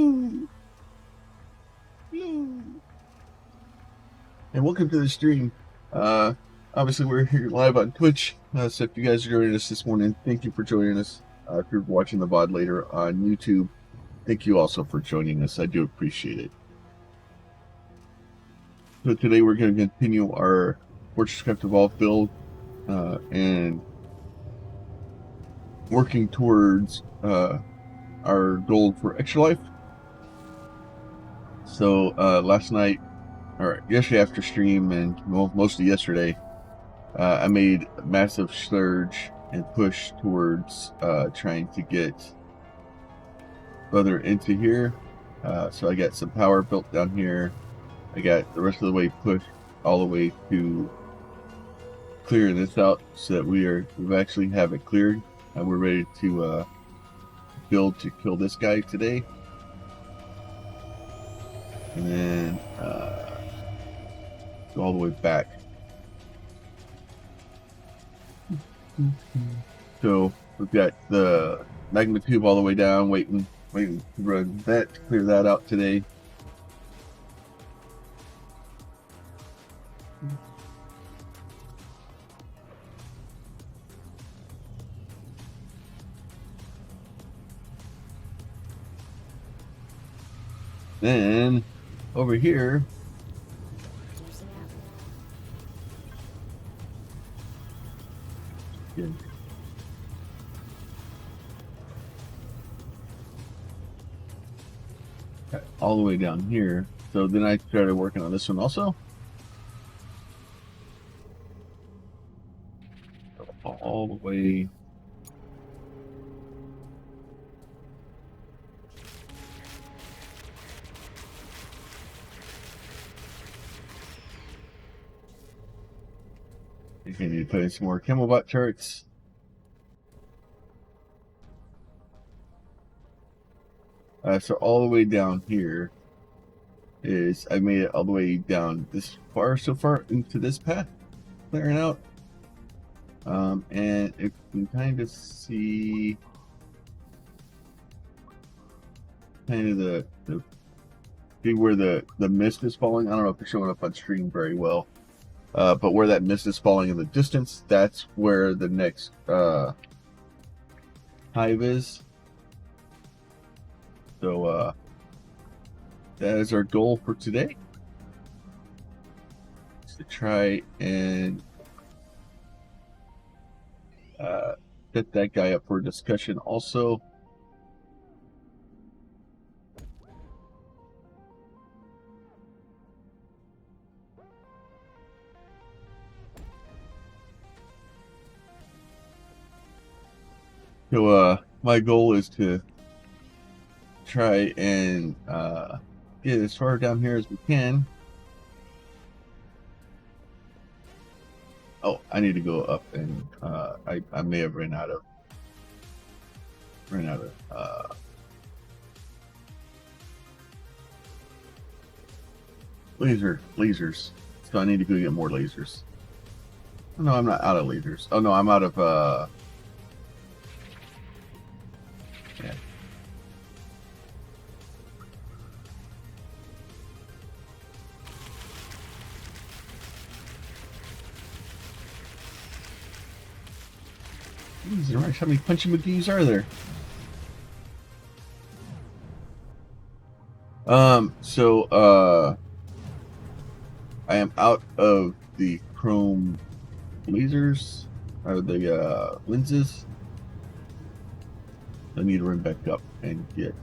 Hello. Hello. And welcome to the stream. Uh, Obviously, we're here live on Twitch. So if you guys are joining us this morning, thank you for joining us. If you're watching the VOD later on YouTube, thank you also for joining us. I do appreciate it. So today we're going to continue our FortressCraft Evolved build and working towards our goal for extra life. So last night, or yesterday after stream, and mostly yesterday, I made a massive surge and push towards trying to get further into here. So I got some power built down here. I got the rest of the way pushed all the way to clear this out so that we've actually have it cleared and we're ready to build to kill this guy today. And then go all the way back. So we've got the magma tube all the way down, waiting to run that to clear that out today. Then over here, all the way down here. So then I started working on this one also. All the way. I think I need to put in some more Camelbot turrets. So all the way down here is, I made it all the way down this far so far into this path, clearing out. And if you can kind of see kind of the see where the mist is falling. I don't know if it's showing up on stream very well. But where that mist is falling in the distance, that's where the next hive is. So that is our goal for today. Is to try and set that guy up for discussion also. So my goal is to try and get as far down here as we can. Oh, I need to go up, and I may have ran out of lasers. So I need to go get more lasers. No, I'm not out of lasers. Oh no, I'm out of yeah. Jesus, how many punchy McGee's are there? So I am out of the chrome lasers, or the lenses. I need to run back up and get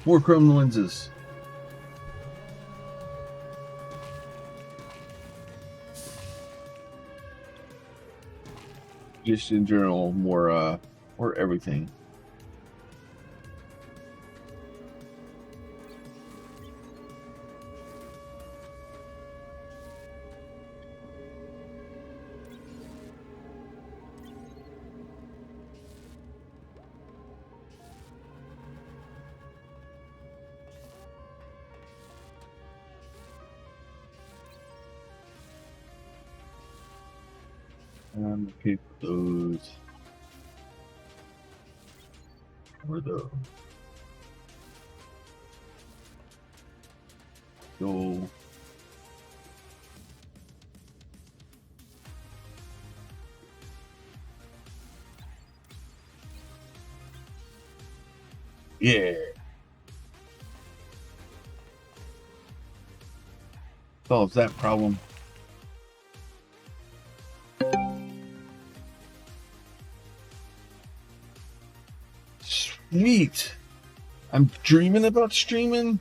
more chrome lenses. Just in general, more everything. Okay, those. Where the go? Yeah. Solves that problem. Sweet. I'm dreaming about streaming.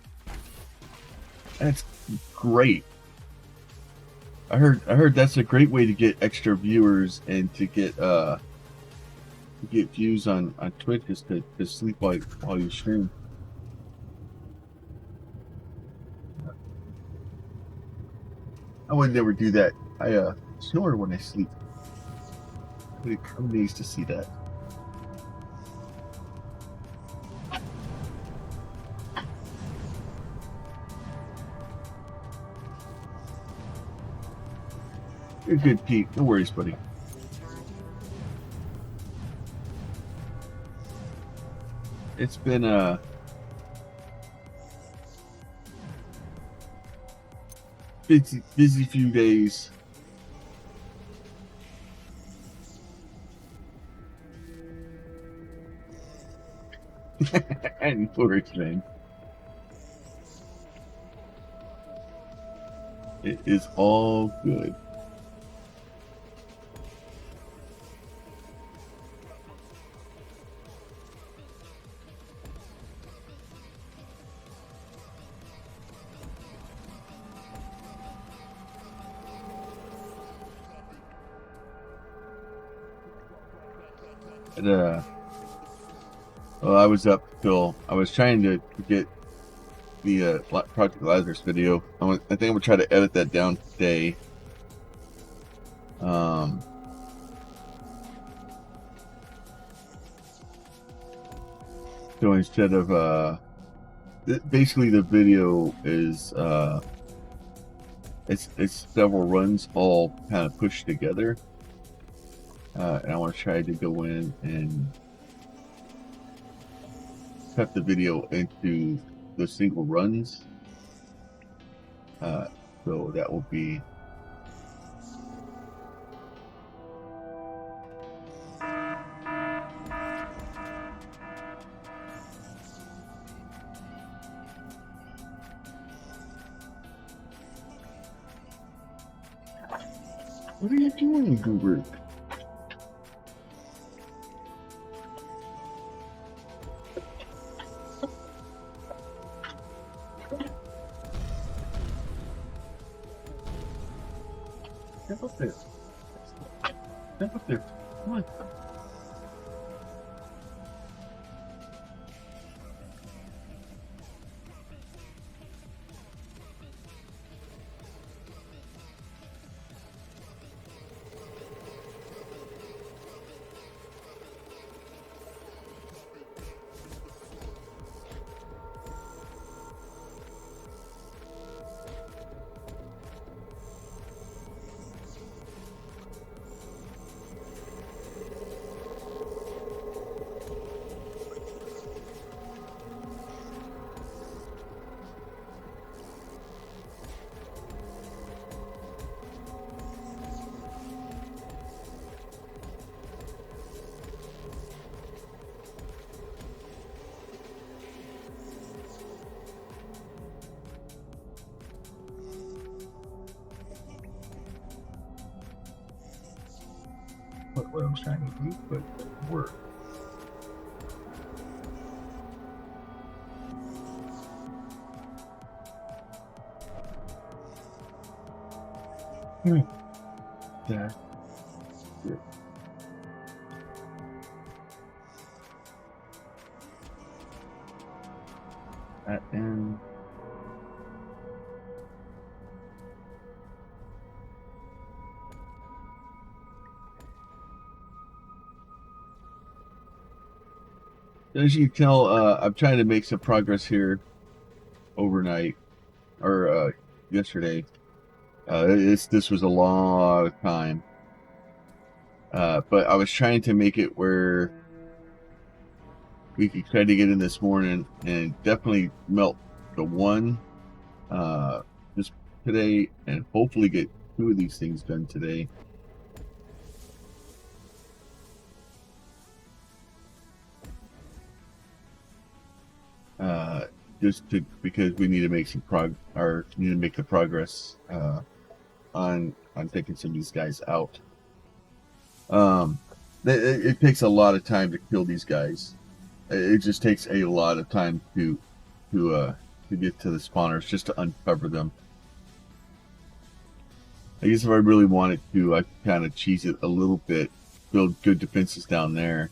That's great. I heard that's a great way to get extra viewers and to get views on Twitch, is to sleep while you stream. I would never do that. I snore when I sleep. I'm amazed to see that. You're good, Pete. No worries, buddy. It's been a busy few days. And worries, man. It is all good. And, well, I was up till I was trying to get the Project Lazarus video. I think I'm gonna try to edit that down today. So instead of basically the video is it's several runs all kind of pushed together, and I want to try to go in and cut the video into the single runs. So that will be What are you doing, Goober? Step up there. Step up there. Come on. What I was trying to do, but it didn't work. Yeah. Good. And as you can tell, I'm trying to make some progress here overnight, or yesterday. This was a long time, but I was trying to make it where we could try to get in this morning and definitely melt the one just today, and hopefully get 2 of these things done today. Just because we need to make some need to make the progress on taking some of these guys out. It takes a lot of time to kill these guys. It just takes a lot of time to get to the spawners, just to uncover them. I guess if I really wanted to, I could kind of cheese it a little bit, build good defenses down there,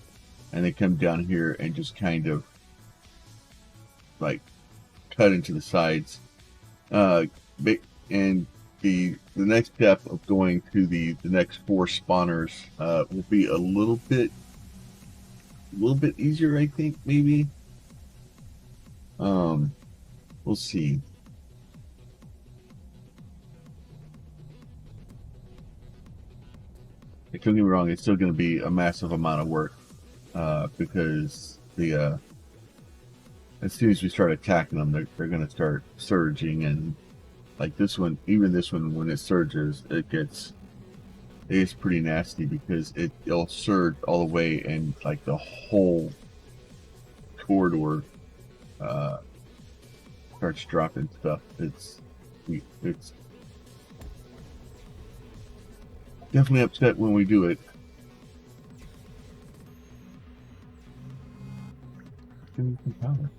and then come down here and just kind of like cut into the sides. And the next step of going to the next 4 spawners will be a little bit easier, I think, maybe. We'll see. Don't get me wrong, it's still going to be a massive amount of work because the as soon as we start attacking them, they're going to start surging, and like this one, even this one, when it surges, it's pretty nasty because it'll surge all the way, and like the whole corridor starts dropping stuff. It's definitely upset when we do it. Give me some power.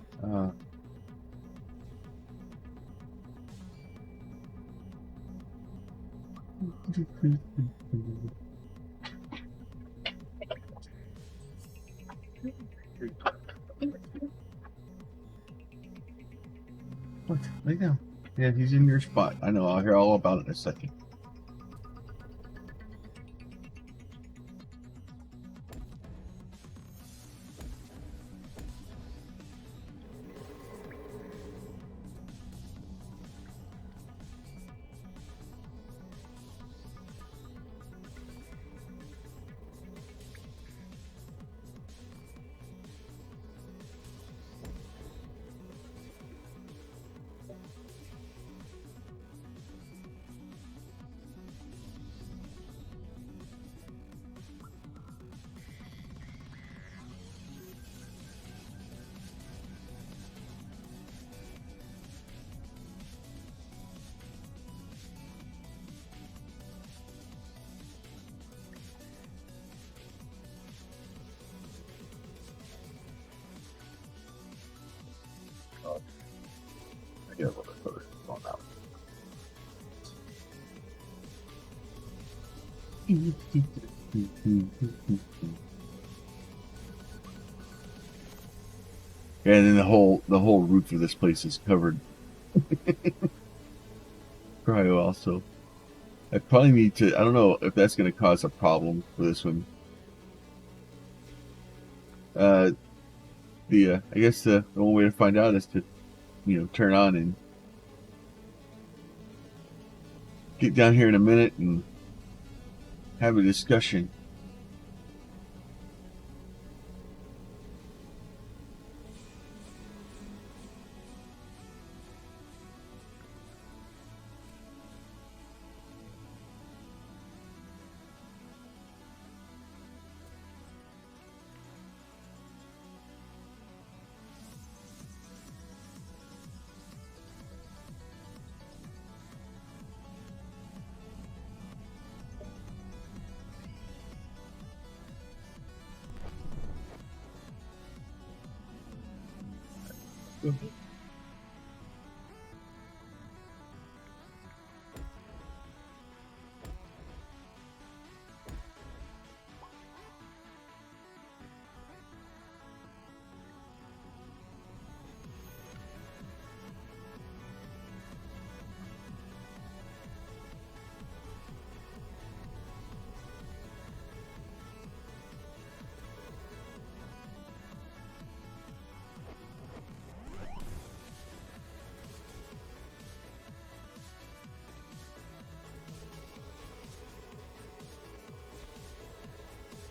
What? Lay down. Yeah, he's in your spot. I know. I'll hear all about it in a second. I get a little bit further on that one. And then the whole roof of this place is covered. Cryo also. I probably need to. I don't know if that's going to cause a problem for this one. I guess the only way to find out is to, turn on and get down here in a minute and have a discussion.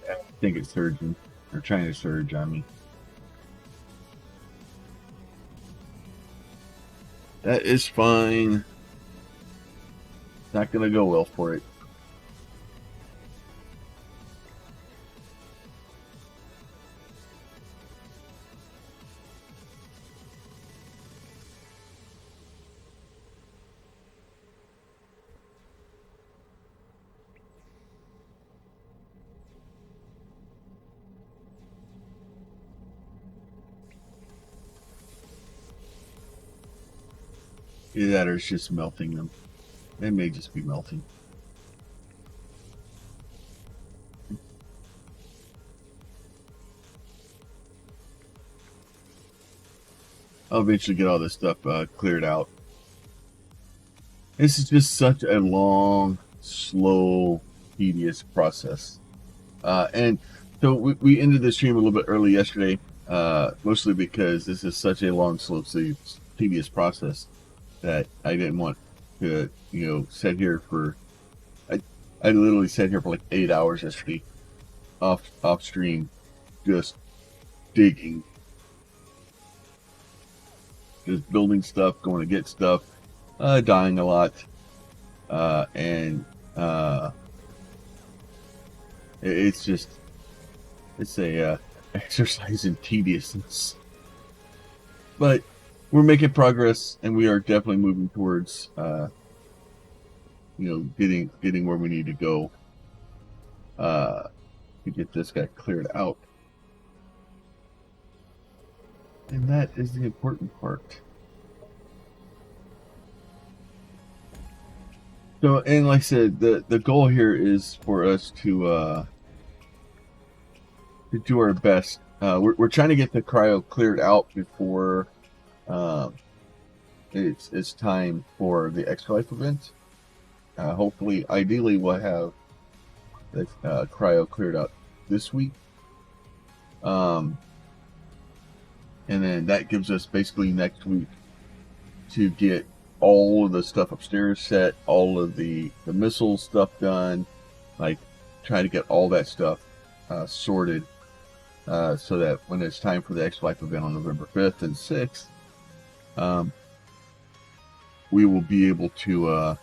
I think it's surging, or trying to surge on me. That is fine. Not gonna go well for it. Either that or it's just melting them. They may just be melting. I'll eventually get all this stuff cleared out. This is just such a long, slow, tedious process. And so we ended the stream a little bit early yesterday, mostly because this is such a long, slow, tedious process that I didn't want to, sit here for. I literally sat here for like 8 hours yesterday, off stream, just digging, just building stuff, going to get stuff, dying a lot, and it's a exercise in tediousness. But we're making progress, and we are definitely moving towards getting where we need to go to get this guy cleared out. And that is the important part. So, and like I said, the goal here is for us to do our best. We're trying to get the cryo cleared out before it's time for the Extra Life event. Hopefully, ideally, we'll have the cryo cleared out this week. And then that gives us basically next week to get all of the stuff upstairs set, all of the missile stuff done, like trying to get all that stuff sorted so that when it's time for the Extra Life event on November 5th and 6th, we will be able to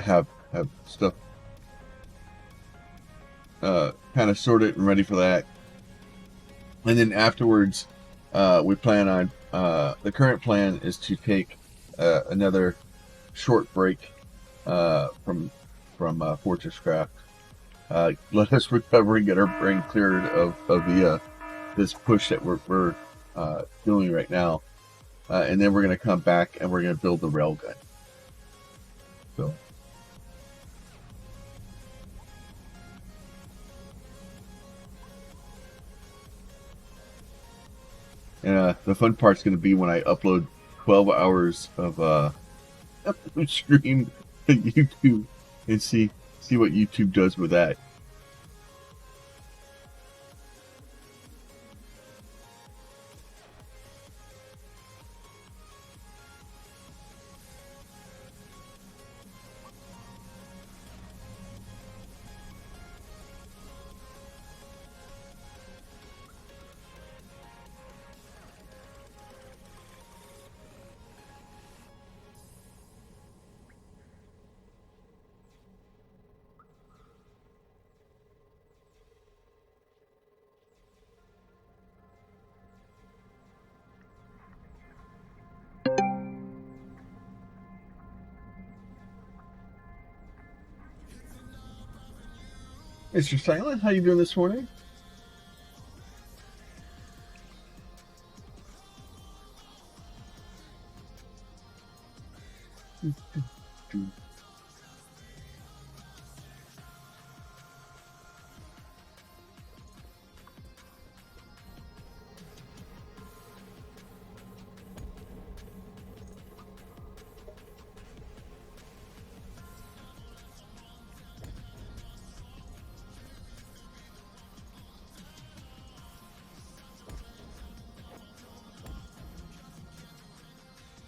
have stuff kind of sorted and ready for that. And then afterwards, we plan on the current plan is to take another short break from FortressCraft. Let us recover and get our brain cleared of the this push that we're doing right now, and then we're going to come back and we're going to build the railgun. So. And the fun part's going to be when I upload 12 hours of stream to YouTube and see what YouTube does with that. Mr. Silent, how you doing this morning?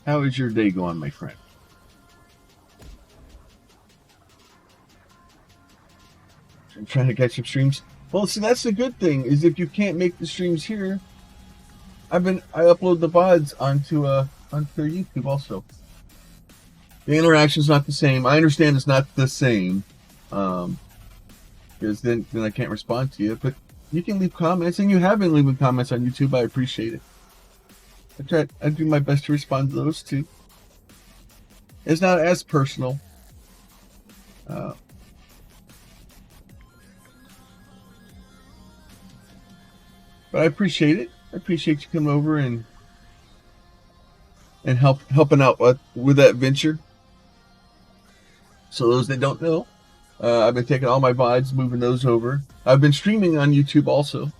How is your day going, my friend? I'm trying to catch up streams. Well, see, that's the good thing, is if you can't make the streams here, I upload the VODs onto YouTube also. The interaction's not the same. I understand it's not the same, because then I can't respond to you. But you can leave comments, and you have been leaving comments on YouTube. I appreciate it. I do my best to respond to those too. It's not as personal. But I appreciate it. I appreciate you coming over and helping out with that venture. So those that don't know, I've been taking all my VODs, moving those over. I've been streaming on YouTube also.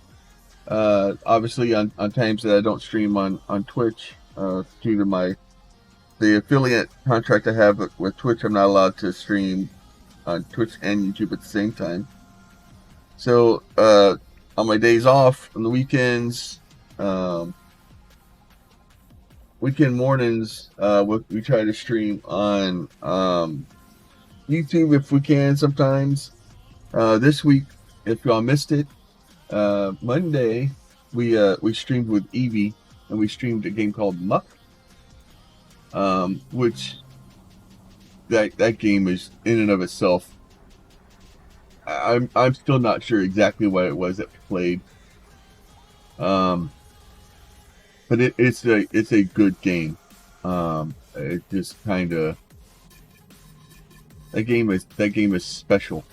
Obviously on times that I don't stream on Twitch, due to the affiliate contract I have with Twitch. I'm not allowed to stream on Twitch and YouTube at the same time. So on my days off, on the weekends, weekend mornings, we try to stream on YouTube if we can sometimes. This week, if y'all missed it, Monday we streamed with Evie, and we streamed a game called Muck, which that game is in and of itself. I'm still not sure exactly what it was that we played, but it's a good game. It just kind of that game is special.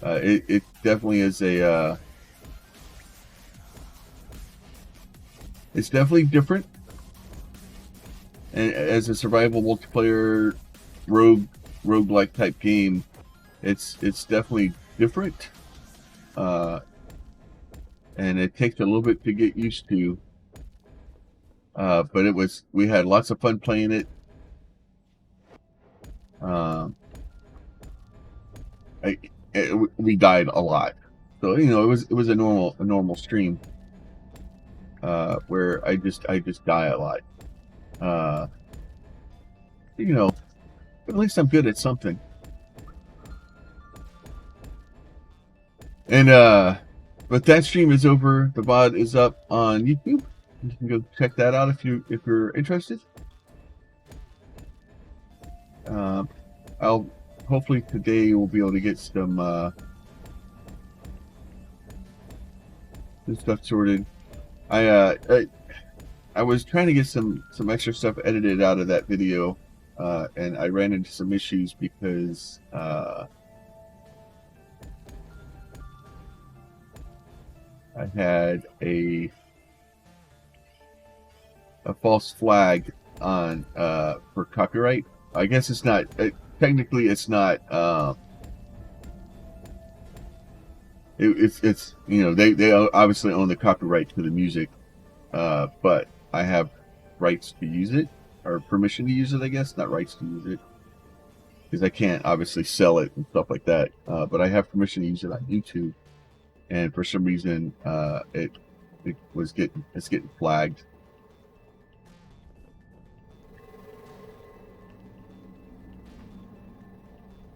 It definitely is it's definitely different, and as a survival multiplayer roguelike type game, it's definitely different, and it takes a little bit to get used to, but we had lots of fun playing it. We died a lot, so it was a normal stream, where I just die a lot, but at least I'm good at something. And but that stream is over. The VOD is up on YouTube. You can go check that out if you're interested. I'll hopefully today we'll be able to get some stuff sorted. I was trying to get some extra stuff edited out of that video, and I ran into some issues because I had a false flag on for copyright. I guess it's not technically it's not. It's they obviously own the copyright to the music, but I have rights to use it, or permission to use it. I guess not rights to use it, because I can't obviously sell it and stuff like that. But I have permission to use it on YouTube, and for some reason it's getting flagged.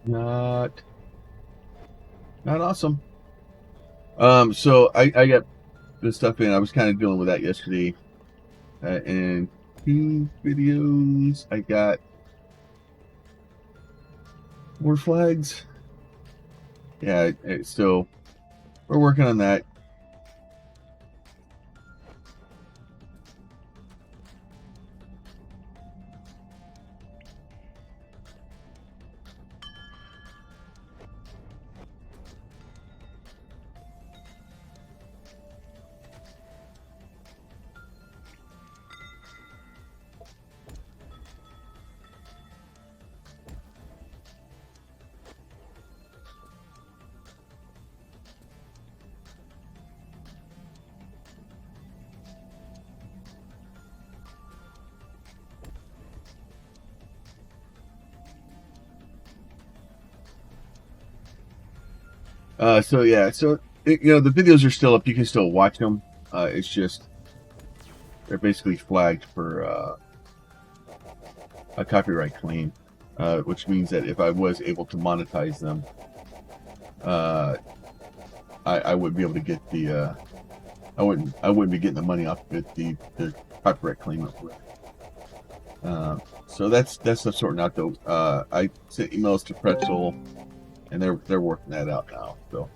Not awesome. So I got this stuff in. I was kind of dealing with that yesterday, and 2 videos I got 4 flags. Yeah, so we're working on that. So yeah, the videos are still up. You can still watch them. It's just they're basically flagged for a copyright claim, which means that if I was able to monetize them, I would be able to get the I wouldn't be getting the money off of it. The copyright claim it would. So that's the sorting out though. I sent emails to Pretzel, and they're working that out now. So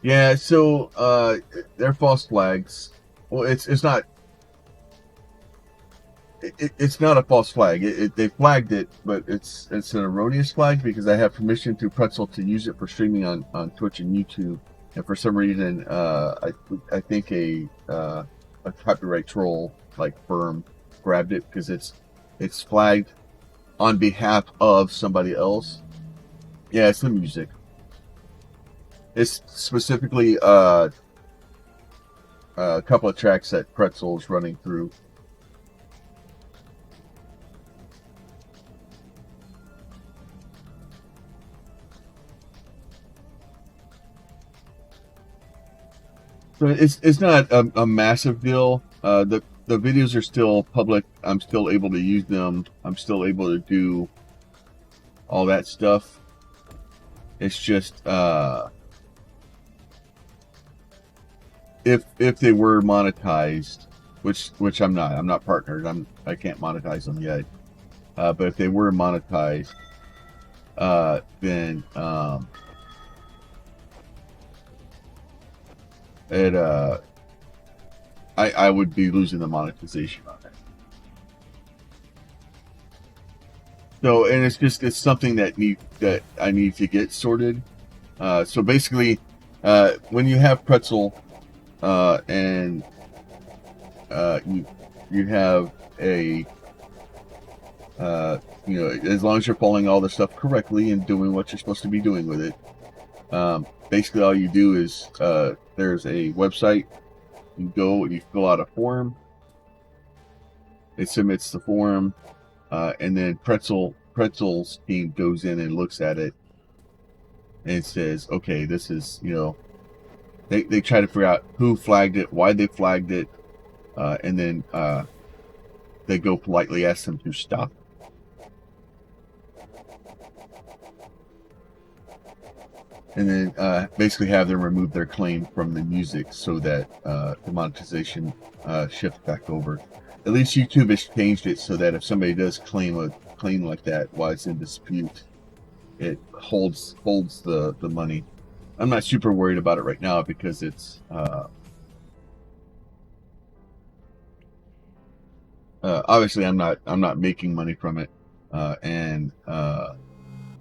yeah, so they're false flags. Well, it's not. It's not a false flag. They flagged it, but it's an erroneous flag because I have permission through Pretzel to use it for streaming on Twitch and YouTube, and for some reason, I think a copyright troll like firm grabbed it because it's flagged on behalf of somebody else. Yeah, it's the music. It's specifically a couple of tracks that Pretzel's running through. So it's not a massive deal. The videos are still public. I'm still able to use them. I'm still able to do all that stuff. It's just if they were monetized, which I'm not. I'm not partnered. I can't monetize them yet. But if they were monetized, then I would be losing the monetization on it. So, and it's something that I need to get sorted. So basically, when you have Pretzel, and you have a as long as you're following all the stuff correctly and doing what you're supposed to be doing with it, basically all you do is there's a website. You go and you fill out a form. It submits the form, and then Pretzel's team goes in and looks at it and says, okay, this is, they try to figure out who flagged it, why they flagged it, and then they go politely ask them to stop. And then basically have them remove their claim from the music so that the monetization shifts back over. At least YouTube has changed it so that if somebody does claim like that while it's in dispute, it holds the money. I'm not super worried about it right now because it's obviously I'm not making money from it,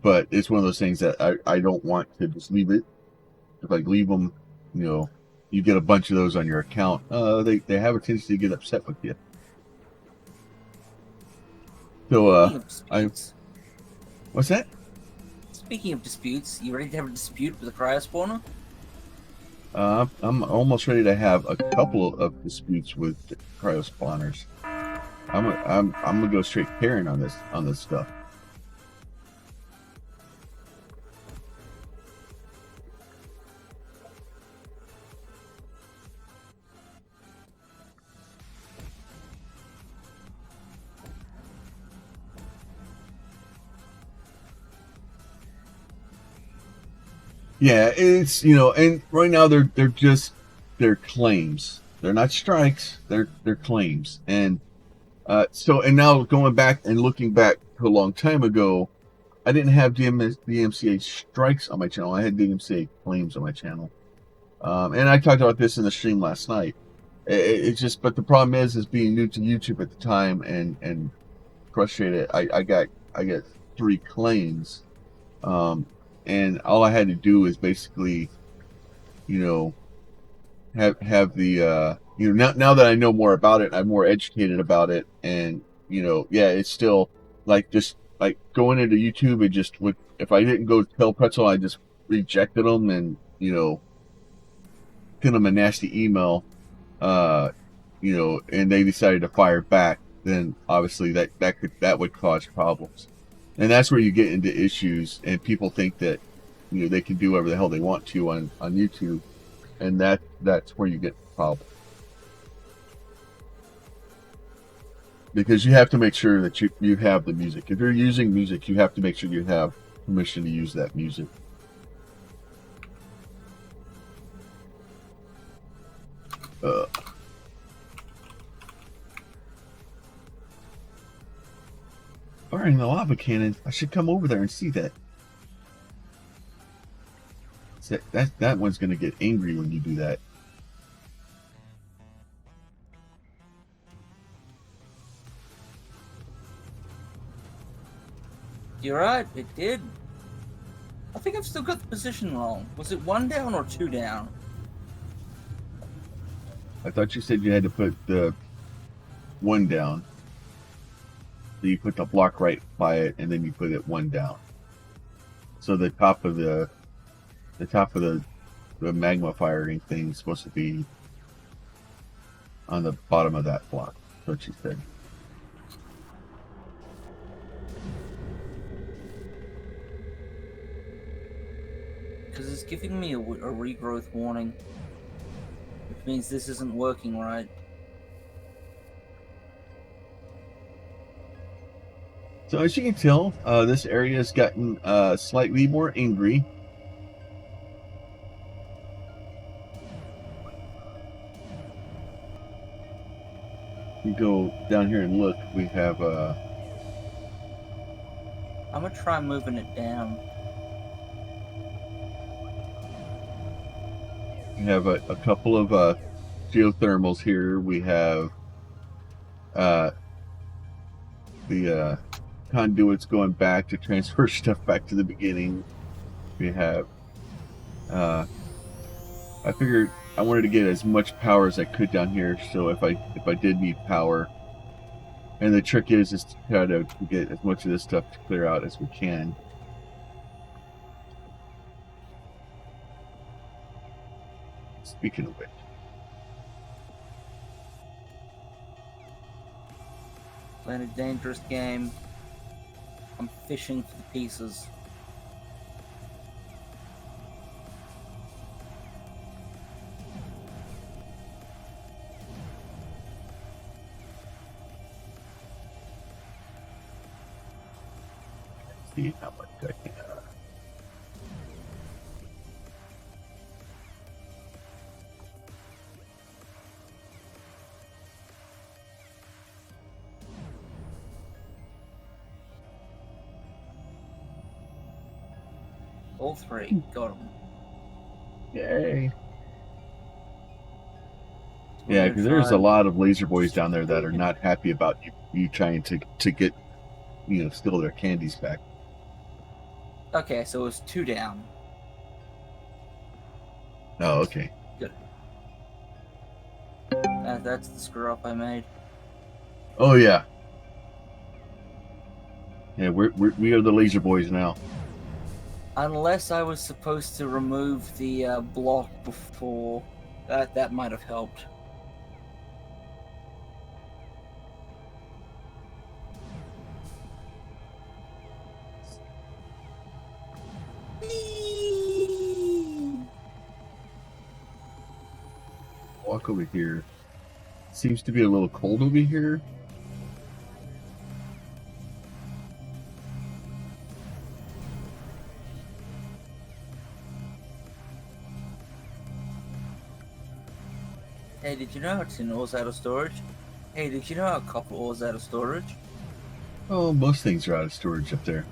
but it's one of those things that I don't want to just leave it. If I leave them, you get a bunch of those on your account. They have a tendency to get upset with you. So what's that? Speaking of disputes, you ready to have a dispute with the Cryo spawner? I'm almost ready to have a couple of disputes with the Cryo spawners. I'm gonna go straight Karen on this stuff. Yeah, it's and right now they're claims. They're not strikes. They're claims, and and now going back and looking back to a long time ago, I didn't have DMCA strikes on my channel. I had DMCA claims on my channel, and I talked about this in the stream last night. It's just, but the problem is being new to YouTube at the time and frustrated. I got 3 claims. And all I had to do is basically, have the, now that I know more about it, I'm more educated about it, and yeah, it's still just going into YouTube and just if I didn't go tell Pretzel, I just rejected them and sent them a nasty email, and they decided to fire back, then obviously that would cause problems. And that's where you get into issues, and people think that they can do whatever the hell they want to on YouTube, and that's where you get the problem. Because you have to make sure that you have the music. If you're using music, you have to make sure you have permission to use that music. Firing the lava cannon. I should come over there and see that. That one's gonna get angry when you do that. You're right, it did. I think I've still got the position wrong. Was it 1 down or 2 down? I thought you said you had to put the 1 down. So you put the block right by it, and then you put it 1 down. So the top of the magma firing thing is supposed to be on the bottom of that block. That's what she said. Because it's giving me a regrowth warning. Which means this isn't working right. So as you can tell, this area has gotten slightly more angry. You go down here and look, we have I'm gonna try moving it down. we have a couple of geothermals here. We have the conduits going back to transfer stuff back to the beginning. We have I figured I wanted to get as much power as I could down here, so if I did need power, and the trick is to try to get as much of this stuff to clear out as we can. Speaking of which, Playing a dangerous game. I'm fishing for the pieces. see how much I can. All 3. Got them. Yay. Yeah, because there's a lot of laser boys down there that are not happy about you trying to get, steal their candies back. Okay, so it was 2 down. Oh, okay. Good. That's the screw up I made. Oh yeah. Yeah, we are the laser boys now. Unless I was supposed to remove the block before, that might have helped. Walk over here. Seems to be a little cold over here. Hey, did you know tin ore's out of storage? Hey, did you know how copper ore's out of storage? Oh, most things are out of storage up there.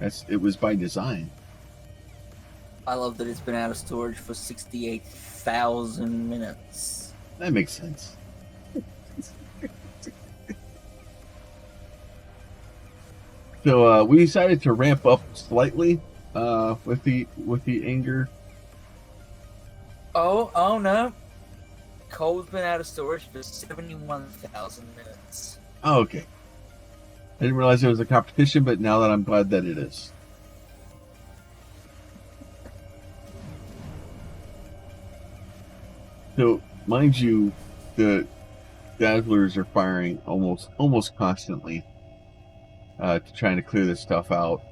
It was by design. I love that it's been out of storage for 68,000 minutes. That makes sense. So we decided to ramp up slightly with the anger. Oh no. Coal's been out of storage for 71,000 minutes. Oh, okay. I didn't realize there was a competition, but now that I'm glad that it is. So, mind you, the dazzlers are firing almost constantly, trying to clear this stuff out.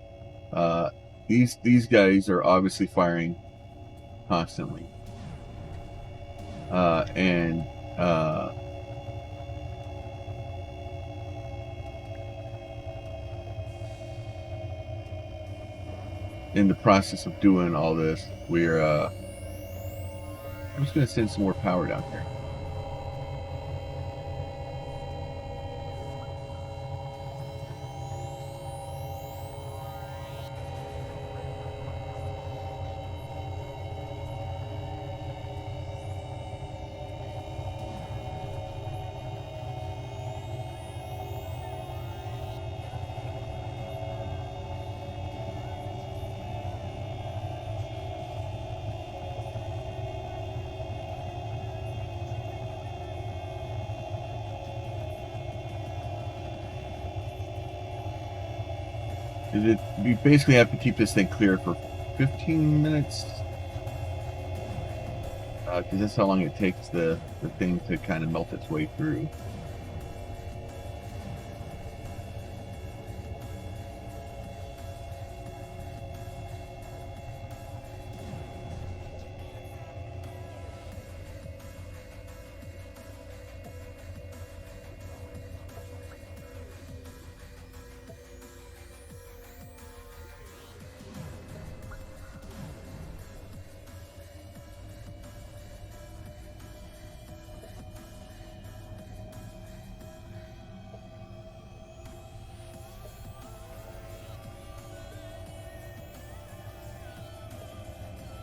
These guys are obviously firing constantly, and in the process of doing all this, we're I'm just going to send some more power down here. You basically have to keep this thing clear for 15 minutes. Because that's how long it takes the thing to kind of melt its way through.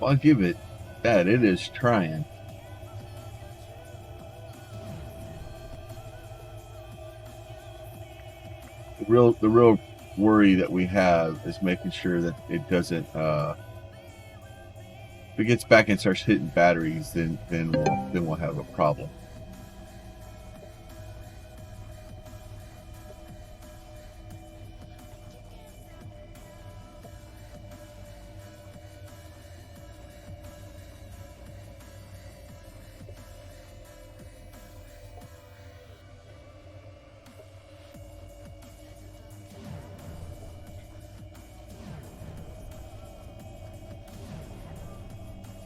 I'll give it that. It is trying. The real worry that we have is making sure that it doesn't. If it gets back and starts hitting batteries, then we'll have a problem.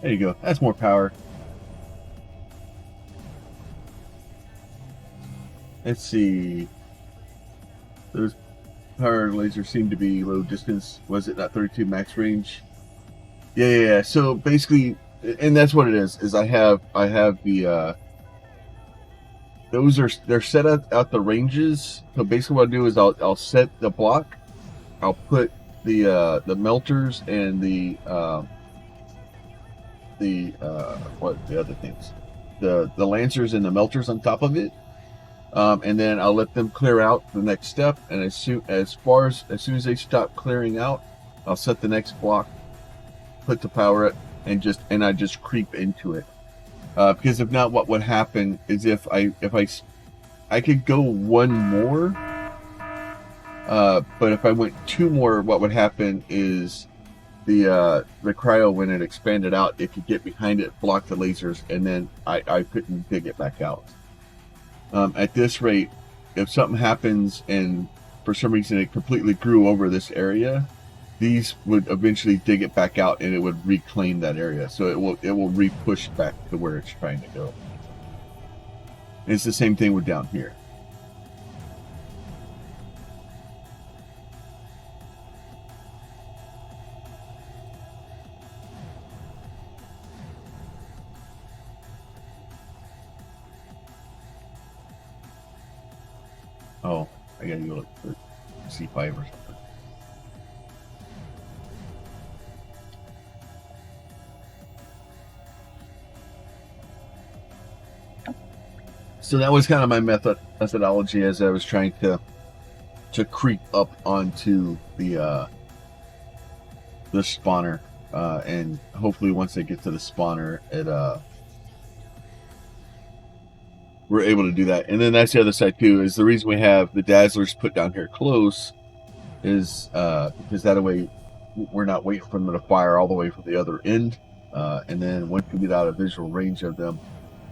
There you go. That's more power. Let's see. Those power lasers seem to be low distance. Was it not 32 max range? Yeah. So basically, and that's what it is. Is I have the they're set out the ranges. So basically, what I'll do is I'll set the block. I'll put the melters and the what the other things, the lancers and the melters on top of it, and then I'll let them clear out the next step. And as soon as they stop clearing out, I'll set the next block, put to power it, and I just creep into it. Because if not, what would happen is if I could go one more, but if I went two more, what would happen is the cryo, when it expanded out, it could get behind it, block the lasers, and then I couldn't dig it back out. At this rate, if something happens and for some reason it completely grew over this area, these would eventually dig it back out and it would reclaim that area. So it will re-push back to where it's trying to go. And it's the same thing with down here. Oh, I gotta go look for C5 or something. So that was kind of my methodology as I was trying to creep up onto the spawner, and hopefully once I get to the spawner, we're able to do that. And then that's the other side too, is the reason we have the dazzlers put down here close is because that way we're not waiting for them to fire all the way from the other end, and then once you get out of visual range of them,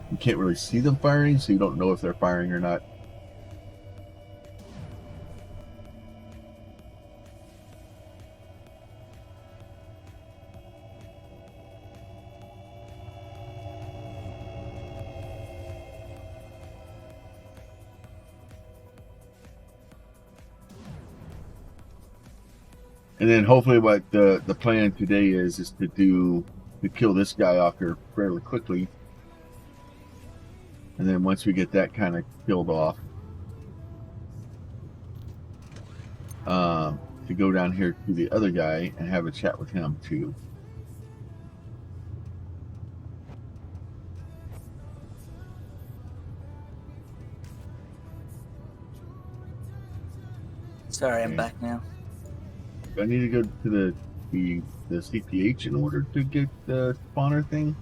you can't really see them firing, so you don't know if they're firing or not. And then hopefully what the plan today is to kill this guy off here fairly quickly. And then once we get that kind of killed off, to go down here to the other guy and have a chat with him too. Sorry, I'm back now. Do I need to go to the CPH in order to get the spawner thing?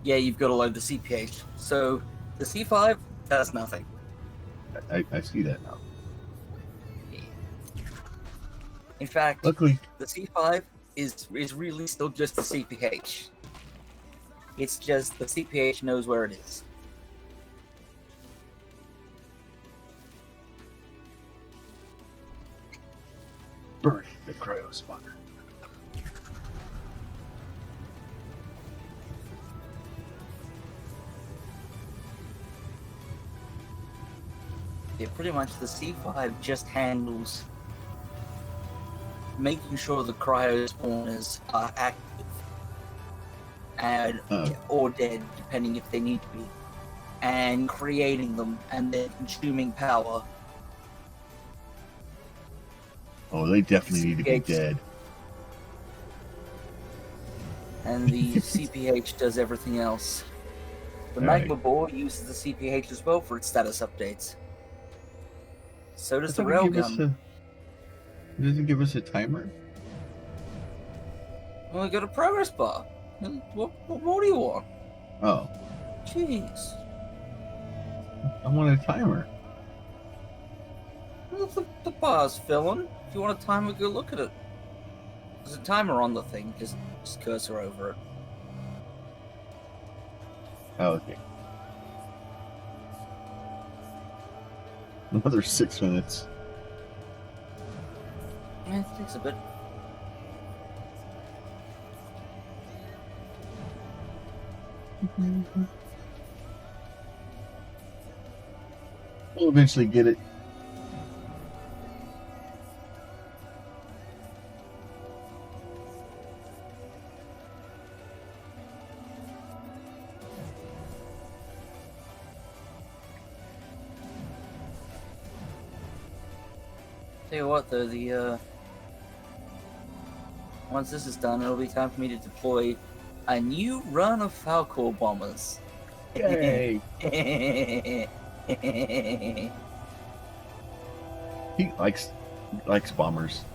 Yeah, you've got to load the CPH. So the C5 does nothing. I see that now. In fact, Luckily, the C5 is really still just the CPH. It's just the CPH knows where it is. burn the cryo spawner. Yeah, pretty much the C5 just handles making sure the cryo spawners are active and or dead, depending if they need to be, and creating them and then consuming power. Oh, they definitely need to be dead. And the CPH does everything else. The magma board uses the CPH as well for its status updates. So does the railgun. Does it give us a timer? Well, we got a progress bar. What more do you want? Oh. Jeez. I want a timer. Well, the bar's filling. If you want a timer, go look at it. There's a timer on the thing. Just cursor over it. Oh, okay. Another 6 minutes. Yeah, it takes a bit. We'll eventually get it. Tell you what, though, once this is done, it'll be time for me to deploy a new run of Falcor bombers. Yay! He likes bombers.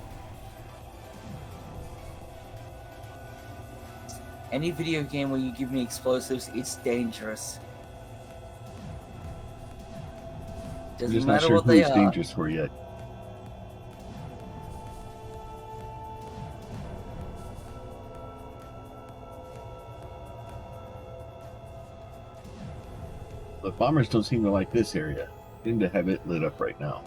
Any video game where you give me explosives, it's dangerous. Doesn't matter what they are. I'm just not sure who it's dangerous for yet. The bombers don't seem to like this area. They seem to have it lit up right now.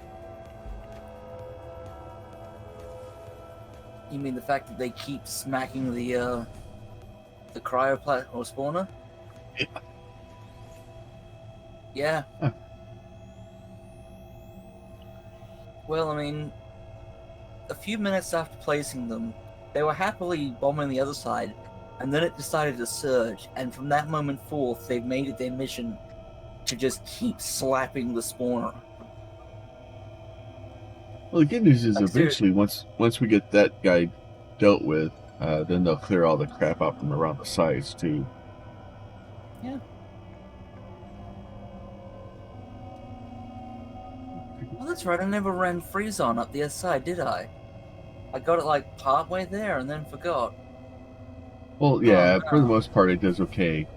You mean the fact that they keep smacking the cryoplat or spawner? Yeah. Yeah. Huh. Well, I mean, a few minutes after placing them, they were happily bombing the other side, and then it decided to surge, and from that moment forth, they've made it their mission to just keep slapping the spawner. Well, the good news is Like, eventually, once we get that guy dealt with, then they'll clear all the crap out from around the sides too. Yeah. Oh, that's right. I never ran Freezon up the other side, did I? I got it like partway there and then forgot. Well, yeah, Oh, no. for the most part, it does okay.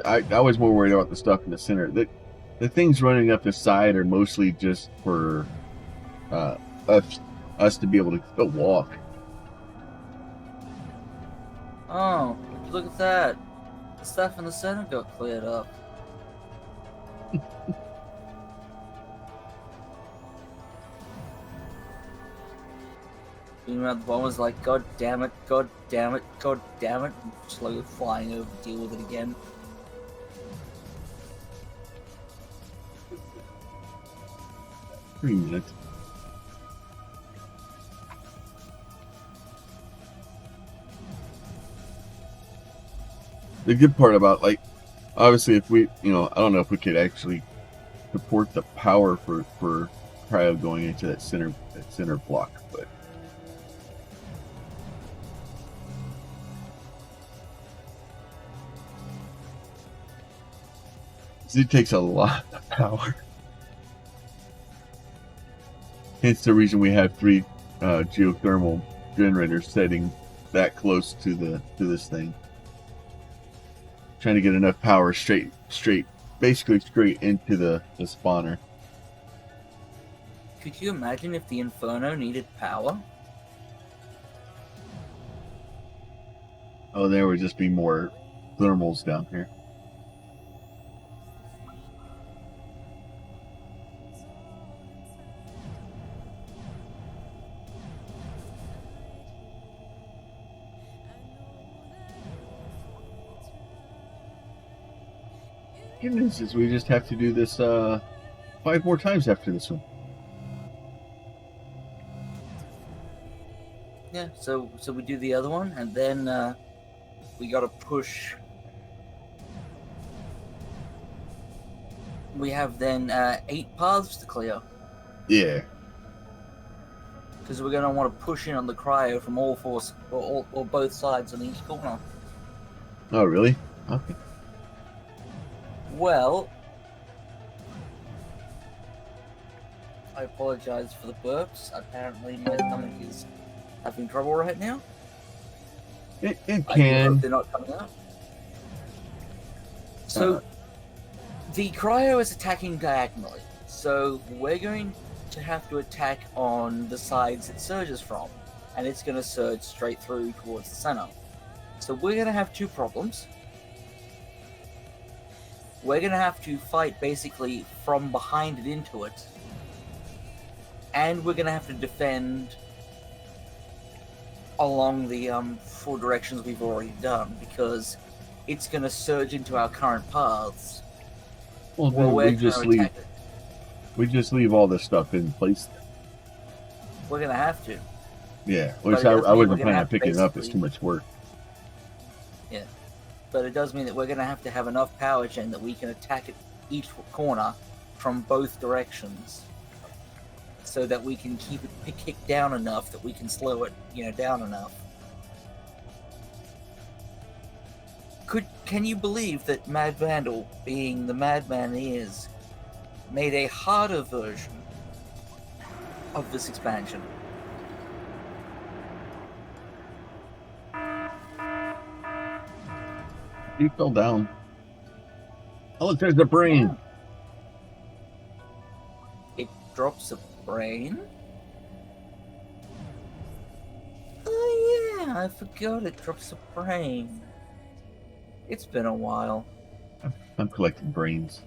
I was more worried about the stuff in the center. The things running up the side are mostly just for us to be able to walk. Oh, look at that. The stuff in the center got cleared up. Meanwhile, the bomb was like, God damn it, God damn it, God damn it, and slowly flying over to deal with it again. Pretty minutes. The good part about, like, obviously, if we, I don't know if we could actually support the power for cryo going into that center block, but it takes a lot of power. Hence the reason we have 3 geothermal generators setting that close to this thing. Trying to get enough power basically straight into the spawner. Could you imagine if the Inferno needed power? Oh, there would just be more thermals down here. Good news is we just have to do this 5 more times after this one. Yeah, so we do the other one, and then we gotta push. We have then 8 paths to clear. Yeah. Because we're gonna want to push in on the cryo from all 4 or both sides on each corner. Oh, really? Okay. Well, I apologize for the burps. Apparently, my stomach is having trouble right now. It I do hope can. they're not coming out. So, the cryo is attacking diagonally. So, we're going to have to attack on the sides it surges from. And it's going to surge straight through towards the center. So, we're going to have 2 problems. We're going to have to fight basically from behind it into it. And we're going to have to defend along the 4 directions we've already done, because it's going to surge into our current paths. Well, then we just leave. We just leave all this stuff in place. We're going to have to. Yeah, which I wouldn't plan on picking it up. It's too much work. Yeah, but it does mean that we're going to have enough power gen that we can attack at each corner from both directions, so that we can keep it kicked down enough that we can slow it, down enough. Can you believe that Mad Vandal, being the madman he is, made a harder version of this expansion? He fell down. Oh, look, there's a brain. It drops a brain? Oh yeah, I forgot it drops a brain. It's been a while. I'm collecting brains.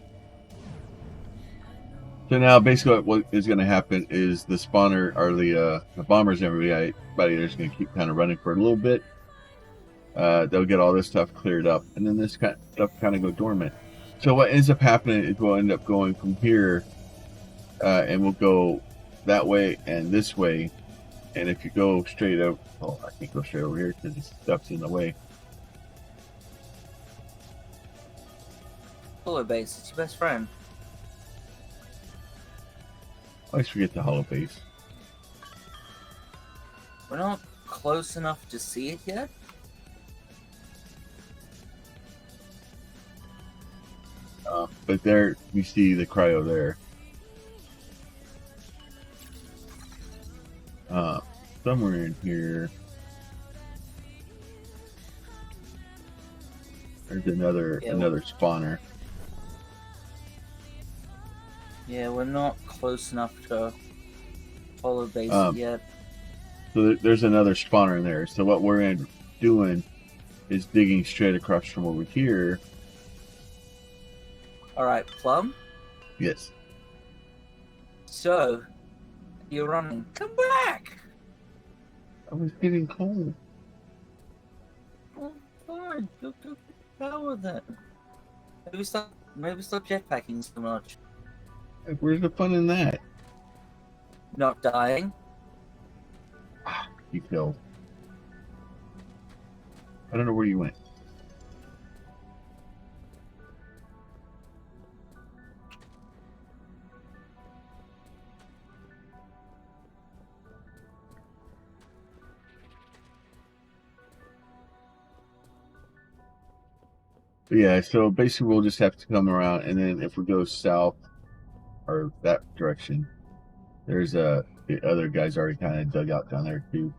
So now, basically, what is going to happen is the spawner, or the bombers, and everybody there's going to keep kind of running for a little bit. They'll get all this stuff cleared up, and then this kind of stuff kind of go dormant. So what ends up happening is we'll end up going from here, and we'll go that way and this way. And if you go straight up, oh, I can't go straight over here because this stuff's in the way. Hollow base, it's your best friend. I always forget the hollow base. We're not close enough to see it yet. But there, you see the cryo there. Somewhere in here, there's another spawner. Yeah, we're not close enough to hollow base yet. So there's another spawner in there. So what we're doing is digging straight across from over here. Alright, Plum? Yes. So, you're running. Come back! I was getting cold. Oh, fine. Go power then. Maybe stop jetpacking so much. Where's the fun in that? Not dying. You killed. I don't know where you went. Yeah, so basically we'll just have to come around, and then if we go south or that direction, there's the other guys already kind of dug out down there too.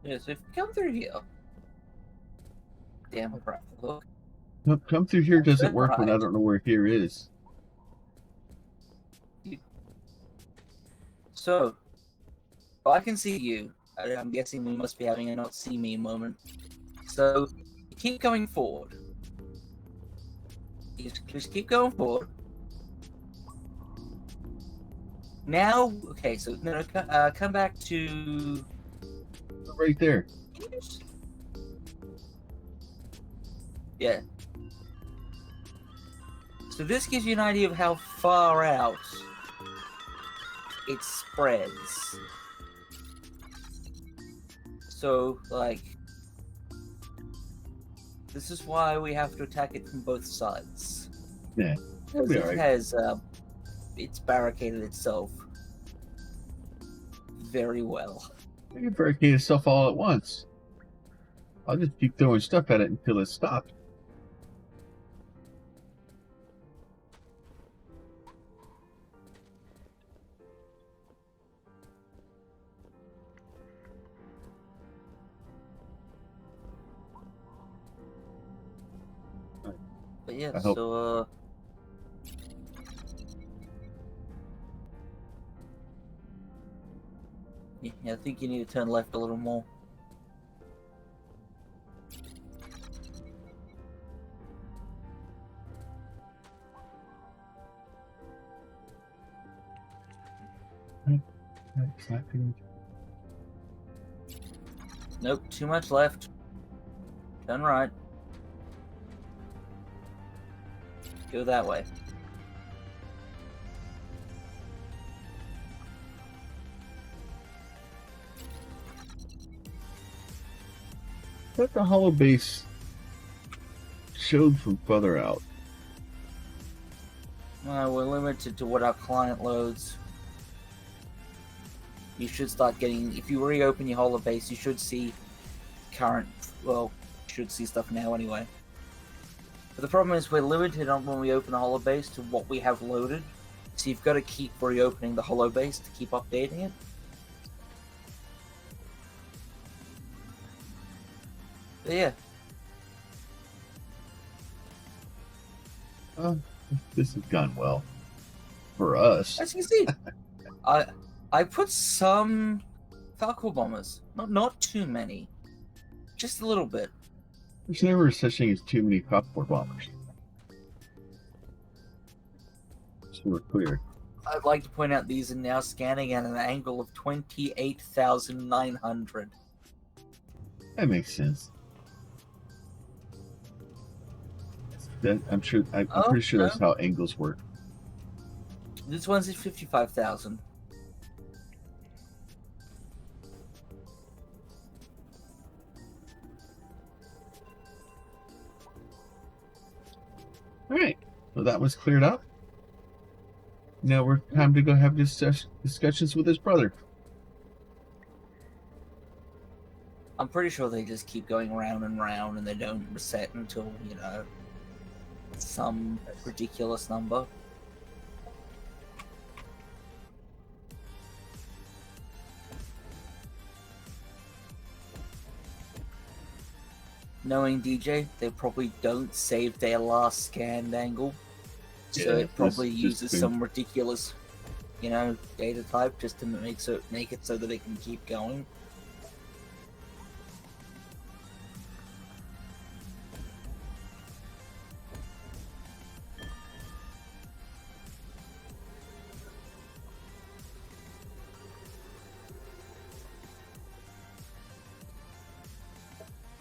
Yeah, so if you come through here. Damn, crap. Look. Come through here doesn't work when I don't know where here is. So, I can see you. I'm guessing we must be having a not see me moment. So keep going forward. Just keep going forward. Now, okay, so no, come back to Right there. Yeah. So this gives you an idea of how far out it spreads. So, like, this is why we have to attack it from both sides. Yeah. That'll Because be it alright. has, it's barricaded itself very well. I can barricade itself all at once. I'll just keep throwing stuff at it until it stops. But yeah, I hope. so, yeah, I think you need to turn left a little more. Nope, too much left. Turn right. Go that way. But the hollow base showed from further out. We're limited to what our client loads. You should start getting, if you reopen your hollow base, you should see current, well, you should see stuff now anyway. But the problem is we're limited on when we open a hollow base to what we have loaded. So you've got to keep reopening the hollow base to keep updating it. But yeah. This has gone well for us. As you can see, I put some Falcon bombers. Not too many. Just a little bit. There's never such thing as too many popcorn bombers. So we're clear. I'd like to point out these are now scanning at an angle of 28,900. That makes sense. I'm sure. I'm pretty sure that's how angles work. This one's at 55,000. All right. Well, that was cleared up. Now we're time to go have discussions with his brother. I'm pretty sure they just keep going round and round and they don't reset until, you know, some ridiculous number. Knowing DJ, they probably don't save their last scanned angle. So Yeah, it probably just uses some ridiculous, you know, data type just to make it so that it can keep going.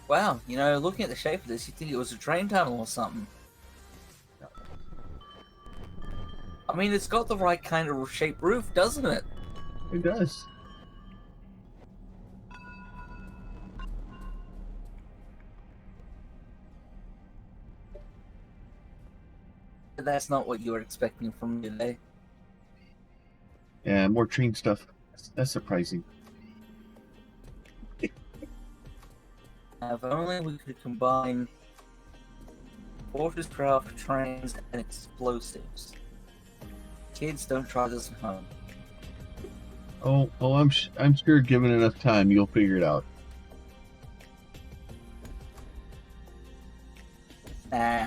Wow, you know, looking at the shape of this, you'd think it was a train tunnel or something. I mean, it's got the right kind of shaped roof, doesn't it? It does. That's not what you were expecting from me today. Yeah, more train stuff. That's surprising. If only we could combine FortressCraft trains and explosives. Kids, don't try this at home. I'm sure given enough time, you'll figure it out. Nah.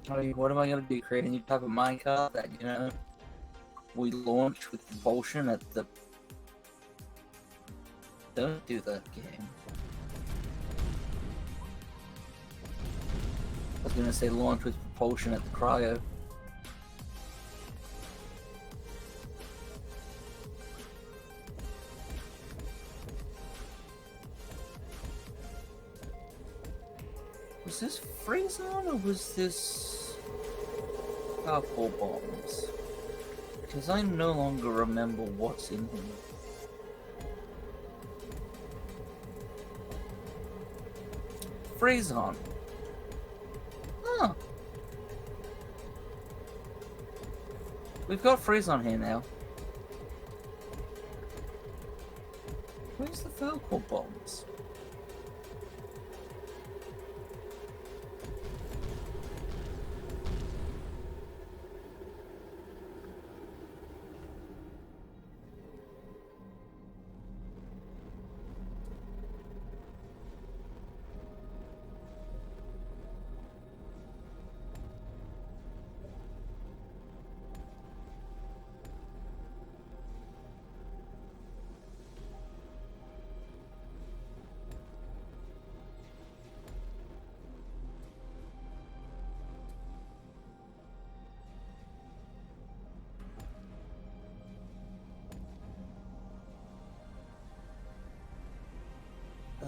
I mean, what am I going to do? Create a new type of minecart that, you know, we launch with propulsion at the Don't do that, game. I was gonna say launch with propulsion at the Cryo. Was this freeze on or was this powerful bombs? Because I no longer remember what's in here. Freeze on. Huh. We've got freeze on here now. Where's the Falcor bombs?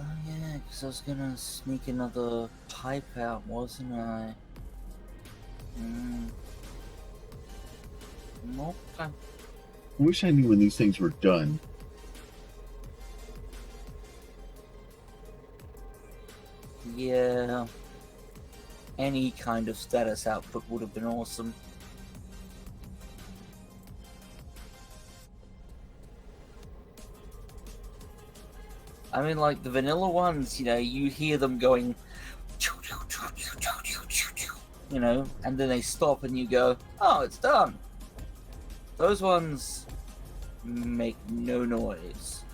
Oh yeah, because I was gonna sneak another pipe out, wasn't I? Nope. I wish I knew when these things were done. Yeah. Any kind of status output would have been awesome. I mean, like, the vanilla ones, you know, you hear them going, you know, and then they stop and you go, oh, it's done. Those ones make no noise.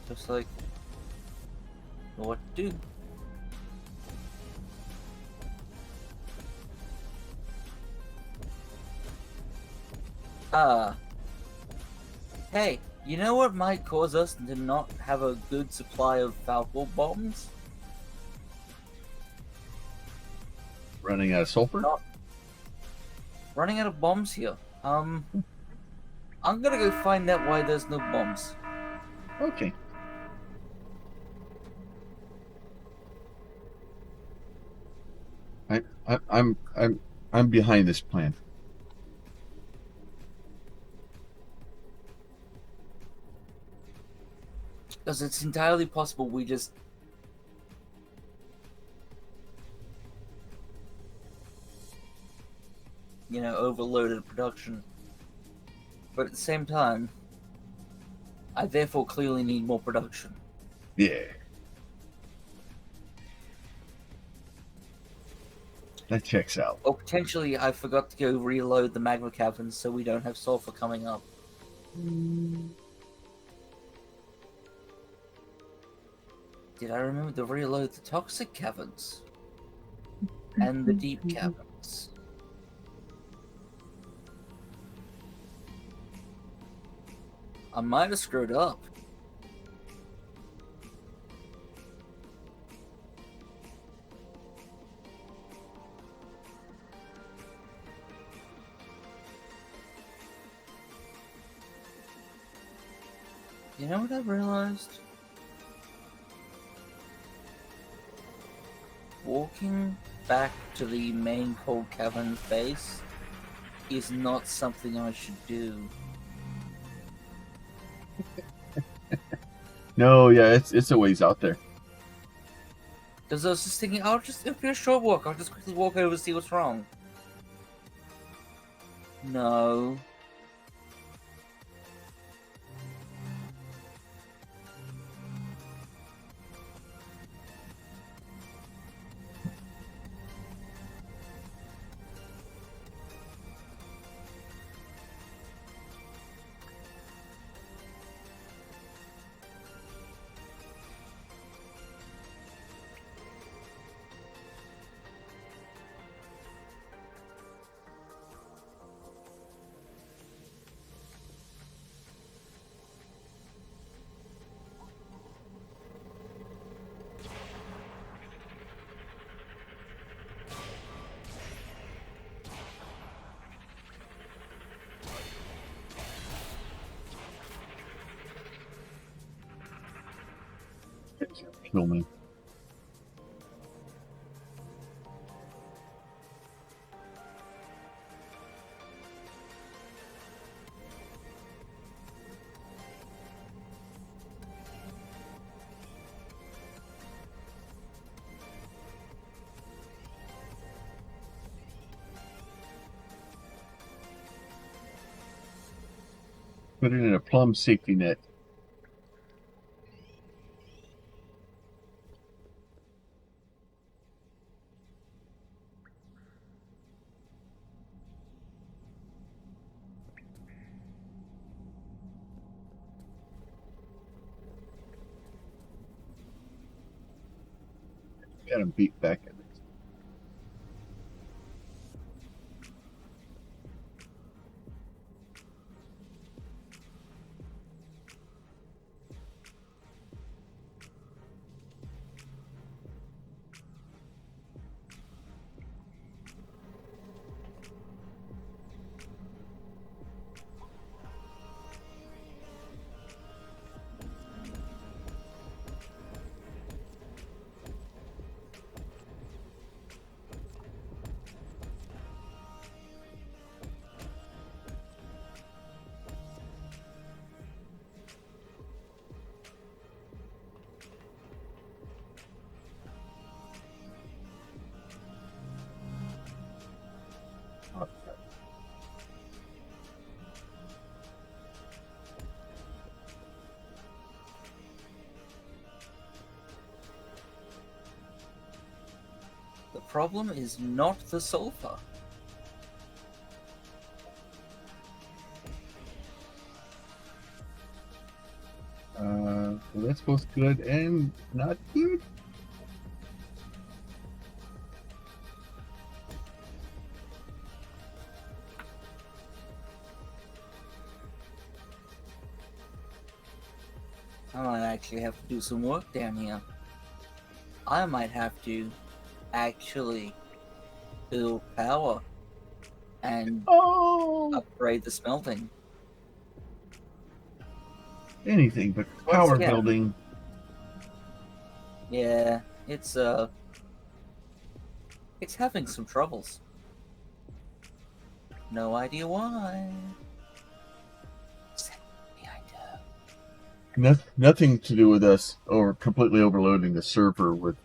Just like, know what to do. Hey, you know what might cause us to not have a good supply of Falcor bombs? Running out of sulfur? Not running out of bombs here. I'm gonna go find out why there's no bombs. Okay. I'm behind this plan. Because it's entirely possible we just... you know, overloaded production. But at the same time, I therefore clearly need more production. Yeah. That checks out. Or potentially I forgot to go reload the magma caverns so we don't have sulfur coming up. Did I remember to reload the toxic caverns? And the deep caverns? I might have screwed up. You know what I've realized? Walking back to the main cold cavern base is not something I should do. No, yeah, it's a ways out there. Because I was just thinking, it'll be a short walk, I'll just quickly walk over and see what's wrong. No. kill me. Put it in a plum safety net. Got him beat back at it. The problem is not the sulfur. So that's both good and not good. I might actually have to do some work down here. I might have to actually build power and upgrade the smelting. Anything but Once power again, building. Yeah, it's having some troubles. No idea why. Nothing to do with us or completely overloading the server with,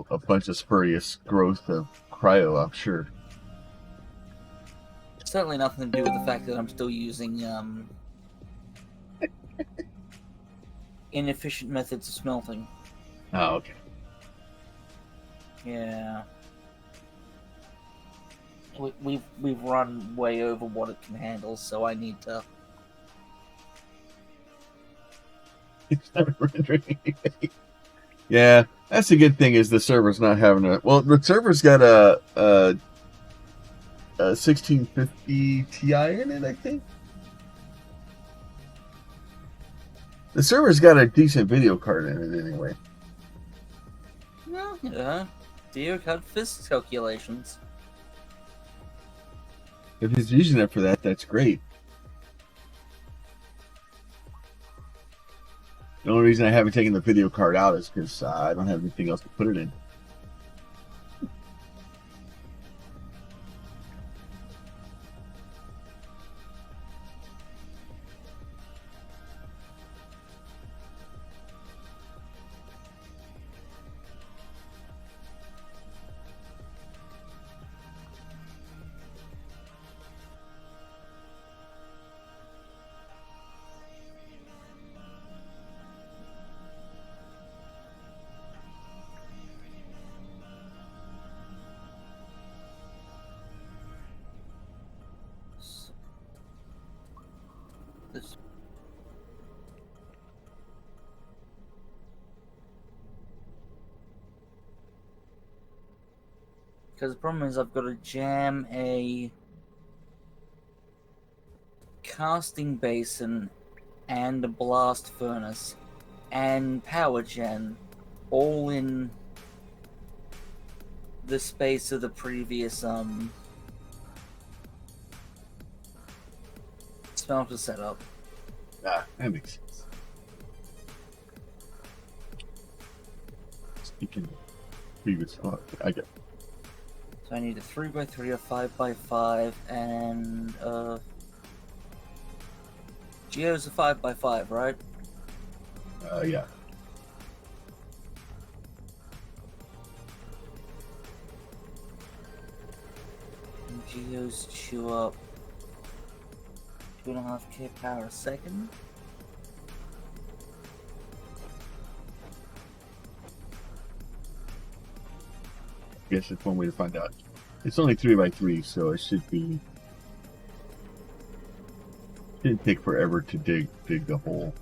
a bunch of spurious growth of cryo, I'm sure. Certainly nothing to do with the fact that I'm still using inefficient methods of smelting. Oh, okay. Yeah. We've run way over what it can handle, so I need to. It's not rendering anything. Yeah, that's a good thing is the server's not having a... Well, the server's got a 1650 Ti in it, I think. The server's got a decent video card in it anyway. Well, yeah. Dear cut physics calculations. If he's using it for that, that's great. The only reason I haven't taken the video card out is because I don't have anything else to put it in. This. Because the problem is I've got to jam a casting basin and a blast furnace and power gen all in the space of the previous smelter setup. Ah, that makes sense. You can previous spot. I get. So I need a 3x3, a 5x5, and Geo's a 5x5, right? Yeah. And Geo's chew up 2.5k power a second. I guess it's one way to find out. It's only 3x3, so it should be. Didn't take forever to dig the hole.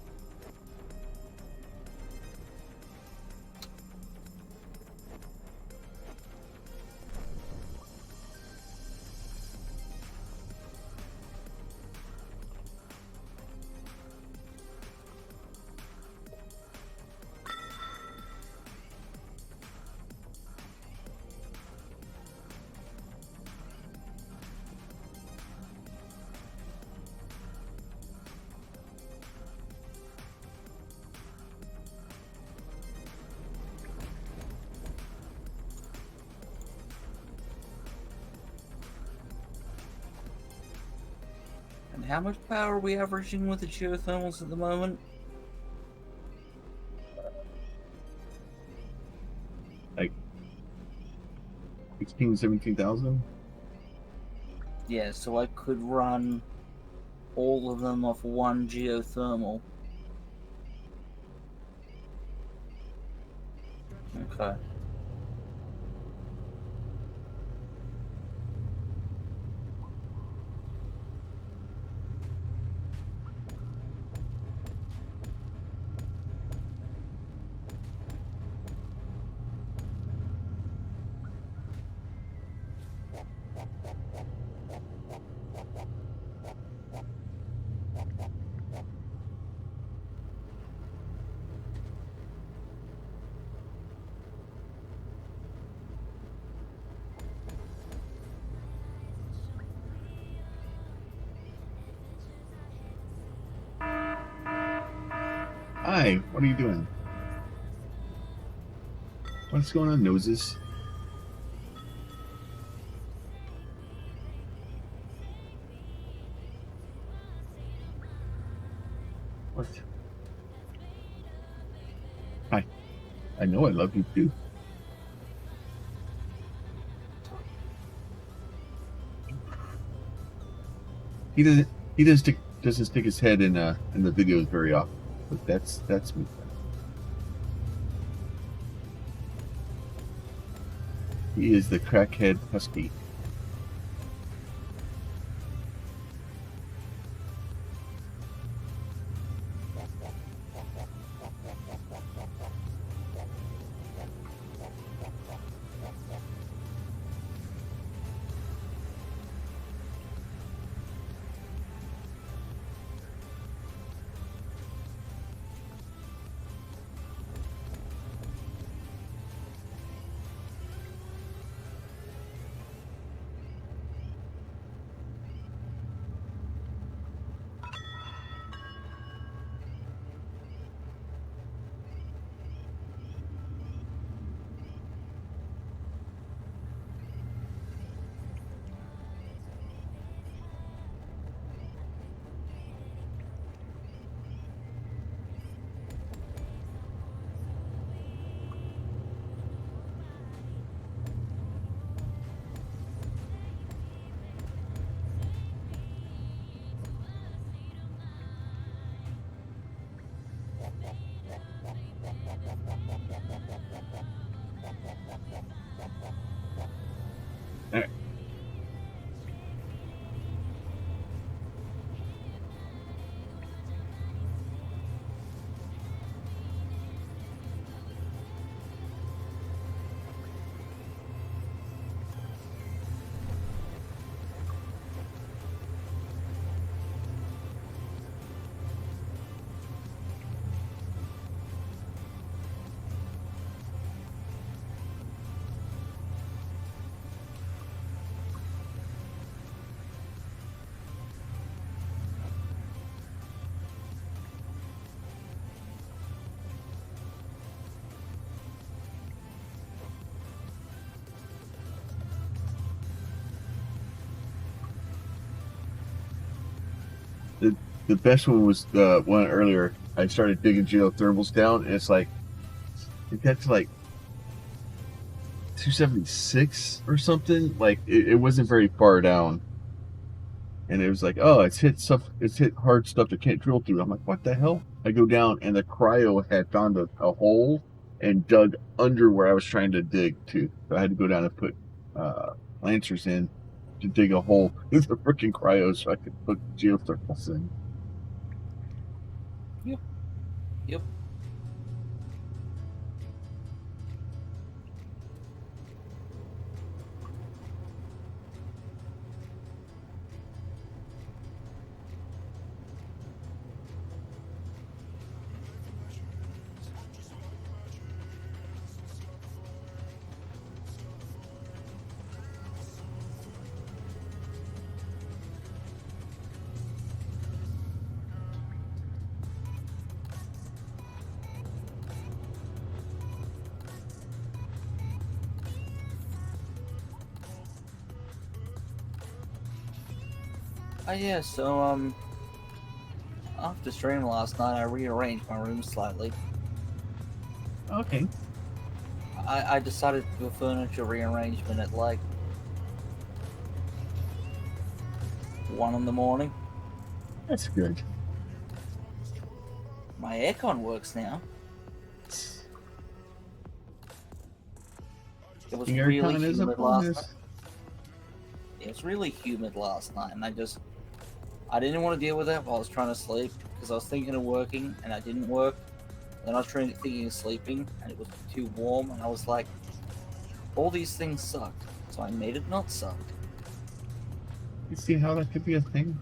And how much power are we averaging with the geothermals at the moment? Like 16, 17,000? Yeah, so I could run all of them off one geothermal. Okay. Hi, what are you doing? What's going on, noses? What? Hi. I know I love you too. He doesn't. He doesn't stick his head in the videos very often. But that's me. He is the crackhead husky. the best one was the one earlier. I started digging geothermals down, and it's like it got to like 276 or something. Like it wasn't very far down, and it was like, oh, it's hit stuff, it's hit hard stuff that can't drill through. I'm like, what the hell? I go down, and the cryo had found a hole and dug under where I was trying to dig to. So I had to go down and put lancers in to dig a hole through the freaking cryo so I could put geothermals in. Yep. Yeah, so, after stream last night, I rearranged my room slightly. Okay. I decided to do a furniture rearrangement at like 1 in the morning. That's good. My aircon works now. It was really humid last night. It was really humid last night, and I didn't want to deal with that while I was trying to sleep, because I was thinking of working, and I didn't work. Then I was thinking of sleeping, and it was too warm, and I was like, all these things sucked, so I made it not suck. You see how that could be a thing?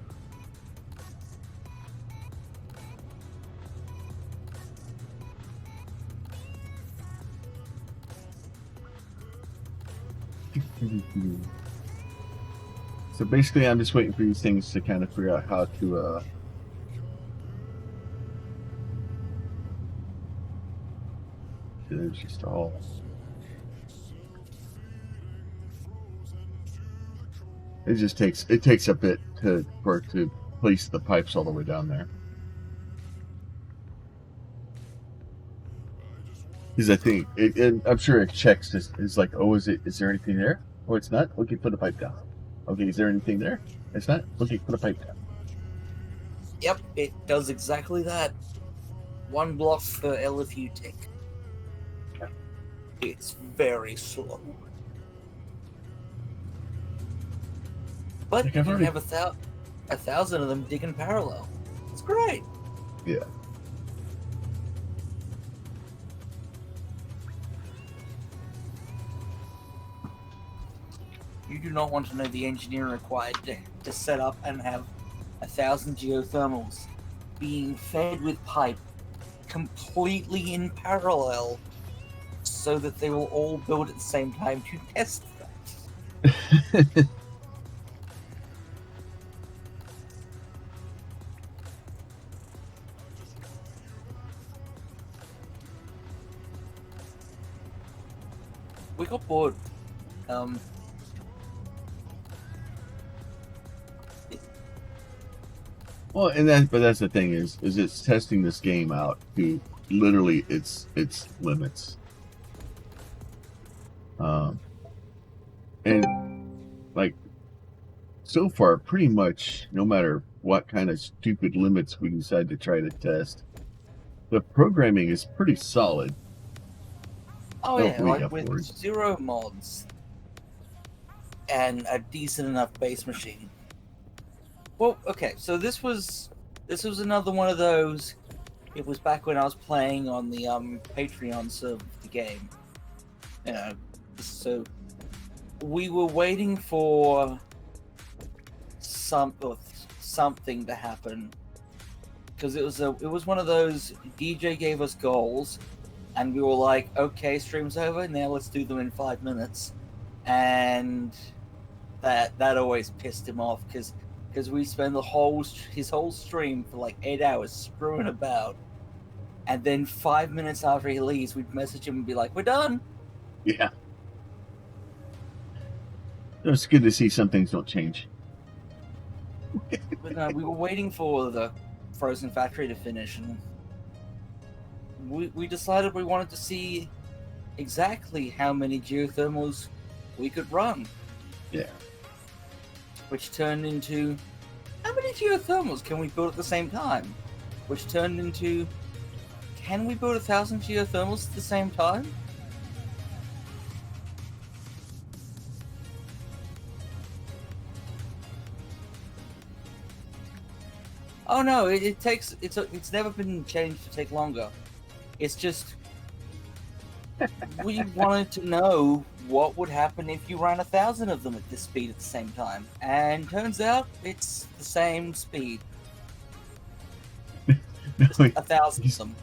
So basically, I'm just waiting for these things to kind of figure out how to it's just all. It takes a bit for it to place the pipes all the way down there. Because I think I'm sure it checks. It's like, oh, is there anything there? Oh, it's not. Okay, put the pipe down. Okay, is there anything there? It's not. Okay, put a pipe down. Yep, it does exactly that. 1 block per LFU tick. It's very slow. But you can have 1,000 of them dig in parallel. It's great. Yeah. You do not want to know the engineering required to set up and have 1,000 geothermals being fed with pipe completely in parallel so that they will all build at the same time to test that. We got bored. Well, but that's the thing is it's testing this game out to literally its limits. And like so far, pretty much no matter what kind of stupid limits we decide to try to test, the programming is pretty solid. Oh yeah, like with 0 mods and a decent enough base machine. Well, okay, so this was another one of those. It was back when I was playing on the Patreon server of the game. You know, so we were waiting for something to happen because it was one of those. DJ gave us goals, and we were like, okay, stream's over, now let's do them in 5 minutes, and that always pissed him off because we spend his whole stream for like 8 hours screwing about, and then 5 minutes after he leaves, we'd message him and be like, we're done. Yeah. It's good to see some things don't change. But no, we were waiting for the frozen factory to finish, and we decided we wanted to see exactly how many geothermals we could run. Yeah. Which turned into, how many geothermals can we build at the same time? Which turned into, can we build 1,000 geothermals at the same time? Oh no, it's never been changed to take longer. It's just, we wanted to know what would happen if you ran 1,000 of them at this speed at the same time. And turns out, it's the same speed. No, Just 1,000 of them.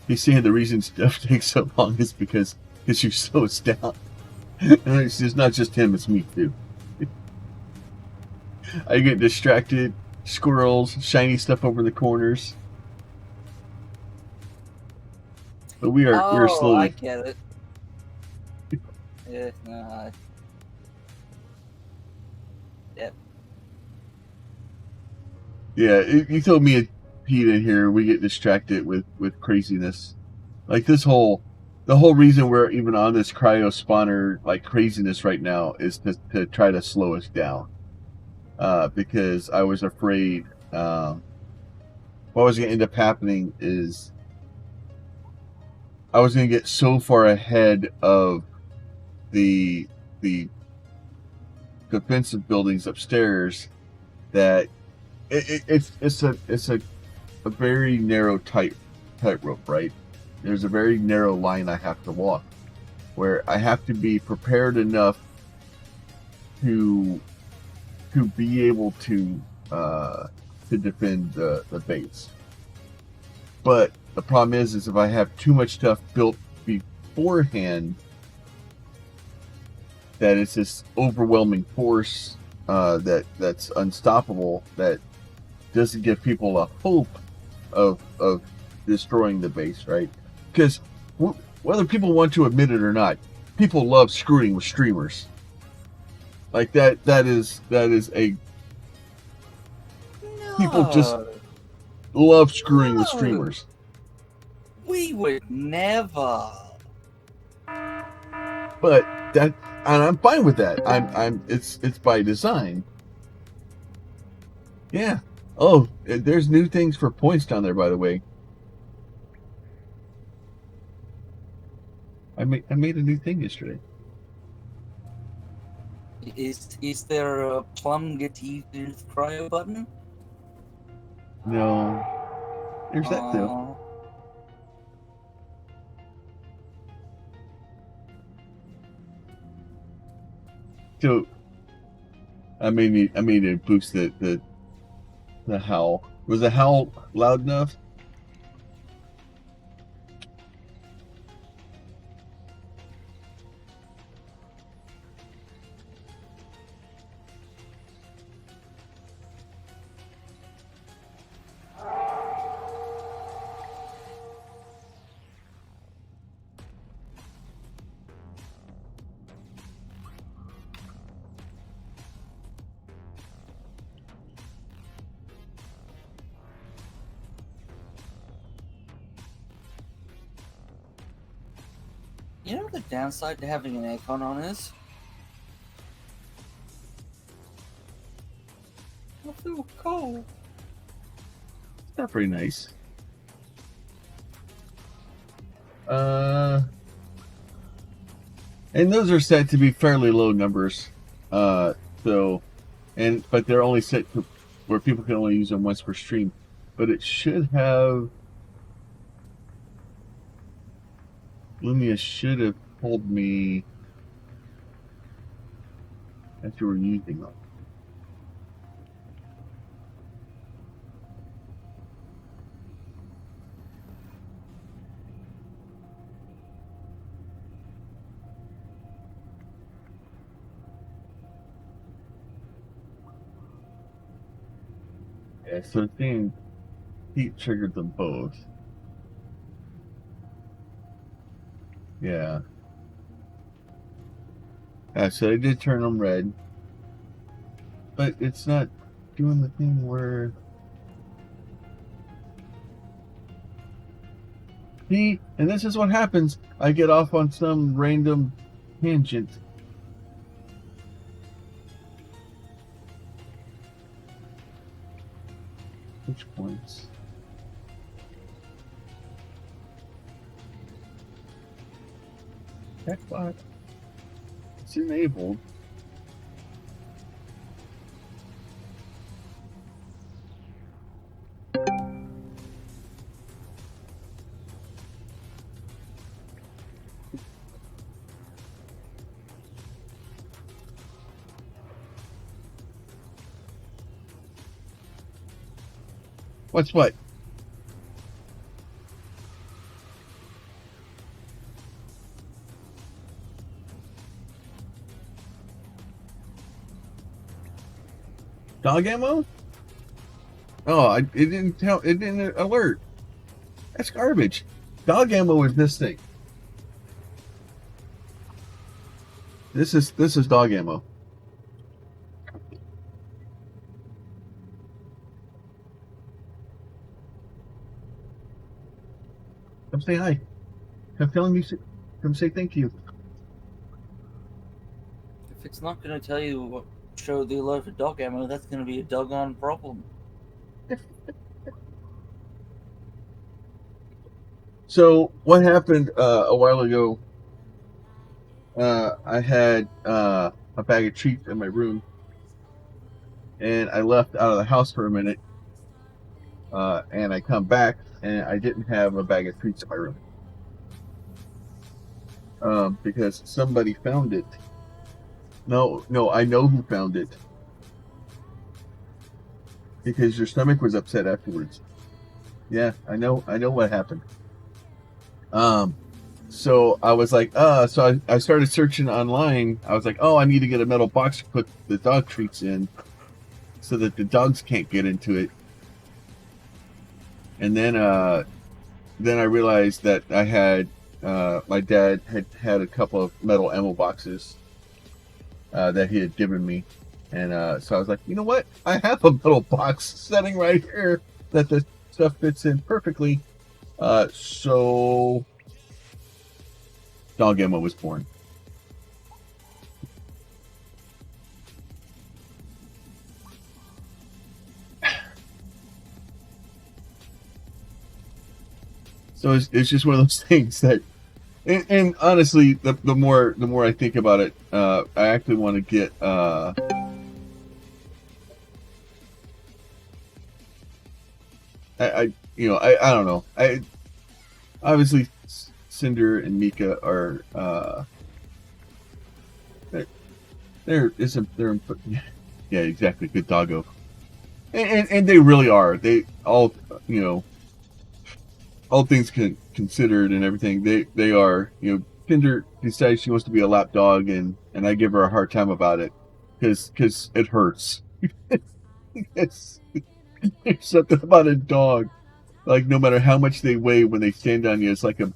he's saying the reason stuff takes so long is because you slow us down. It's not just him, it's me too. I get distracted, squirrels, shiny stuff over the corners. But we're I slowly. get it. Yeah, yep. Yeah, you throw me and Pete in here, we get distracted with craziness. Like the whole reason we're even on this cryo spawner like craziness right now is to try to slow us down. Because I was afraid what was going to end up happening is I was going to get so far ahead of the defensive buildings upstairs that it's a very narrow tightrope, right? There's a very narrow line I have to walk where I have to be prepared enough to be able to defend the base. But the problem is if I have too much stuff built beforehand, that it's this overwhelming force that's unstoppable, that doesn't give people a hope of destroying the base, right? Because whether people want to admit it or not, people love screwing with streamers. Like that is a No, people just love screwing with streamers. We would never. But that, and I'm fine with that. It's by design. Yeah. Oh, there's new things for points down there, by the way. I made a new thing yesterday. Is there a plum get eaten with cryo button? No, there's that too. So I made it boost the howl. Was the howl loud enough? You know what the downside to having an aircon on is? I feel cold. It's not very nice. And those are set to be fairly low numbers. But they're only set to where people can only use them once per stream. But it should have. Lumia should have told me that you were using them. Yeah, so the thing, heat triggered them both. Yeah. So I did turn them red. But it's not doing the thing where... See, and this is what happens. I get off on some random tangent. Which points? Checkbot. It's enabled. What's what? Dog ammo? Oh, it didn't tell. It didn't alert. That's garbage. Dog ammo is this thing. This is dog ammo. Come say hi. Come tell me. Come say thank you. If it's not going to tell you what show the alert for dog ammo, that's going to be a doggone problem. So what happened a while ago? I had a bag of treats in my room, and I left out of the house for a minute. And I come back, and I didn't have a bag of treats in my room. Because somebody found it. No, I know who found it. Because your stomach was upset afterwards. Yeah, I know what happened. So I was like, so I started searching online. I was like, oh, I need to get a metal box to put the dog treats in so that the dogs can't get into it. And then I realized that I had my dad had a couple of metal ammo boxes that he had given me, and so I was like, you know what? I have a metal box sitting right here that the stuff fits in perfectly. So dog ammo was born. So it's just one of those things that, and honestly, the more I think about it, I actually want to get I don't know. I obviously Cinder and Mika are they're yeah, exactly, good doggo, and they really are. They all, all things considered and everything, they are, Cinder decides she wants to be a lap dog, and I give her a hard time about it because it hurts. It's there's something about a dog, like, no matter how much they weigh, when they stand on you, it's like a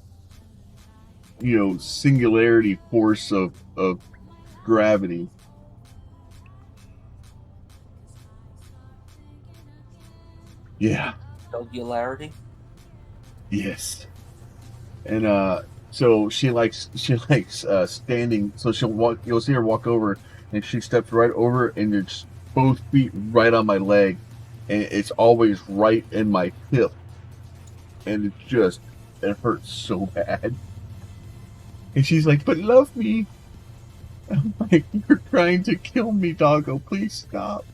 singularity force of gravity. Yeah. Dogularity? Yes. And so she likes standing, so you'll see her walk over, and she steps right over, and it's both feet right on my leg, and it's always right in my hip, and it hurts so bad. And she's like, but love me. I'm like, you're trying to kill me, doggo, please stop.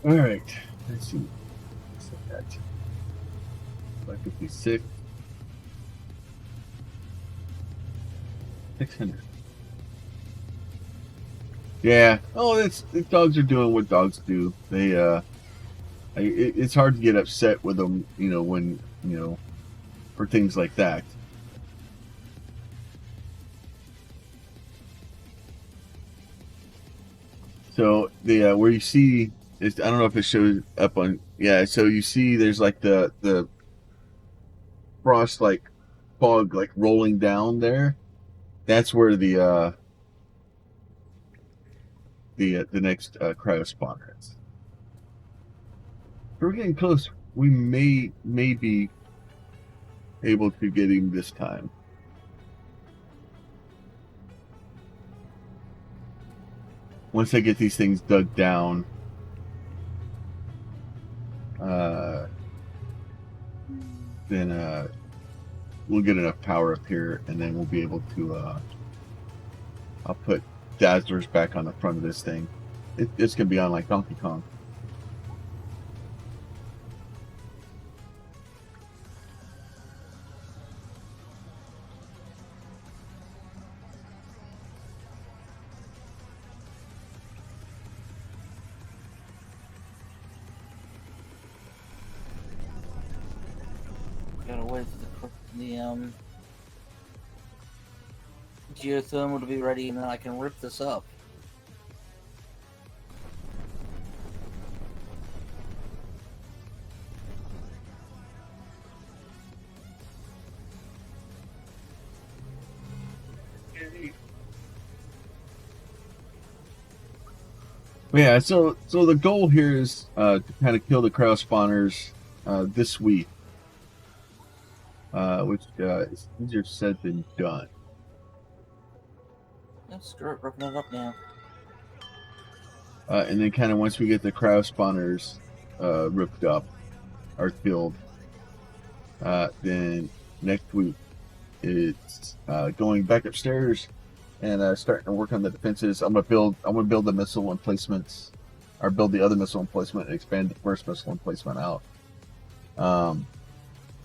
All right, let's see. Set that 556, 600. Yeah. Oh, the dogs are doing what dogs do. They it's hard to get upset with them, when for things like that. So the where you see, I don't know if it shows up on. Yeah, so you see there's like the frost like fog like rolling down there. That's where the next cryo spawner is. We're getting close. We may be able to get him this time. Once I get these things dug down, then we'll get enough power up here, and then we'll be able to. I'll put dazzlers back on the front of this thing. It's gonna be on like Donkey Kong. Gotta wait for the geothermal to be ready, and then I can rip this up. Yeah, so the goal here is to kind of kill the cryo spawners this week, which is easier said than done. Let's start ripping it up now. And then kind of once we get the cryo spawners ripped up or killed, then next week it's going back upstairs and starting to work on the defenses. I'm gonna build the missile emplacements, or build the other missile emplacement and expand the first missile emplacement out.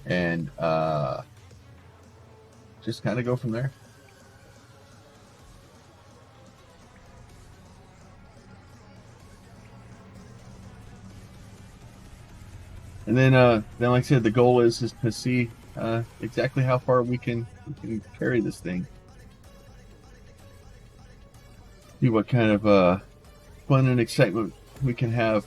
And just kind of go from there. And then like I said, the goal is to see exactly how far we can carry this thing. See what kind of fun and excitement we can have.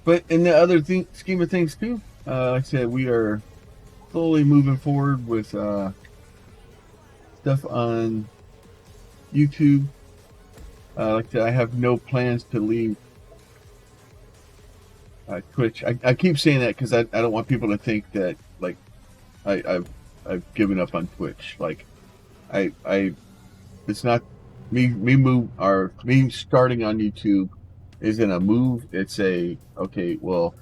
But in the other scheme of things too, like I said, we are slowly moving forward with stuff on YouTube. Like I said, I have no plans to leave Twitch. I keep saying that because I don't want people to think that like I've given up on Twitch. Like it's not me starting on YouTube isn't a move. It's a okay. Well,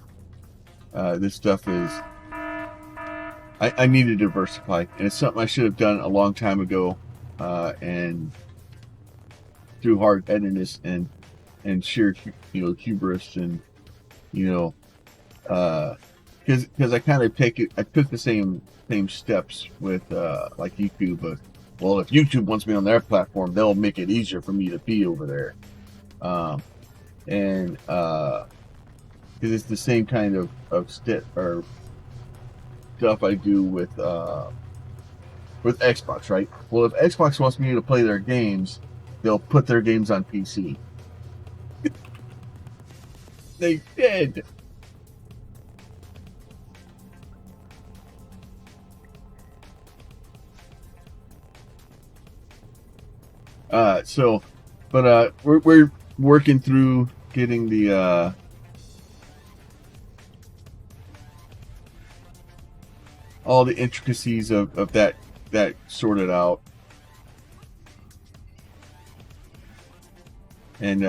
this stuff is. I need to diversify, and it's something I should have done a long time ago, and through hard-headedness and sheer hubris and because I kind of I took the same steps with like YouTube, but well, if YouTube wants me on their platform, they'll make it easier for me to be over there, and because it's the same kind of stuff I do with Xbox, right? Well, if Xbox wants me to play their games, they'll put their games on PC. They did. We're working through getting the all the intricacies of that sorted out, and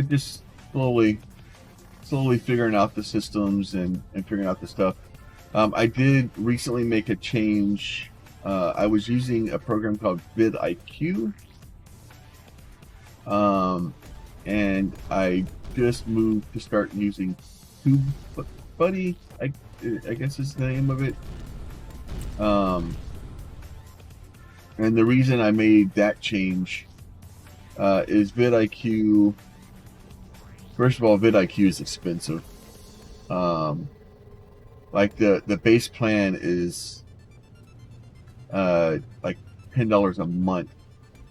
just slowly figuring out the systems and figuring out the stuff. I did recently make a change. I was using a program called vidIQ, and I just moved to start using TubeBuddy. I guess is the name of it. And the reason I made that change is vidIQ First of all, vidIQ is expensive. Like the base plan is like $10 a month,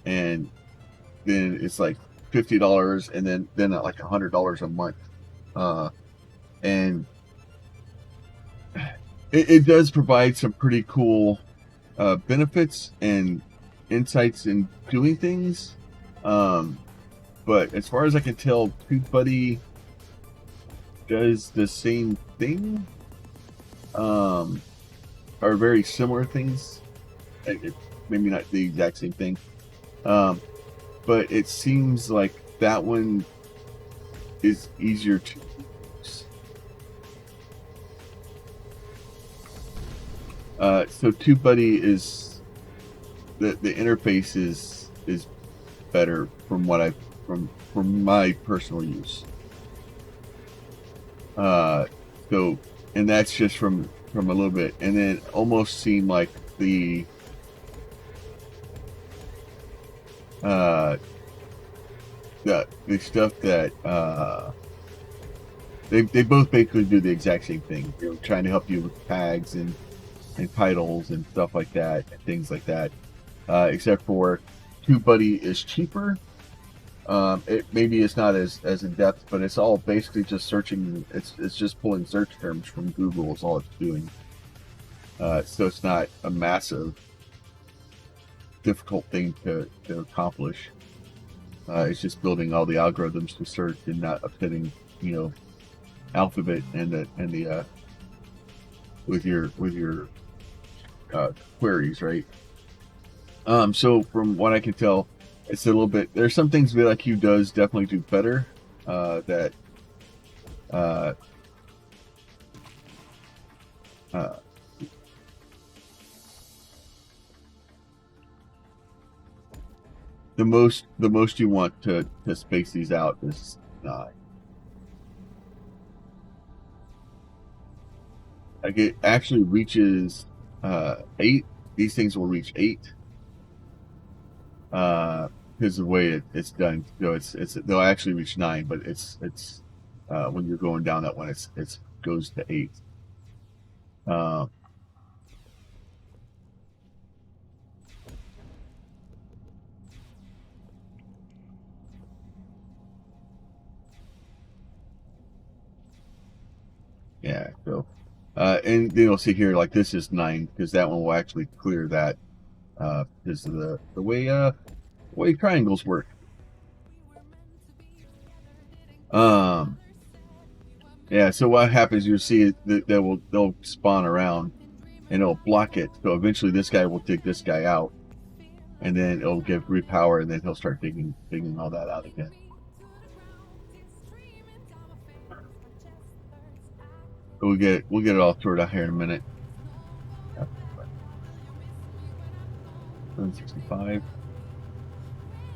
and then it's like $50, and then at like $100 a month, and it does provide some pretty cool benefits and insights in doing things. But as far as I can tell, TubeBuddy does the same thing, are very similar things. Maybe not the exact same thing, but it seems like that one is easier to use. So TubeBuddy is the interface is better from what from my personal use. So, and that's just from a little bit, and then it almost seemed like the stuff that they both basically do the exact same thing. They're trying to help you with tags and titles and stuff like that, and things like that. Except for TubeBuddy is cheaper. Maybe it's not as in depth, but it's all basically just searching. It's just pulling search terms from Google is all it's doing. So it's not a massive, difficult thing to accomplish. It's just building all the algorithms to search and not upsetting, Alphabet and the with your queries, right? So from what I can tell, it's a little bit. There's some things vidIQ does definitely do better. The most you want to space these out is 9. Like it actually reaches 8. These things will reach 8. Because the way it's done, they'll actually reach 9, but it's when you're going down that one, it goes to 8. Yeah. So, and then you'll see here, like this is 9 because that one will actually clear that because of the way triangles work. Yeah, so what happens, you'll see that they'll spawn around and it'll block it. So eventually this guy will dig this guy out, and then it'll give repower, and then he'll start digging all that out again. We'll get it all sorted out here in a minute. 765.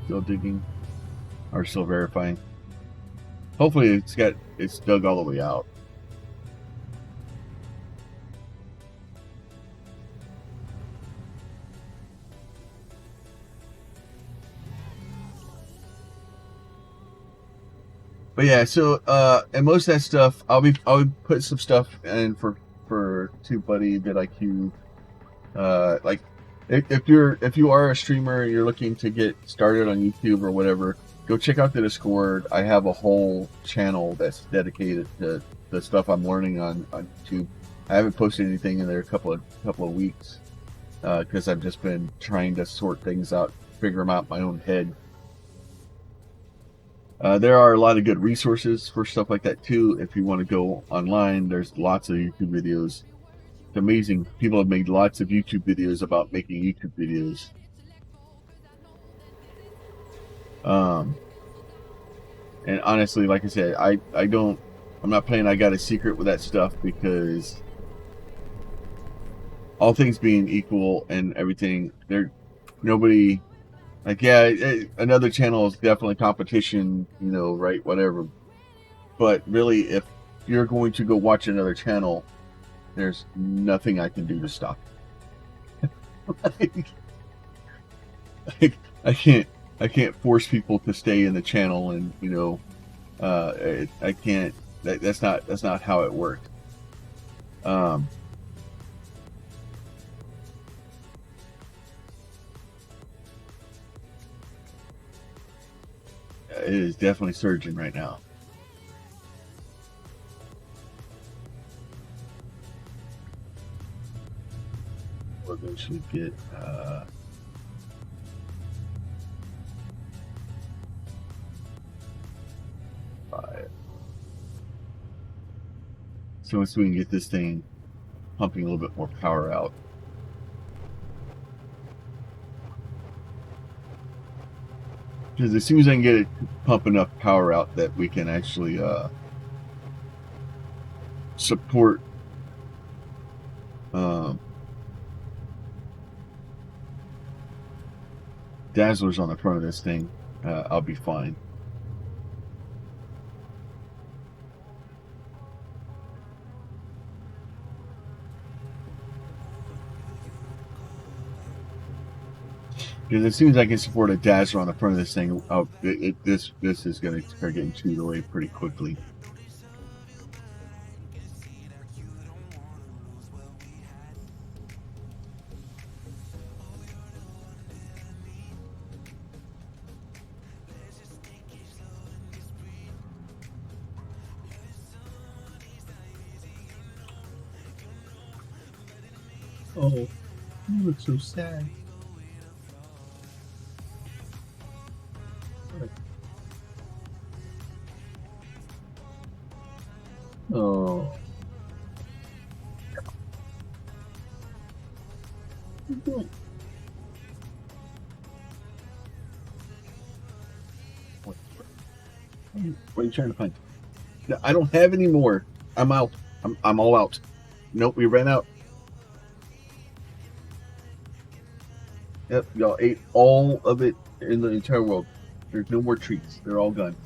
Still digging, or still verifying. Hopefully it's dug all the way out. But yeah, so and most of that stuff I'll be putting some stuff in for TubeBuddy, vidIQ. Like if you are a streamer and you're looking to get started on YouTube or whatever, go check out the Discord. I have a whole channel that's dedicated to the stuff I'm learning on YouTube. I haven't posted anything in there a couple of weeks because I've just been trying to sort things out, figure them out in my own head. There are a lot of good resources for stuff like that too. If you want to go online, there's lots of YouTube videos. It's amazing. People have made lots of YouTube videos about making YouTube videos. And honestly, like I said, I'm not playing I Got a Secret with that stuff, because all things being equal and everything, nobody, like, yeah, another channel is definitely competition, right, whatever. But really, if you're going to go watch another channel, there's nothing I can do to stop it. I can't force people to stay in the channel and I can't. That's not how it worked. It is definitely surging right now. We'll eventually get. So once we can get this thing pumping a little bit more power out. Because as soon as I can get it pump enough power out that we can actually support dazzlers on the front of this thing, I'll be fine. Because as soon as I can support a dazzler on the front of this thing, this is going to start getting chewed away pretty quickly. Oh, you look so sad. Oh. What are you trying to find? No, I don't have any more. I'm out. I'm all out. Nope, we ran out. Yep, y'all ate all of it in the entire world. There's no more treats. They're all gone.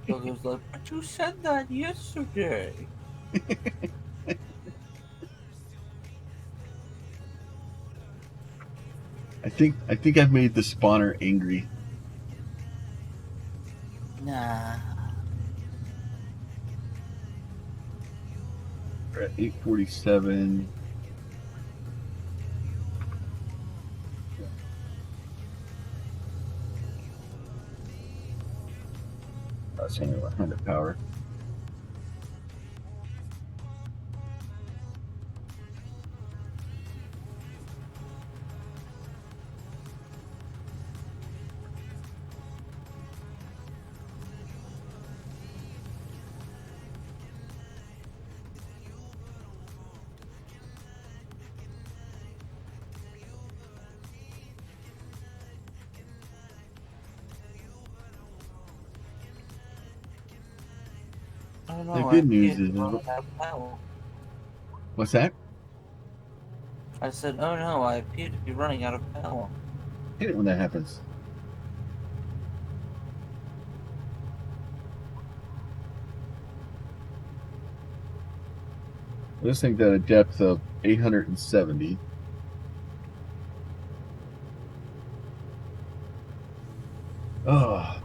Gogo's like, but you said that yesterday. I think I've made the spawner angry. Nah. We're at 847. I was saying 100 power. The good news is, what's that? I said, oh no, I appear to be running out of power. I hate it when that happens. This thing's at a depth of 870. Oh.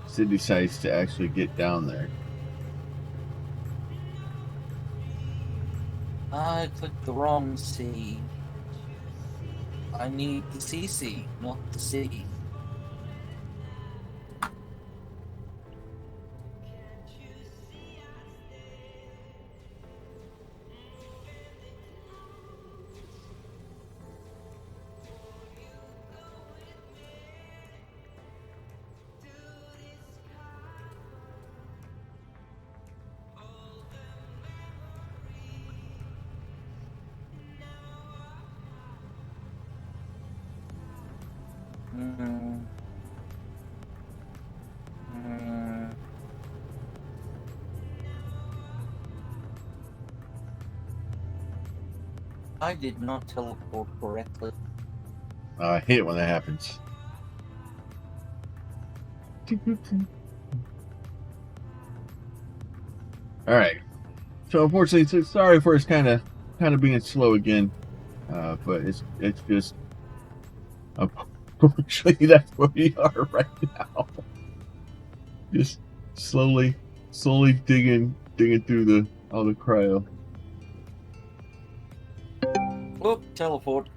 Sid decides to actually get down there. I clicked the wrong C. I need the CC, not the C. I did not teleport correctly. I hate it when that happens. All right. So unfortunately, sorry for it's kind of being slow again, but it's just unfortunately that's where we are right now. Just slowly digging through all the cryo. Whoop, teleport.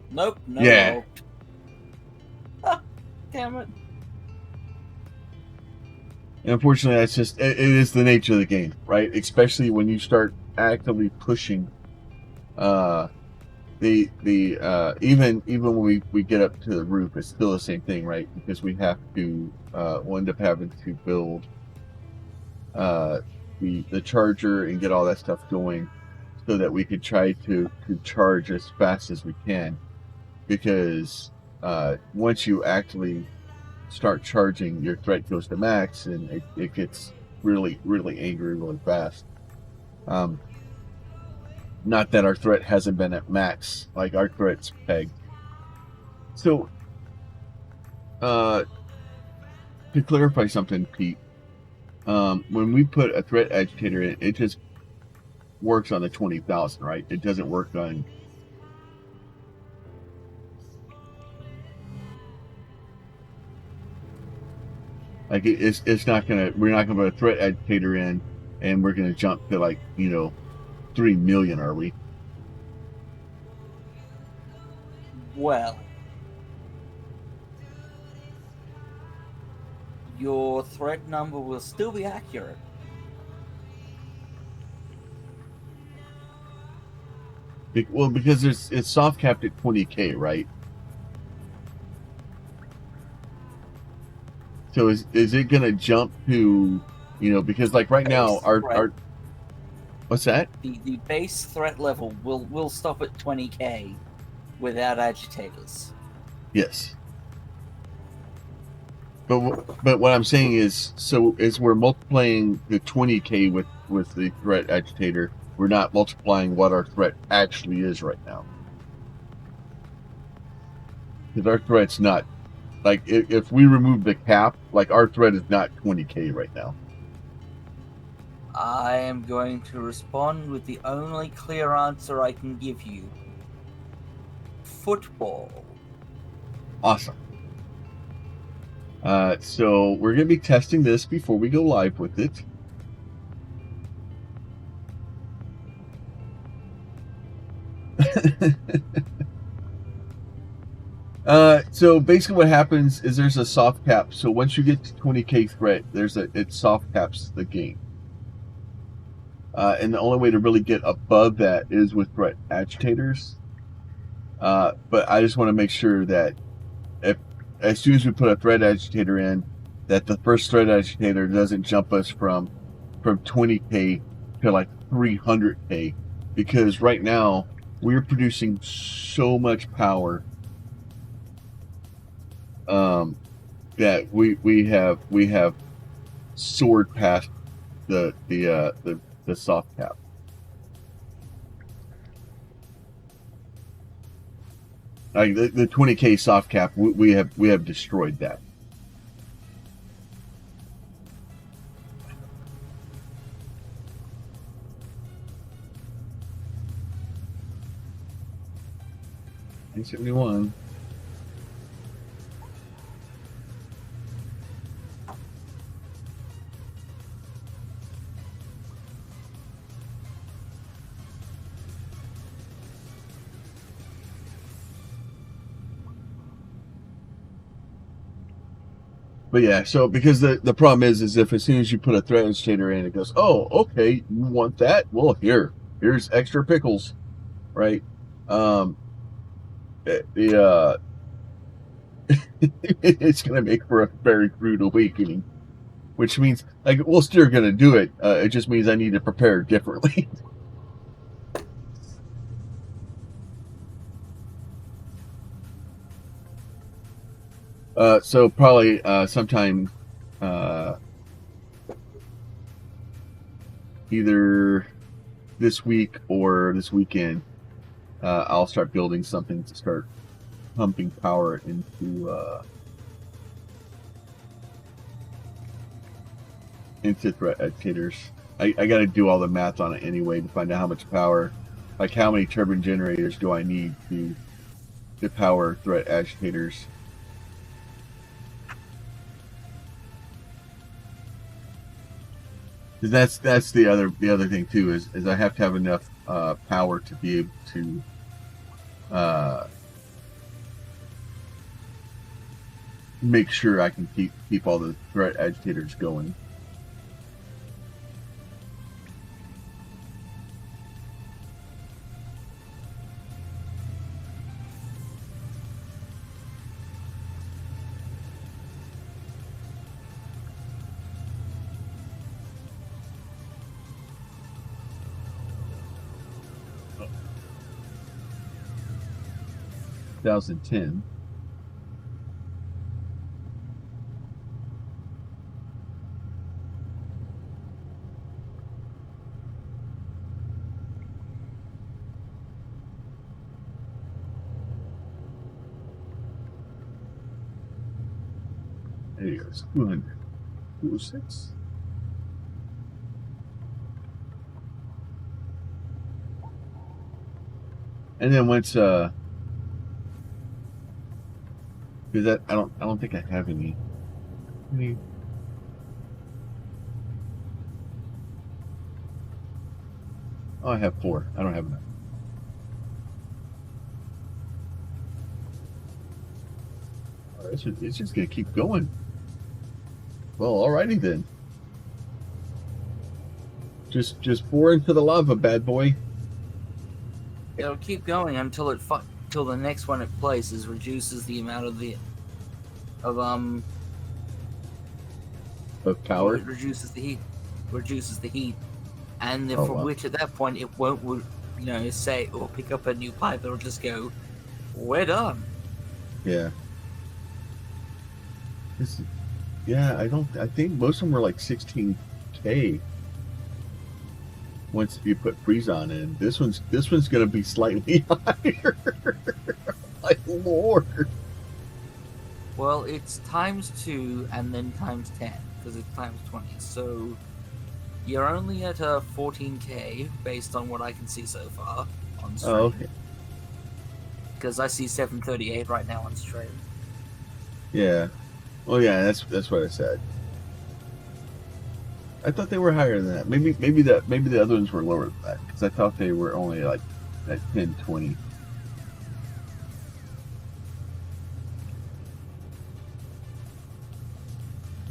Nope, no Yeah. roll. Ah, damn it. And unfortunately, that's just it is the nature of the game, right? Especially when you start actively pushing. Even when we get up to the roof, it's still the same thing, right? Because we have to we'll end up having to build the charger and get all that stuff going, so that we could try to charge as fast as we can. Because once you actually start charging, your threat goes to max, and it gets really angry really fast. Not that our threat hasn't been at max, like our threat's pegged. So, to clarify something, Pete, when we put a threat agitator in, it just works on the 20,000, right? It doesn't work on. Like it's not gonna. We're not gonna put a threat agitator in, and we're gonna jump to 3 million, are we? Well, your threat number will still be accurate. Well, because it's soft capped at 20K, right? So is it gonna jump to, because like right now our what's that? The base threat level will stop at 20k without agitators. Yes. But what I'm saying is, so as we're multiplying the 20K with the threat agitator, we're not multiplying what our threat actually is right now. Because our threat's not, like, if we remove the cap, like, our threat is not 20K right now. I am going to respond with the only clear answer I can give you. Football. Awesome. So we're going to be testing this before we go live with it. So basically what happens is there's a soft cap. So once you get to 20K threat, it soft caps the game. And the only way to really get above that is with threat agitators. But I just want to make sure that as soon as we put a threat agitator in, that the first threat agitator doesn't jump us from 20K to like 300K, because right now we're producing so much power that we have soared past the soft cap. Like the 20K soft cap, we have destroyed that. $71. But yeah, so because the problem is if as soon as you put a threat agitator in, it goes, oh, okay, you want that? Well, here's extra pickles, right? It's gonna make for a very rude awakening, which means like we're still gonna do it. It just means I need to prepare differently. So probably sometime either this week or this weekend, I'll start building something to start pumping power into threat agitators. I got to do all the math on it anyway to find out how much power, like how many turbine generators do I need to power threat agitators. That's the other thing too is I have to have enough power to be able to make sure I can keep all the threat agitators going. Oh. 2010. There you go. It's 200. 206. And then once because that I don't think I have any. Oh, I have 4. I don't have enough. Oh, it's just gonna keep going. Well, alrighty then. Just pour into the lava, bad boy. It'll keep going until till the next one it places reduces the amount of Power. It reduces the heat, and then from wow. which at that point it won't, say or pick up a new pipe. It'll just go, we're done. Yeah. I think most of them were like 16K. Once you put freeze on in, this one's gonna be slightly higher. My lord. Well, it's ×2 and then ×10 because it's ×20. So you're only at a 14K based on what I can see so far on stream. Oh, okay. Because I see 738 right now on stream. Yeah. Well, yeah, that's what I said. I thought they were higher than that. Maybe the other ones were lower than that because I thought they were only like at 10, 20.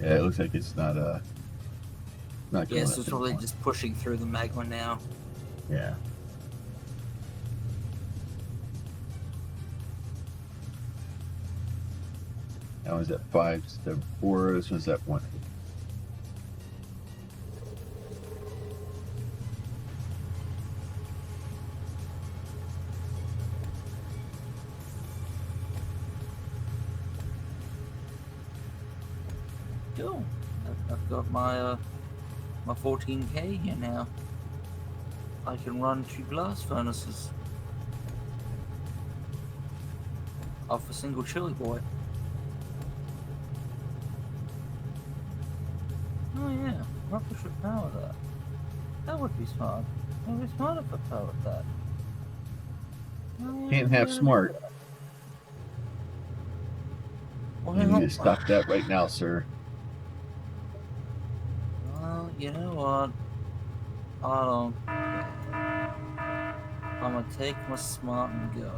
Yeah, it looks like it's not going Yeah, so up it's probably anymore. just pushing through the magma now. Yeah. That one's at 574. This one's at 1. Cool. I've got my 14K here now. I can run 2 blast furnaces off a single chili boy. Oh yeah, Rubber should power that. That would be smart. It would be smart if I powered that. Can't have smart. Well, You need to stop that right now, sir. Well, you know what? I don't care. I'm gonna take my smart and go.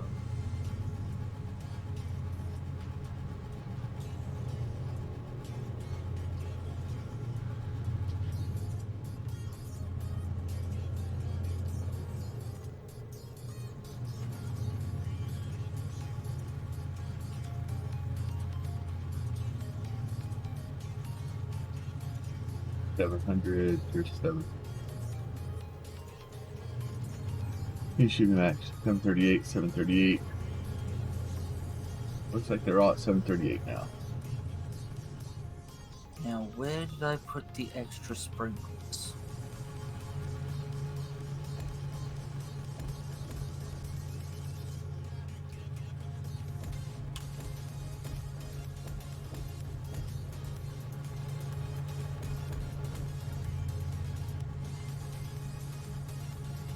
$700, 37. You shoot me max. 738, 738. Looks like they're all at 738 now. Now, where did I put the extra sprinkles?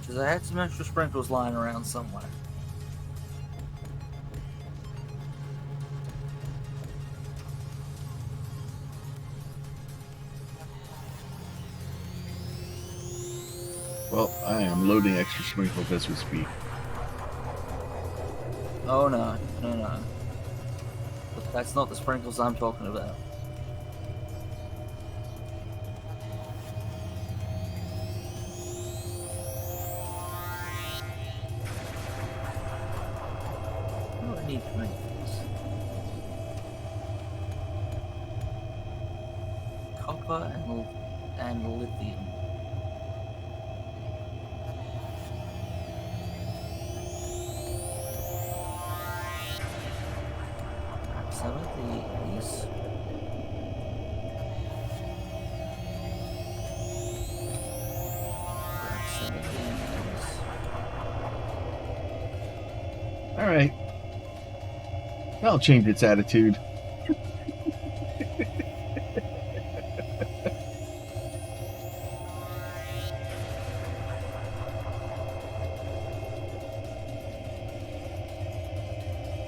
Because I had some extra sprinkles lying around somewhere. Well, I am loading extra sprinkles as we speak. Oh no, no. But that's not the sprinkles I'm talking about. What do I need to make this? Copper and lithium. Some of these. Grab some of these. All right. That'll change its attitude.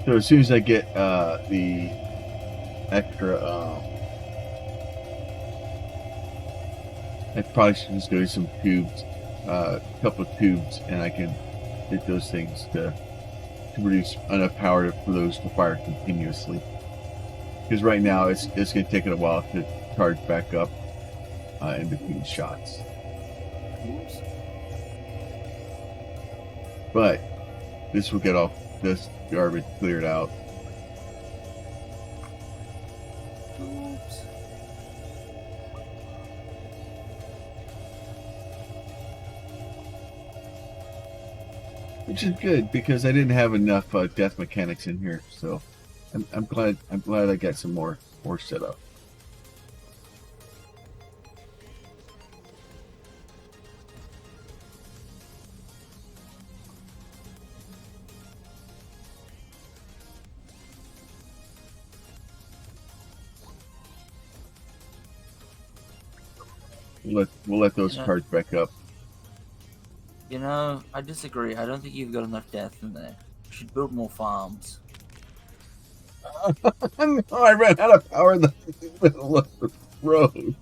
So as soon as I get the extra, I probably should just go to some tubes, a couple of tubes, and I can get those things to produce enough power for those to fire continuously. Because right now it's going to take it a while to charge back up in between shots. Oops. But this will get all this garbage cleared out. Oops. Which is good because I didn't have enough death mechanics in here, so I'm glad I got some more set up. We'll let those charge back up. You know, I disagree. I don't think you've got enough death in there. You should build more farms. No, I ran out of power in the middle of the road.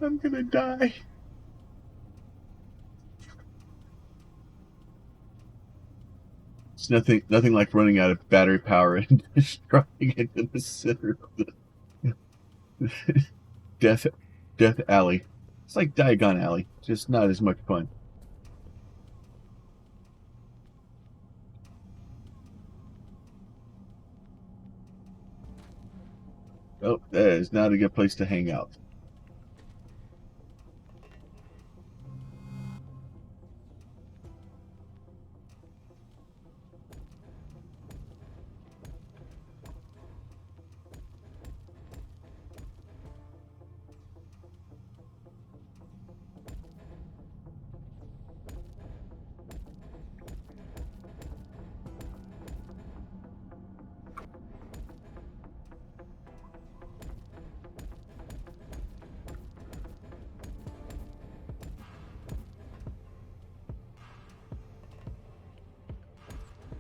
I'm gonna die. It's nothing like running out of battery power and just dropping into the center of the death alley. It's like Diagon Alley, just not as much fun. Oh, that is not a good place to hang out.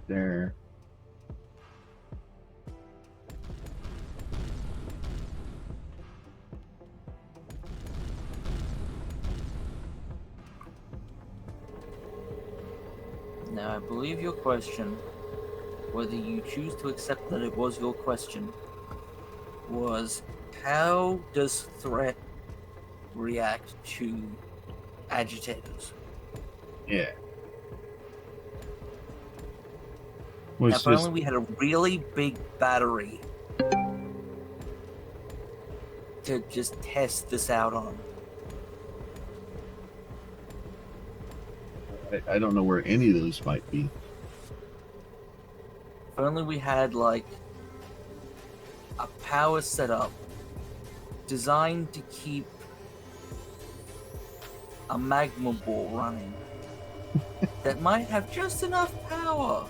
There. Now, I believe your question, whether you choose to accept that it was your question, was how does threat react to agitators? Yeah. Now, Was if only we had a really big battery to just test this out on. I don't know where any of those might be. If only we had, like, a power setup designed to keep a magma ball running that might have just enough power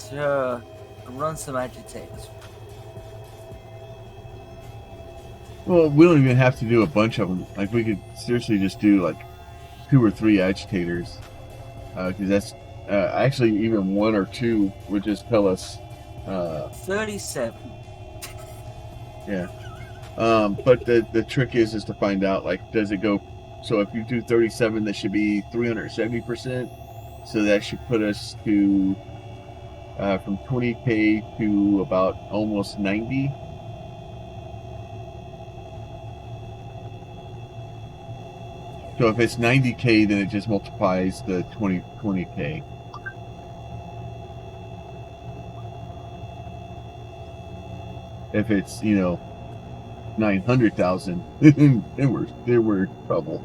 to run some agitators. Well, we don't even have to do a bunch of them. Like we could seriously just do like 2 or 3 agitators, because that's actually even 1 or 2 would just tell us. 37. Yeah. But the trick is to find out, like, does it go? So if you do 37, that should be 370%. So that should put us to from 20K to about almost 90. So if it's 90K, then it just multiplies the 20K. If it's 900,000, then we're in trouble.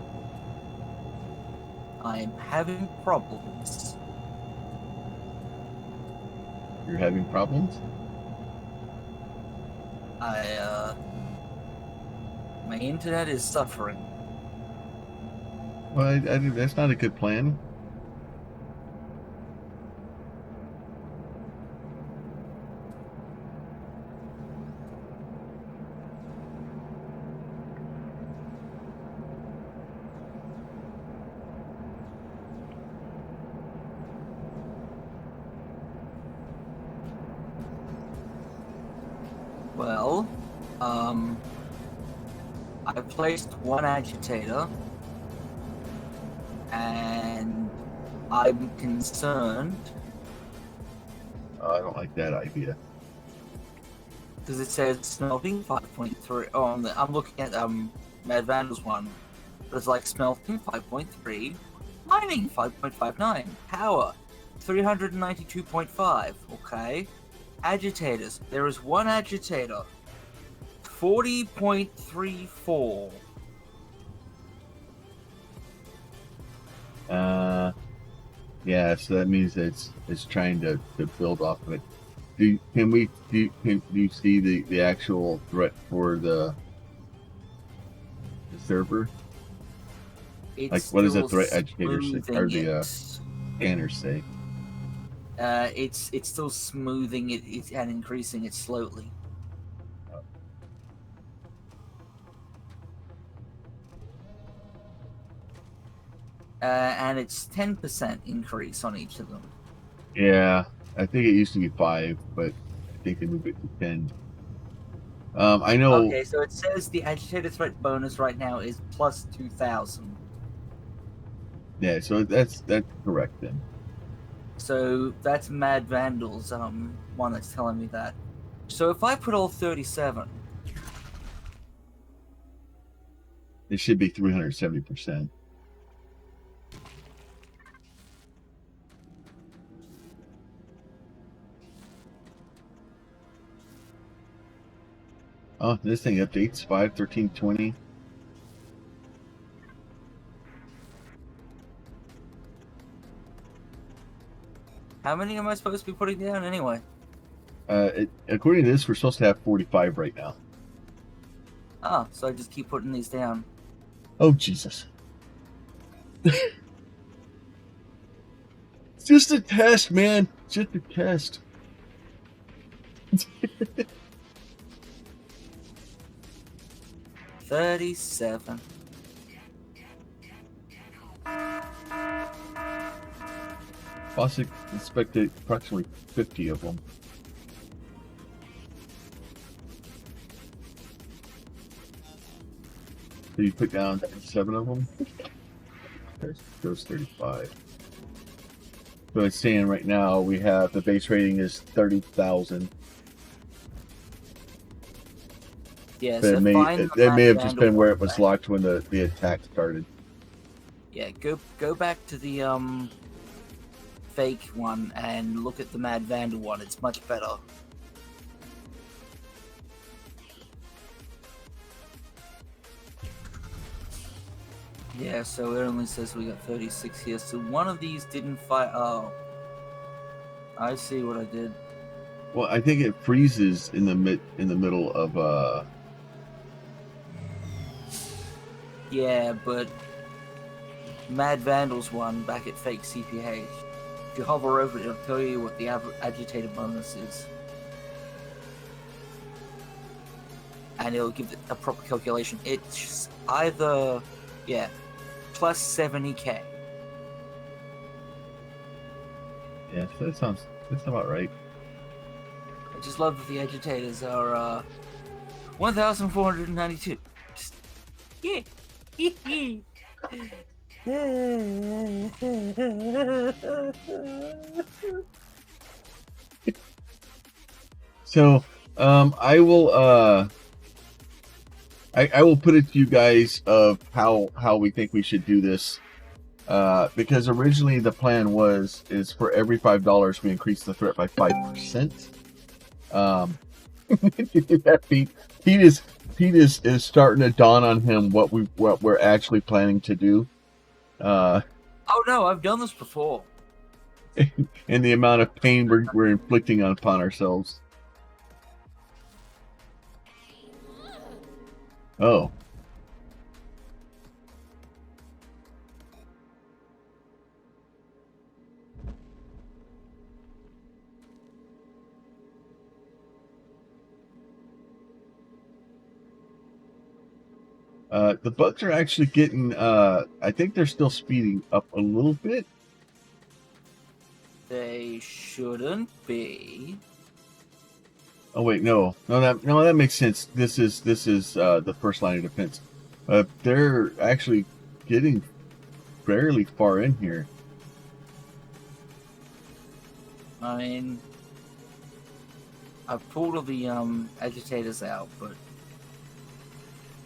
I'm having problems. You're having problems. My internet is suffering. Well, I think that's not a good plan. Well, I placed 1 agitator, and I'm concerned I don't like that idea. because it says smelting 5.3. Oh, I'm looking at Mad Vandals one, but it's like smelting 5.3, mining 5.59, power 392.5. Okay, agitators. There is 1 agitator, 40.34. Yeah, so that means it's trying to build off of it. Do you see the actual threat for the server? It's Like, what does the still threat agitator say, or smoothing the it. scanner say? It's still smoothing it and increasing it slowly. And it's 10% increase on each of them. Yeah, I think it used to be 5, but I think they moved it to 10. I know. Okay, so it says the agitator threat bonus right now is plus 2,000. Yeah, so that's correct then. So that's Mad Vandals, one that's telling me that. So if I put all 37, It should be 370%. Oh, this thing updates 5.13.20. how many am I supposed to be putting down anyway? According to this, we're supposed to have 45 right now. Ah, so I just keep putting these down. Oh, Jesus. It's just a test, man. Just a test. 37. Boss inspected approximately 50 of them. So you put down 7 of them? Goes 35. So it's saying right now we have the base rating is 30,000. Yeah, But so it may have just been where it was locked when the attack started. Yeah, go back to the fake one and look at the Mad Vandal one. It's much better. Yeah, so it only says we got 36 here. So one of these didn't fire. Oh, I see what I did. Well, I think it freezes in the middle of Yeah, but Mad Vandals one back at fake CPH. If you hover over it, it'll tell you what the agitator bonus is. and it'll give it a proper calculation. It's either, yeah, plus 70k. Yeah, so that's about right. I just love that the agitators are 1,492. Just, yeah. So, I will I will put it to you guys of how we think we should do this. Because originally the plan is for every $5 we increase the threat by 5%. Pete is starting to dawn on him what we're actually planning to do. Oh no, I've done this before. And the amount of pain we're inflicting upon ourselves. Oh. The bugs are actually getting, I think they're still speeding up a little bit. They shouldn't be. Oh wait, no, that makes sense. This is the first line of defense. They're actually getting fairly far in here. I mean, I've pulled all the agitators out, but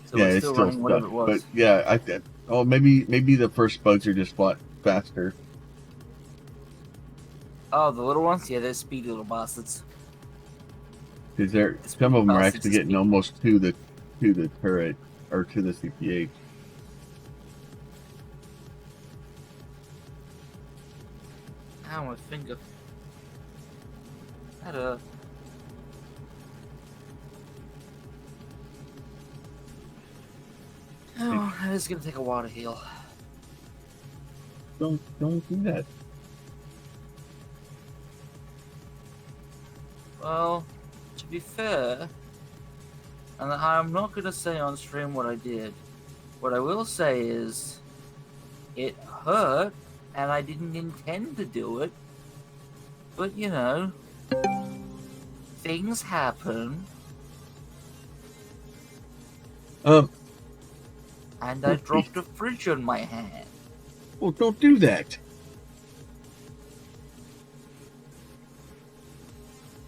so Yeah, it's still running whatever it was. But yeah, maybe the first bugs are just faster. Oh, the little ones? Yeah, they're speedy little bastards. Because some of them are actually getting almost to the turret or to the CPH. Ow, my finger. That Oh, that is gonna take a while to heal. Don't do that. Well, to be fair, and I'm not gonna say on stream what I did. What I will say is, it hurt, and I didn't intend to do it. But you know, things happen. And I dropped a fridge on my hand. Well, don't do that.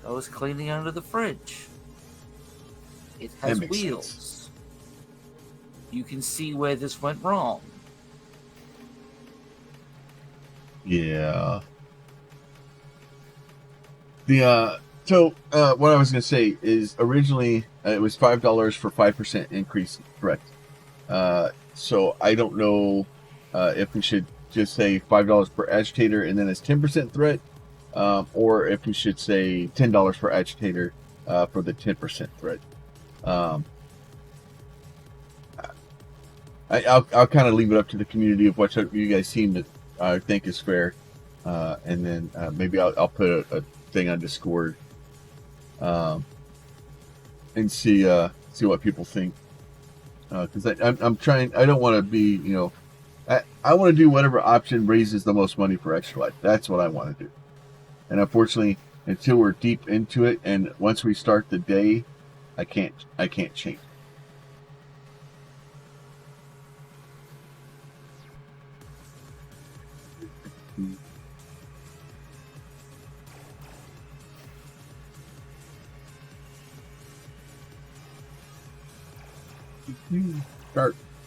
I was cleaning under the fridge. It has wheels. Sense. You can see where this went wrong. Yeah. So what I was going to say is originally it was $5 for 5% increase in threat. So I don't know if we should just say $5 per agitator and then it's 10% threat, or if we should say $10 per agitator for the 10% threat. I'll kind of leave it up to the community of what you guys seem to think is fair, and then maybe I'll put a thing on Discord and see what people think. Because I'm trying. I don't want to be, I want to do whatever option raises the most money for Extra Life. That's what I want to do. And unfortunately, until we're deep into it, and once we start the day, I can't change.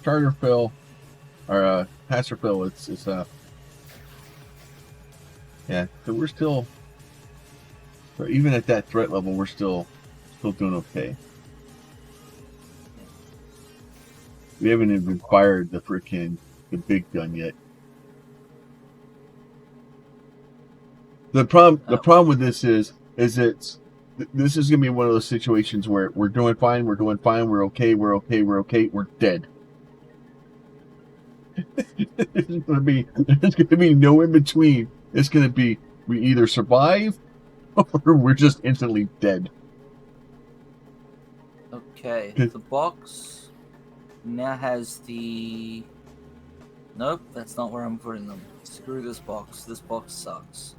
Starter fill or passer fill. It's yeah. So we're still, so even at that threat level, we're still doing okay. We haven't even fired the big gun yet. The problem with this is this is gonna be one of those situations where we're doing fine, we're okay, we're dead. There's gonna be no in between. It's gonna be we either survive or we're just instantly dead. Okay. Okay, the box now has the... Nope, that's not where I'm putting them. Screw this box. This box sucks.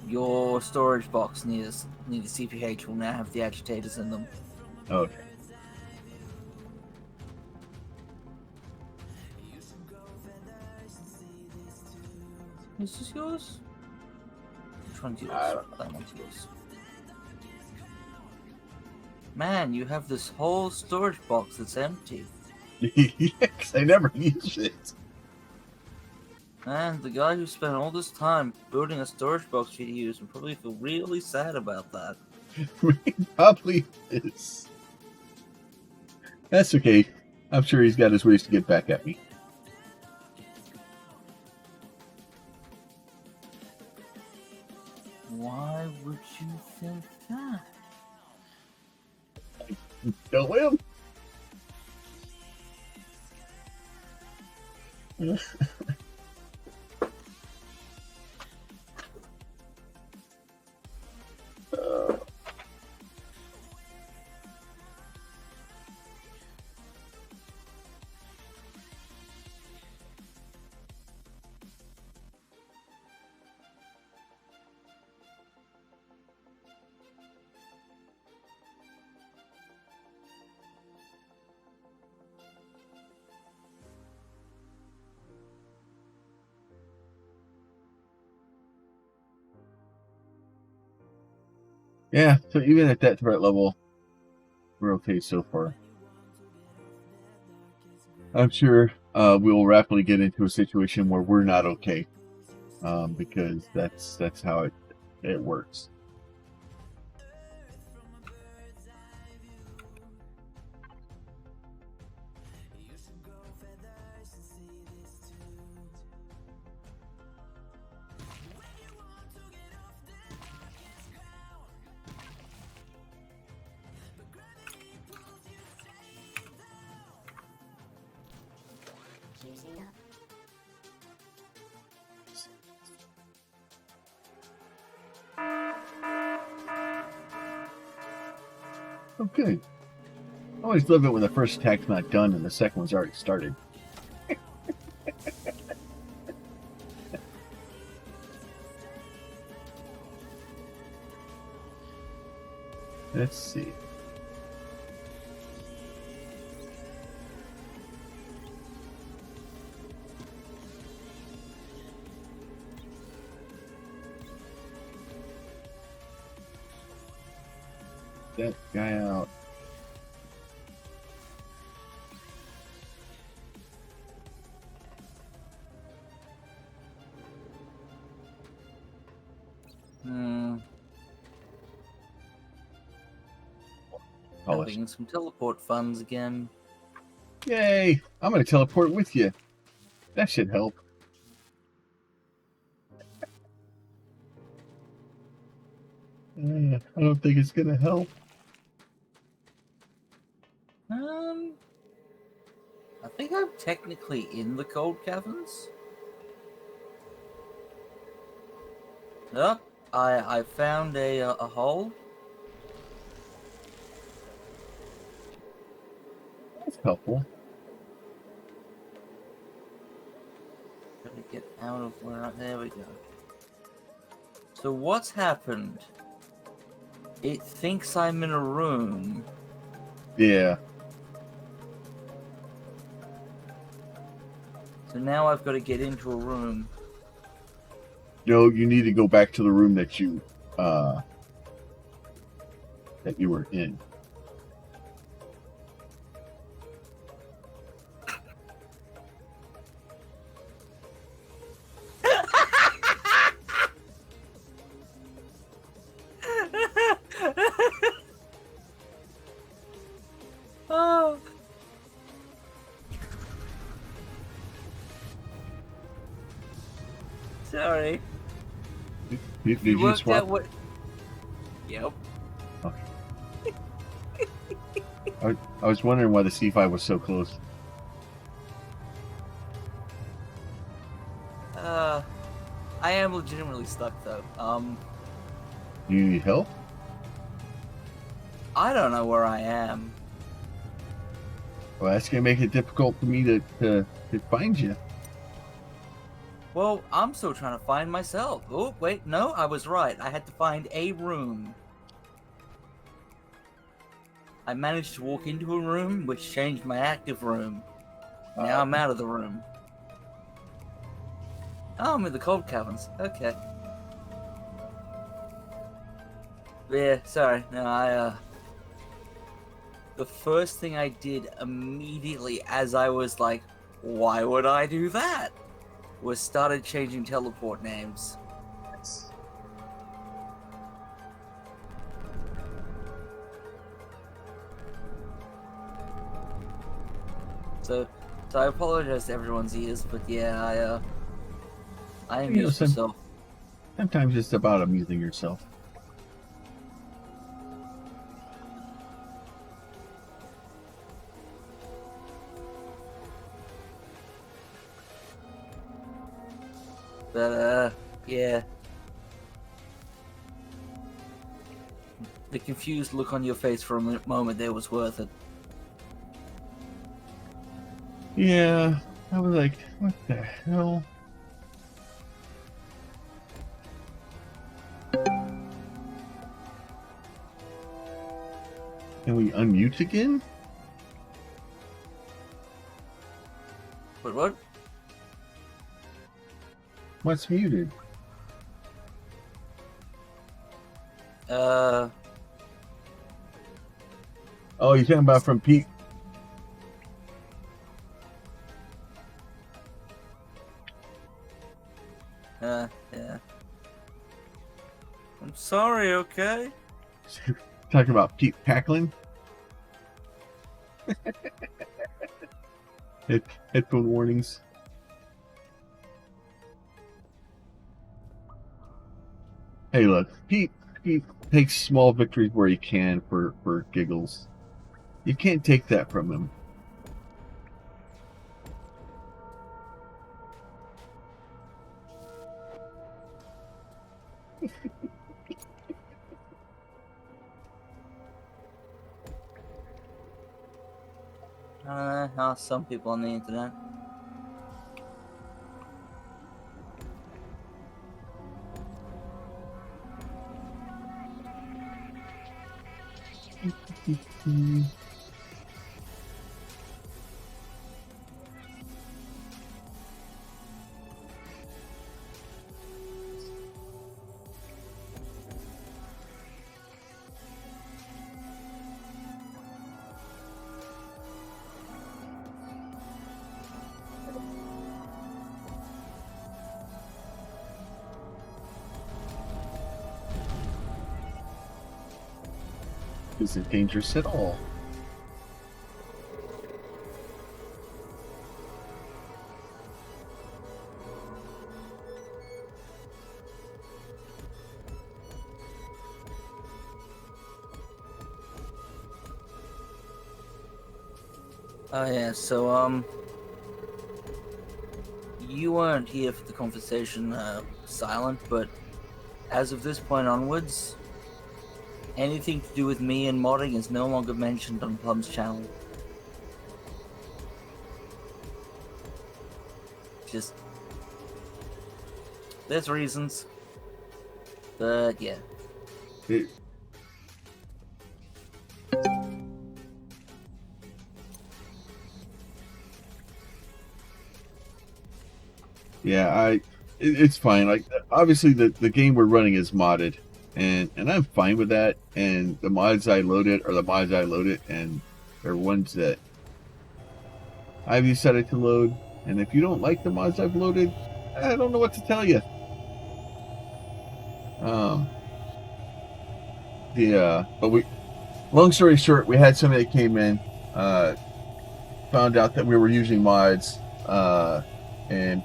Your storage box near the CPH will now have the agitators in them. Okay. Is this yours? Which one's yours? I don't know. That one's yours. Man, you have this whole storage box that's empty. Yes, I never use it. Man, the guy who spent all this time building a storage box for you to use would probably feel really sad about that. Probably is. That's okay. I'm sure he's got his ways to get back at me. Why would you think that? Kill him. Yeah, so even at that threat level, we're okay so far. I'm sure we'll rapidly get into a situation where we're not okay, because that's how it works. Okay. I always love it when the first attack's not done and the second one's already started. Let's see. That guy out. Having some teleport funds again. Yay! I'm gonna teleport with you. That should help. I don't think it's gonna help. I think I'm technically in the cold caverns. Yep, I found a hole. That's helpful. Gotta get out of where. There we go. So what's happened? It thinks I'm in a room. Yeah. So now I've got to get into a room. No, you need to go back to the room that you were in. Oh. Sorry. Did you worked swap? out what? Yep. Okay. I was wondering why the C5 was so close. I am legitimately stuck though. Do you need help? I don't know where I am. Well, that's gonna make it difficult for me to find you. Well, I'm still trying to find myself. Oh, wait, no, I was right. I had to find a room. I managed to walk into a room, which changed my active room. Now I'm out of the room. Oh, I'm in the cold caverns. Okay. Yeah, sorry. No, the first thing I did immediately as I was like, why would I do that? Was started changing teleport names. So I apologize to everyone's ears, but yeah, I amused myself. Sometimes it's about amusing yourself. But yeah. The confused look on your face for a moment there was worth it. Yeah, I was like, what the hell? Can we unmute again? But what? What's muted? Oh, you're talking about from Pete? Yeah. I'm sorry, okay? Talking about Pete Packlin? Headphone warnings. Hey, look, Pete takes small victories where he can for giggles. You can't take that from him. Some people on the internet. Isn't dangerous at all. Oh yeah, so you weren't here for the conversation, Silent, but as of this point onwards, anything to do with me and modding is no longer mentioned on Plum's channel. Just... there's reasons. But yeah. Yeah, it's fine. Like, obviously the game we're running is modded, and I'm fine with that. And the mods I loaded are the mods I loaded, and they're ones that I've decided to load. And if you don't like the mods I've loaded, I don't know what to tell you. But long story short, we had somebody that came in, found out that we were using mods, and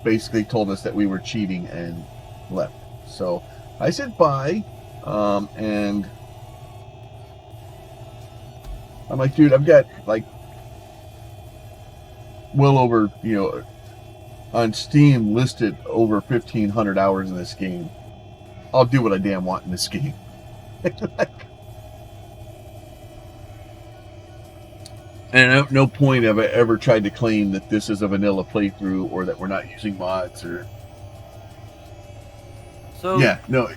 basically told us that we were cheating and left. So I said bye, and I'm like, dude, I've got like well over, on Steam listed over 1,500 hours in this game. I'll do what I damn want in this game. And no point have I ever tried to claim that this is a vanilla playthrough or that we're not using mods or. So, Yeah, no.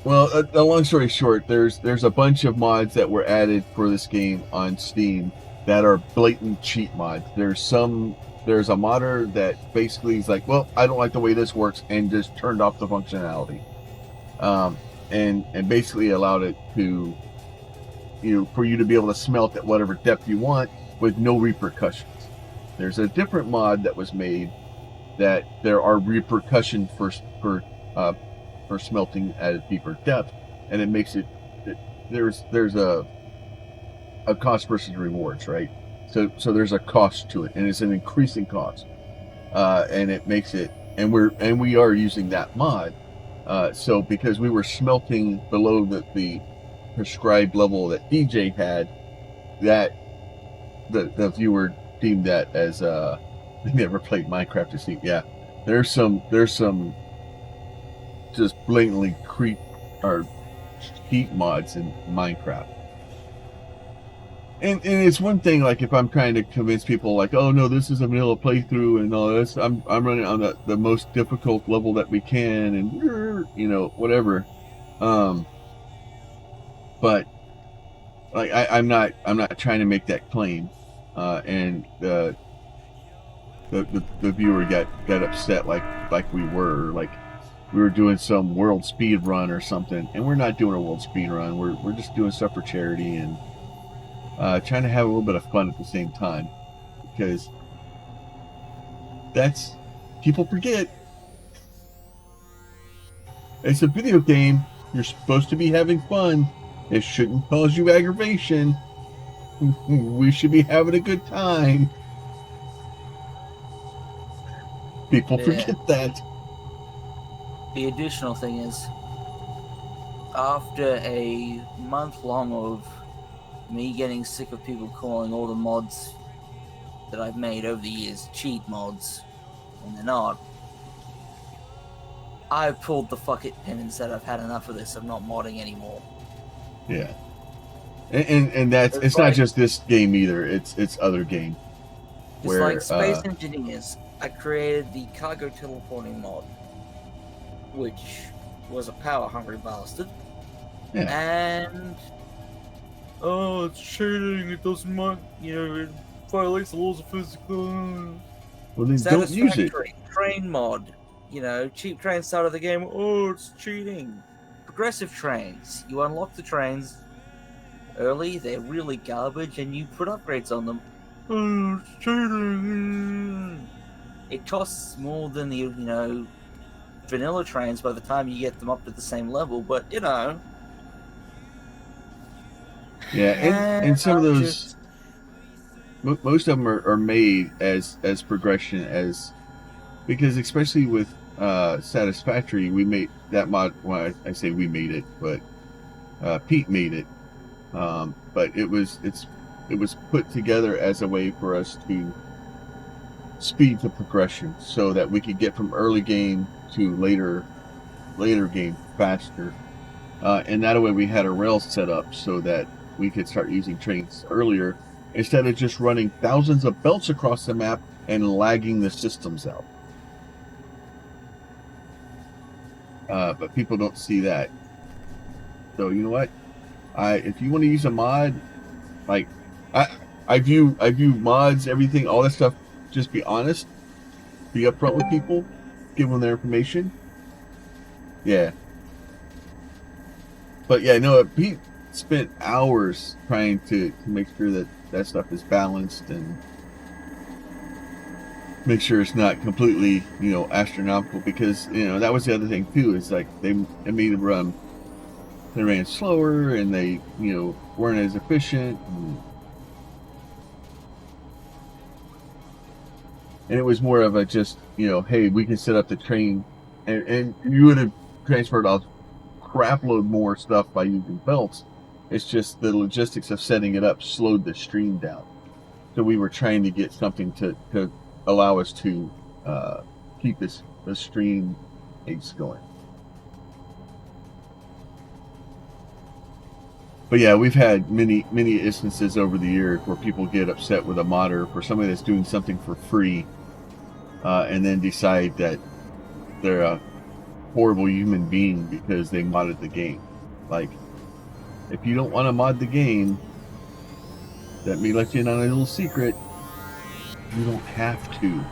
Well, a long story short, there's a bunch of mods that were added for this game on Steam that are blatant cheat mods. There's a modder that basically is like, well, I don't like the way this works, and just turned off the functionality, and basically allowed it to, for you to be able to smelt at whatever depth you want with no repercussions. There's a different mod that was made that there are repercussions uh, for smelting at a deeper depth, and it makes it there's a cost versus rewards, right? So there's a cost to it, and it's an increasing cost, and it makes it, and we are using that mod. So because we were smelting below the prescribed level that DJ had, that the viewer deemed that as they never played Minecraft to see. Yeah, there's some just blatantly creep or cheat mods in Minecraft. And it's one thing, like, if I'm trying to convince people, like, oh no, this is a vanilla playthrough and all this, I'm running on the most difficult level that we can, and whatever. But like I'm not trying to make that claim. And the viewer got upset, like we were doing some world speed run or something, and we're not doing a world speed run. We're just doing stuff for charity and trying to have a little bit of fun at the same time, because that's people forget it's a video game. You're supposed to be having fun. It shouldn't cause you aggravation. We should be having a good time. People forget that. the additional thing is, after a month long of me getting sick of people calling all the mods that I've made over the years cheat mods, when they're not, I pulled the fuck it pin and said I've had enough of this. I'm not modding anymore. Yeah, and that's it's not just this game either. It's other games. It's like Space Engineers. I created the cargo teleporting mod, which was a power hungry bastard. Yeah. And it's cheating. It doesn't, it violates the laws of physics. Well, then don't use it. Train mod. Cheap train start of the game. Oh, it's cheating. Progressive trains. You unlock the trains early. They're really garbage, and you put upgrades on them. Oh, it's cheating. It costs more than the vanilla trains by the time you get them up to the same level, but Yeah, and some of those, most of them are made as progression, because especially with Satisfactory, we made that mod. Well, I say we made it, but Pete made it. But it was put together as a way for us to speed the progression, so that we could get from early game to later game faster. And that way we had a rail set up so that we could start using trains earlier, instead of just running thousands of belts across the map and lagging the systems out. But people don't see that. So you know what? If you want to use a mod, like I view mods, everything, all that stuff. Just be honest, be upfront with people, give them their information. Yeah. But yeah, no, Pete spent hours trying to make sure that stuff is balanced and make sure it's not completely, astronomical, because, that was the other thing too, is like they made them run, they ran slower, and they, weren't as efficient. And it was more of a just, hey, we can set up the train, and you would have transferred off crap load more stuff by using belts. It's just the logistics of setting it up slowed the stream down. So we were trying to get something to allow us to keep the stream pace going. But yeah, we've had many instances over the years where people get upset with a modder for somebody that's doing something for free, and then decide that they're a horrible human being because they modded the game. Like, if you don't want to mod the game, let me let you in on a little secret. You don't have to.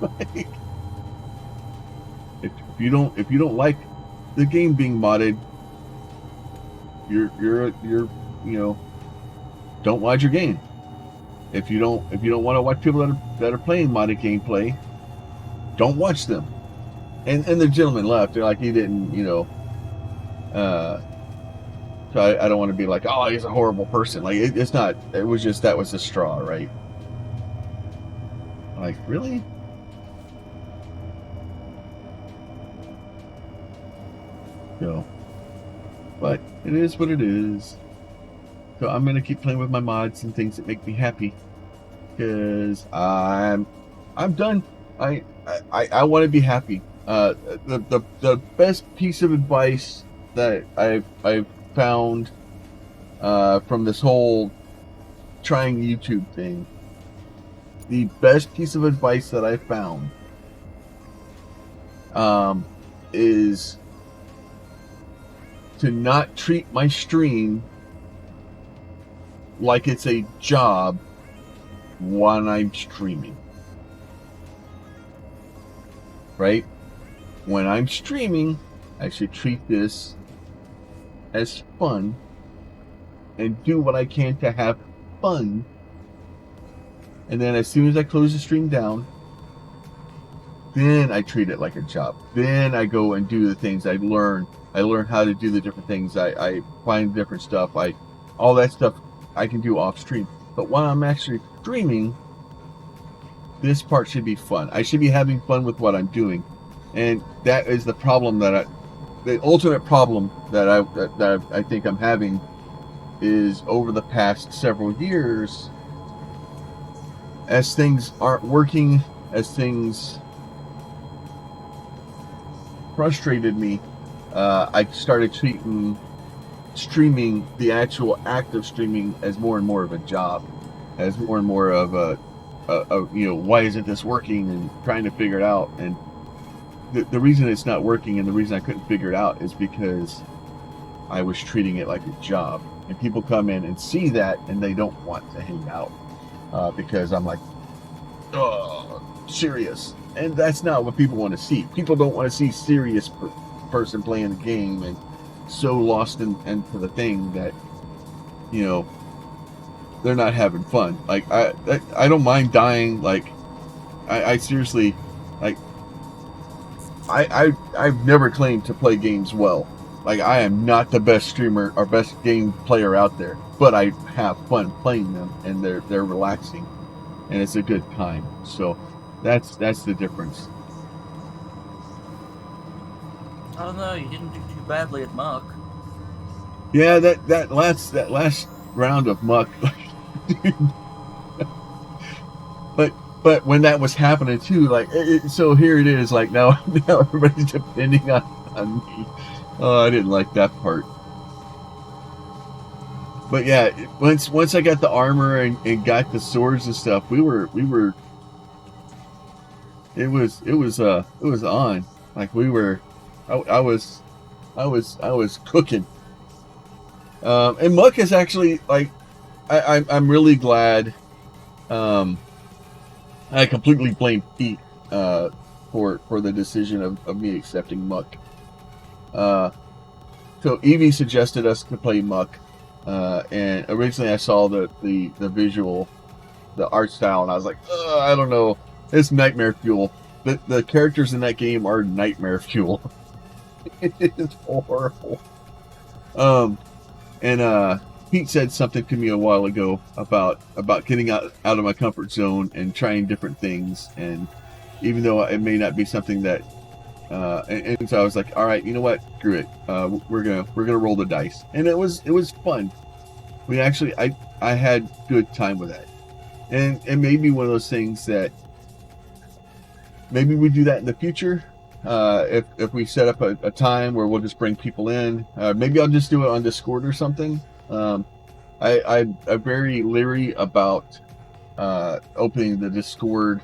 Like, if you don't like the game being modded, you're don't mod your game. If you don't want to watch people that are playing modded gameplay, don't watch them. And the gentleman left. They're like, he didn't, so I don't want to be like, oh, he's a horrible person. Like, it's not. It was just, that was the straw, right? Like, really? So, but it is what it is. So I'm gonna keep playing with my mods and things that make me happy, because I'm done. I want to be happy. The best piece of advice that I've found from this whole trying YouTube thing, the best piece of advice that I found is to not treat my stream like it's a job when I'm streaming. Right? When I'm streaming, I should treat this as fun and do what I can to have fun. And then as soon as I close the stream down, then I treat it like a job. Then I go and do the things I learn. I learn how to do the different things. I find different stuff. All that stuff I can do off stream. But while I'm actually streaming, this part should be fun. I should be having fun with what I'm doing. And that is the problem the ultimate problem that I think I'm having is over the past several years, as things aren't working, as things frustrated me, I started treating streaming, the actual act of streaming, as more and more of a job, as more and more of a why isn't this working, and trying to figure it out. And the reason it's not working, and the reason I couldn't figure it out, is because I was treating it like a job. And people come in and see that, and they don't want to hang out because I'm like, oh, serious. And that's not what people want to see. People don't want to see serious person playing the game and so lost into the thing that, they're not having fun. Like, I don't mind dying. Like, I seriously, like, I've never claimed to play games well. Like, I am not the best streamer or best game player out there, but I have fun playing them, and they're relaxing, and it's a good time. So that's the difference. I don't know. You didn't do too badly at Muck. Yeah, that last round of Muck. But when that was happening too, like, so here it is, like, now everybody's depending on me. Oh, I didn't like that part. But yeah, once I got the armor and got the swords and stuff, we were it was on. Like, I was cooking. And Muck is actually, like, I'm really glad. I completely blame Pete for the decision of me accepting Muck. So Evie suggested us to play Muck, and originally I saw the visual, the art style, and I was like, I don't know, it's nightmare fuel. The characters in that game are nightmare fuel. It is horrible. And Pete said something to me a while ago about getting out of my comfort zone and trying different things. And even though it may not be something that, and so I was like, all right, you know what? Screw it. We're gonna roll the dice, and it was fun. We actually, I had good time with that, and maybe one of those things that maybe we do that in the future. if we set up a time where we'll just bring people in. Maybe I'll just do it on Discord or something. I'm very leery about opening the Discord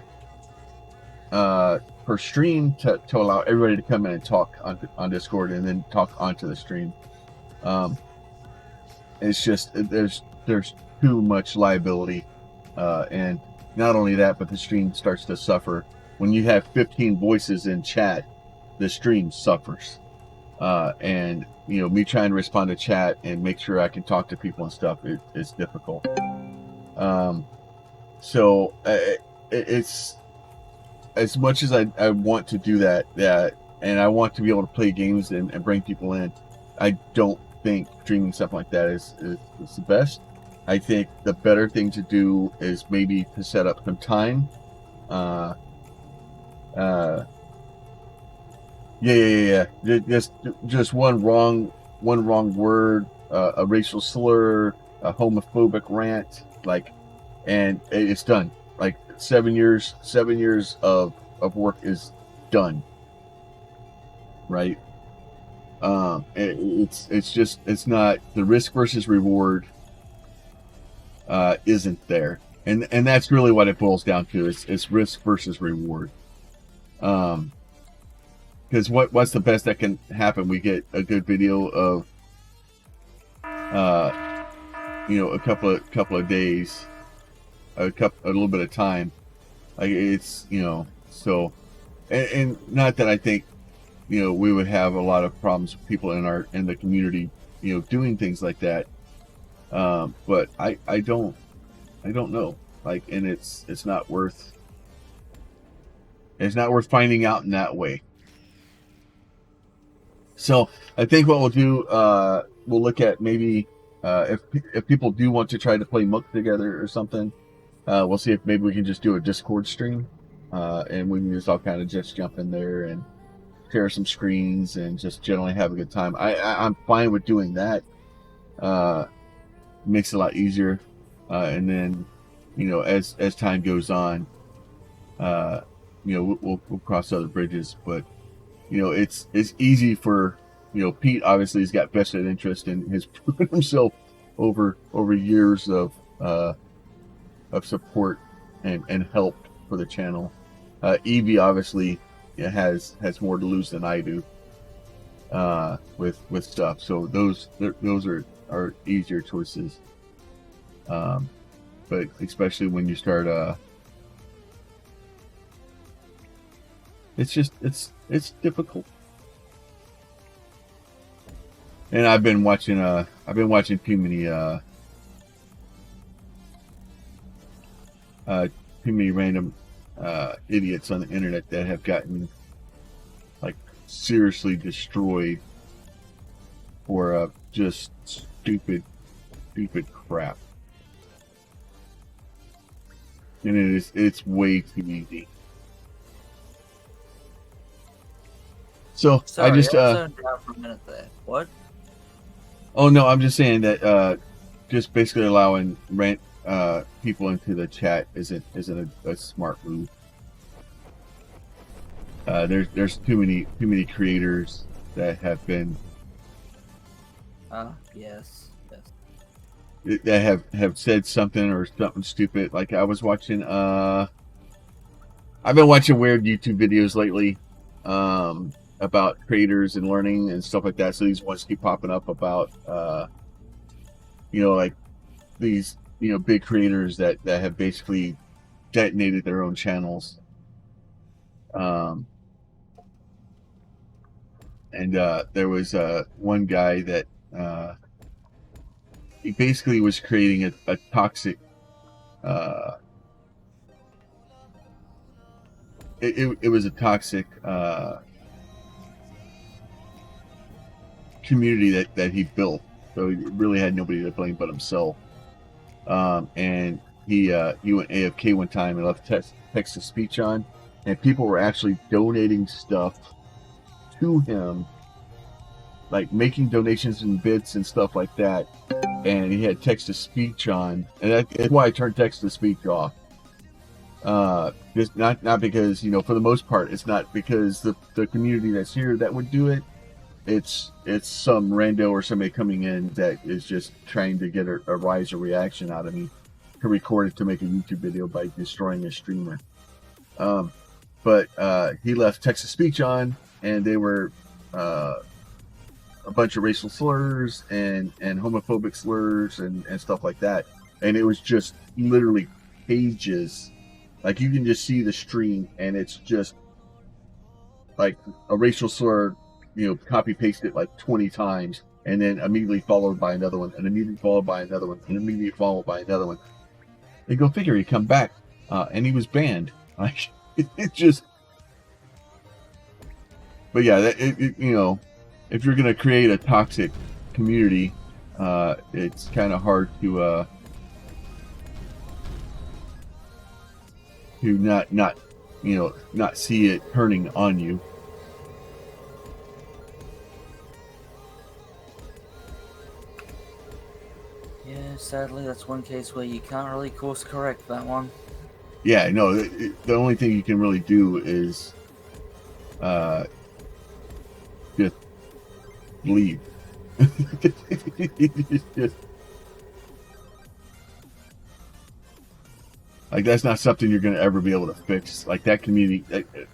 per stream to allow everybody to come in and talk on Discord and then talk onto the stream. It's just there's too much liability, and not only that, but the stream starts to suffer when you have 15 voices in chat. The stream suffers, and you know, me trying to respond to chat and make sure I can talk to people and stuff is difficult. So it's as much as I want to do that, and I want to be able to play games and bring people in, I don't think streaming stuff like that is the best. I think the better thing to do is maybe to set up some time. Yeah. Just one wrong word, a racial slur, a homophobic rant, like, and it's done. Like 7 years of work is done. Right? It's not, the risk versus reward isn't there, and that's really what it boils down to. It's risk versus reward. Because what's the best that can happen? We get a good video of you know, a couple of days, a little bit of time. Like, it's, you know, so, and not that I think, you know, we would have a lot of problems with people in the community, you know, doing things like that. But I don't know. Like, and it's not worth finding out in that way. So I think what we'll do, we'll look at maybe if people do want to try to play Mook together or something, we'll see if maybe we can just do a Discord stream, and we can just all kind of just jump in there and share some screens and just generally have a good time. I'm fine with doing that. Makes it a lot easier, and then, you know, as time goes on, you know, we'll cross other bridges. But, you know, it's easy for, you know, Pete obviously has got vested interest and has proven himself over years of support and help for the channel. Evie obviously, yeah, has more to lose than I do with stuff. So those are easier choices. But especially when you start, it's difficult. And I've been watching too many random idiots on the internet that have gotten, like, seriously destroyed for just stupid crap. And it's way too easy. So Sorry, I just zoned out for a minute there. What? Oh no, I'm just saying that just basically allowing people into the chat isn't a smart move. There's too many creators that have been yes. that have said something or something stupid. Like, I was watching I've been watching weird YouTube videos lately about creators and learning and stuff like that. So these ones keep popping up about you know, like these, you know, big creators that have basically detonated their own channels. And there was one guy that he basically was creating a toxic it was a toxic community that he built. So he really had nobody to blame but himself. And he went AFK one time and left text to speech on, and people were actually donating stuff to him, like making donations in bits and stuff like that. And he had text to speech on, and that's why I turned text to speech off. Just not because, you know, for the most part, it's not because the community that's here that would do it. It's some rando or somebody coming in that is just trying to get a rise or reaction out of me to record it to make a YouTube video by destroying a streamer. But he left text to speech on, and they were a bunch of racial slurs and homophobic slurs and stuff like that. And it was just literally pages. Like, you can just see the stream, and it's just like a racial slur, you know, copy paste it like 20 times, and then immediately followed by another one, and immediately followed by another one, and immediately followed by another one. And go figure, he come back, and he was banned. Like, it just. But yeah, you know, if you're gonna create a toxic community, it's kind of hard to not you know, not see it turning on you. Yeah, sadly, that's one case where you can't really course correct that one. Yeah, no, the only thing you can really do is just leave. just, like, that's not something you're going to ever be able to fix. Like, that community,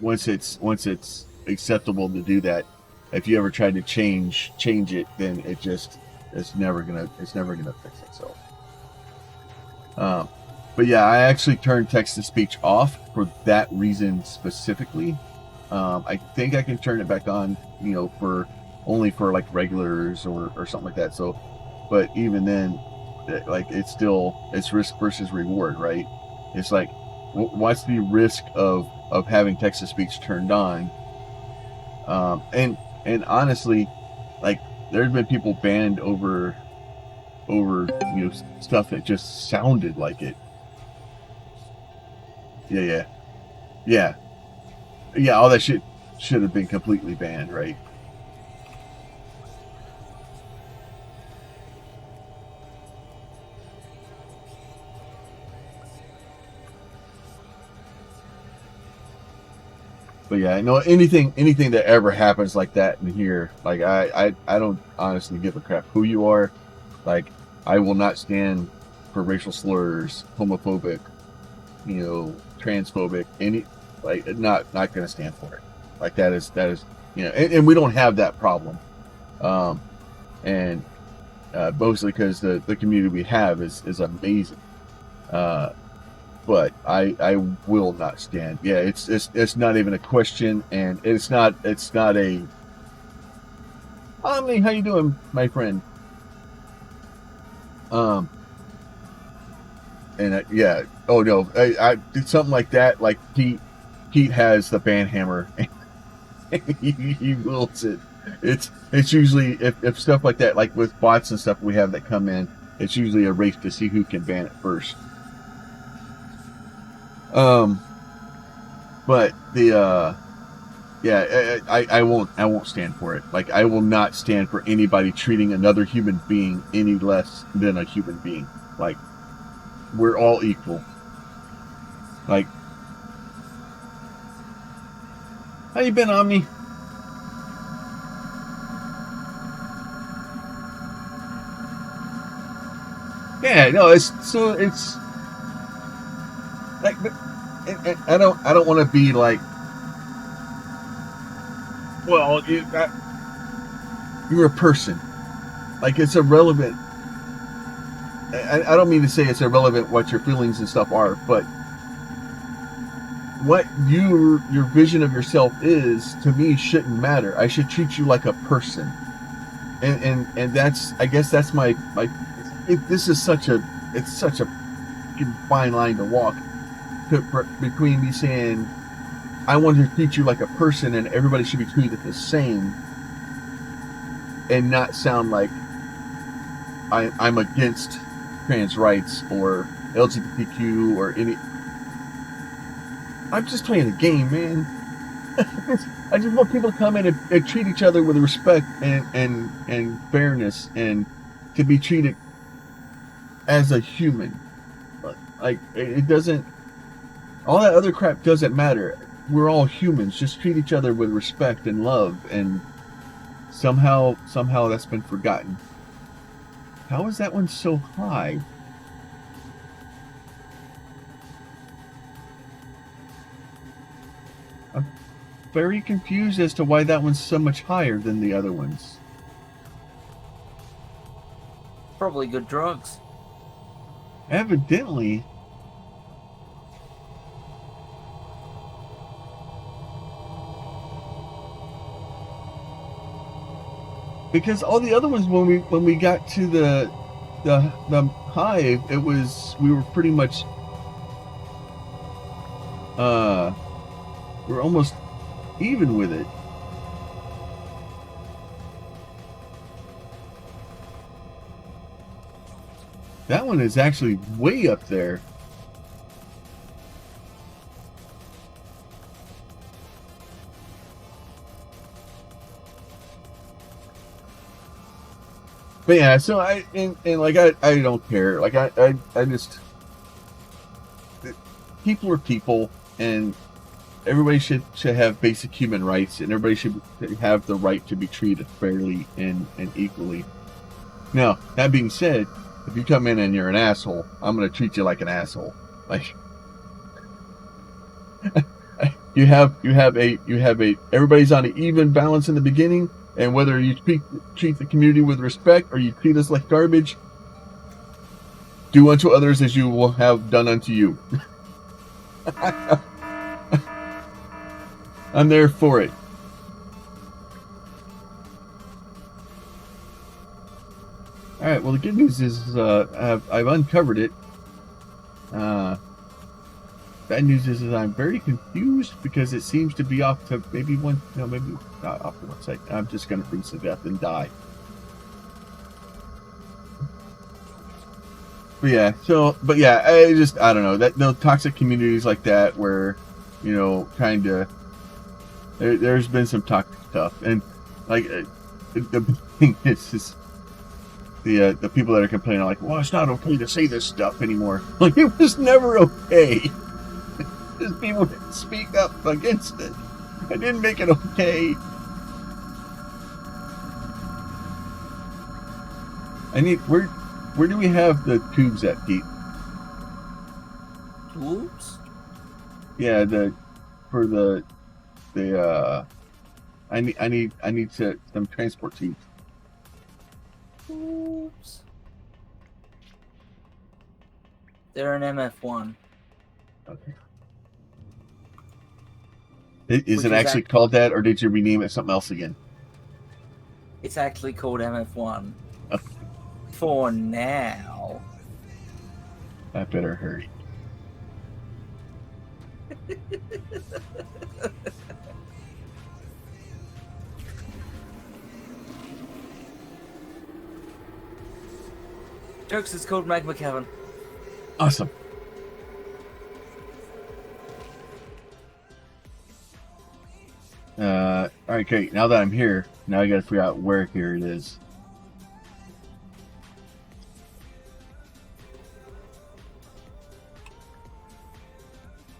once it's acceptable to do that, if you ever try to change it, then it's never gonna fix itself. But yeah, I actually turned text to speech off for that reason specifically. I think I can turn it back on, you know, for only for like regulars or something like that. So, but even then, like, it's risk versus reward, right? It's like, what's the risk of having text to speech turned on? And honestly, like, there's been people banned over you know, stuff that just sounded like it. Yeah. All that shit should have been completely banned, right? But yeah, no, anything that ever happens like that in here, like, I don't honestly give a crap who you are. Like, I will not stand for racial slurs, homophobic, you know, transphobic, not gonna stand for it. Like, that is, you know, and we don't have that problem. And mostly because the community we have is amazing. But I will not stand. Yeah, it's not even a question, and it's not a. I mean, how you doing, my friend? And yeah, oh no, I did something like that. Like, Pete has the ban hammer, and he wields it. It's usually, if stuff like that, like with bots and stuff we have that come in, it's usually a race to see who can ban it first. But the yeah, I won't stand for it. Like, I will not stand for anybody treating another human being any less than a human being. Like, we're all equal. Like, how you been, Omni? Yeah, no, it's like, but I don't want to be like, well, you're a person. Like, it's irrelevant. I don't mean to say it's irrelevant what your feelings and stuff are, but what your vision of yourself is, to me, shouldn't matter. I should treat you like a person, and that's, I guess that's my this is such a fine line to walk between me saying I want to treat you like a person and everybody should be treated the same, and not sound like I'm against trans rights or LGBTQ or any. I'm just playing a game, man. I just want people to come in and treat each other with respect and fairness, and to be treated as a human. Like, it doesn't. All that other crap doesn't matter. We're all humans. Just treat each other with respect and love. And somehow that's been forgotten. How is that one so high? I'm very confused as to why that one's so much higher than the other ones. Probably good drugs. Evidently. Because all the other ones, when we got to the hive, it was, we were pretty much we were almost even with it. That one is actually way up there. But yeah, so I don't care. Like I just, people are people, and everybody should have basic human rights, and everybody should have the right to be treated fairly and equally. Now, that being said, if you come in and you're an asshole, I'm gonna treat you like an asshole. Like you have a everybody's on an even balance in the beginning. And whether you treat the community with respect or you treat us like garbage, do unto others as you will have done unto you. I'm there for it. All right. Well, the good news is I've uncovered it. Bad news is I'm very confused because it seems to be off to maybe one. No, maybe not off to one side. I'm just going to freeze to death and die. But yeah. I don't know, that those toxic communities like that where, you know, kind of there's been some toxic stuff, and like the thing is the people that are complaining are like, well, it's not okay to say this stuff anymore. Like, it was never okay. Just people didn't speak up against it. I didn't make it okay. I need, where do we have the tubes at, Pete? Tubes? Yeah, I need some transport tubes. Tubes. They're an MF1. Okay. Is it actually called that, or did you rename it something else again? It's actually called MF1. Okay. For now. I better hurry. Jokes, it's called Magma Cavern. Awesome. Alright, great. Now that I'm here, now I gotta figure out where here it is.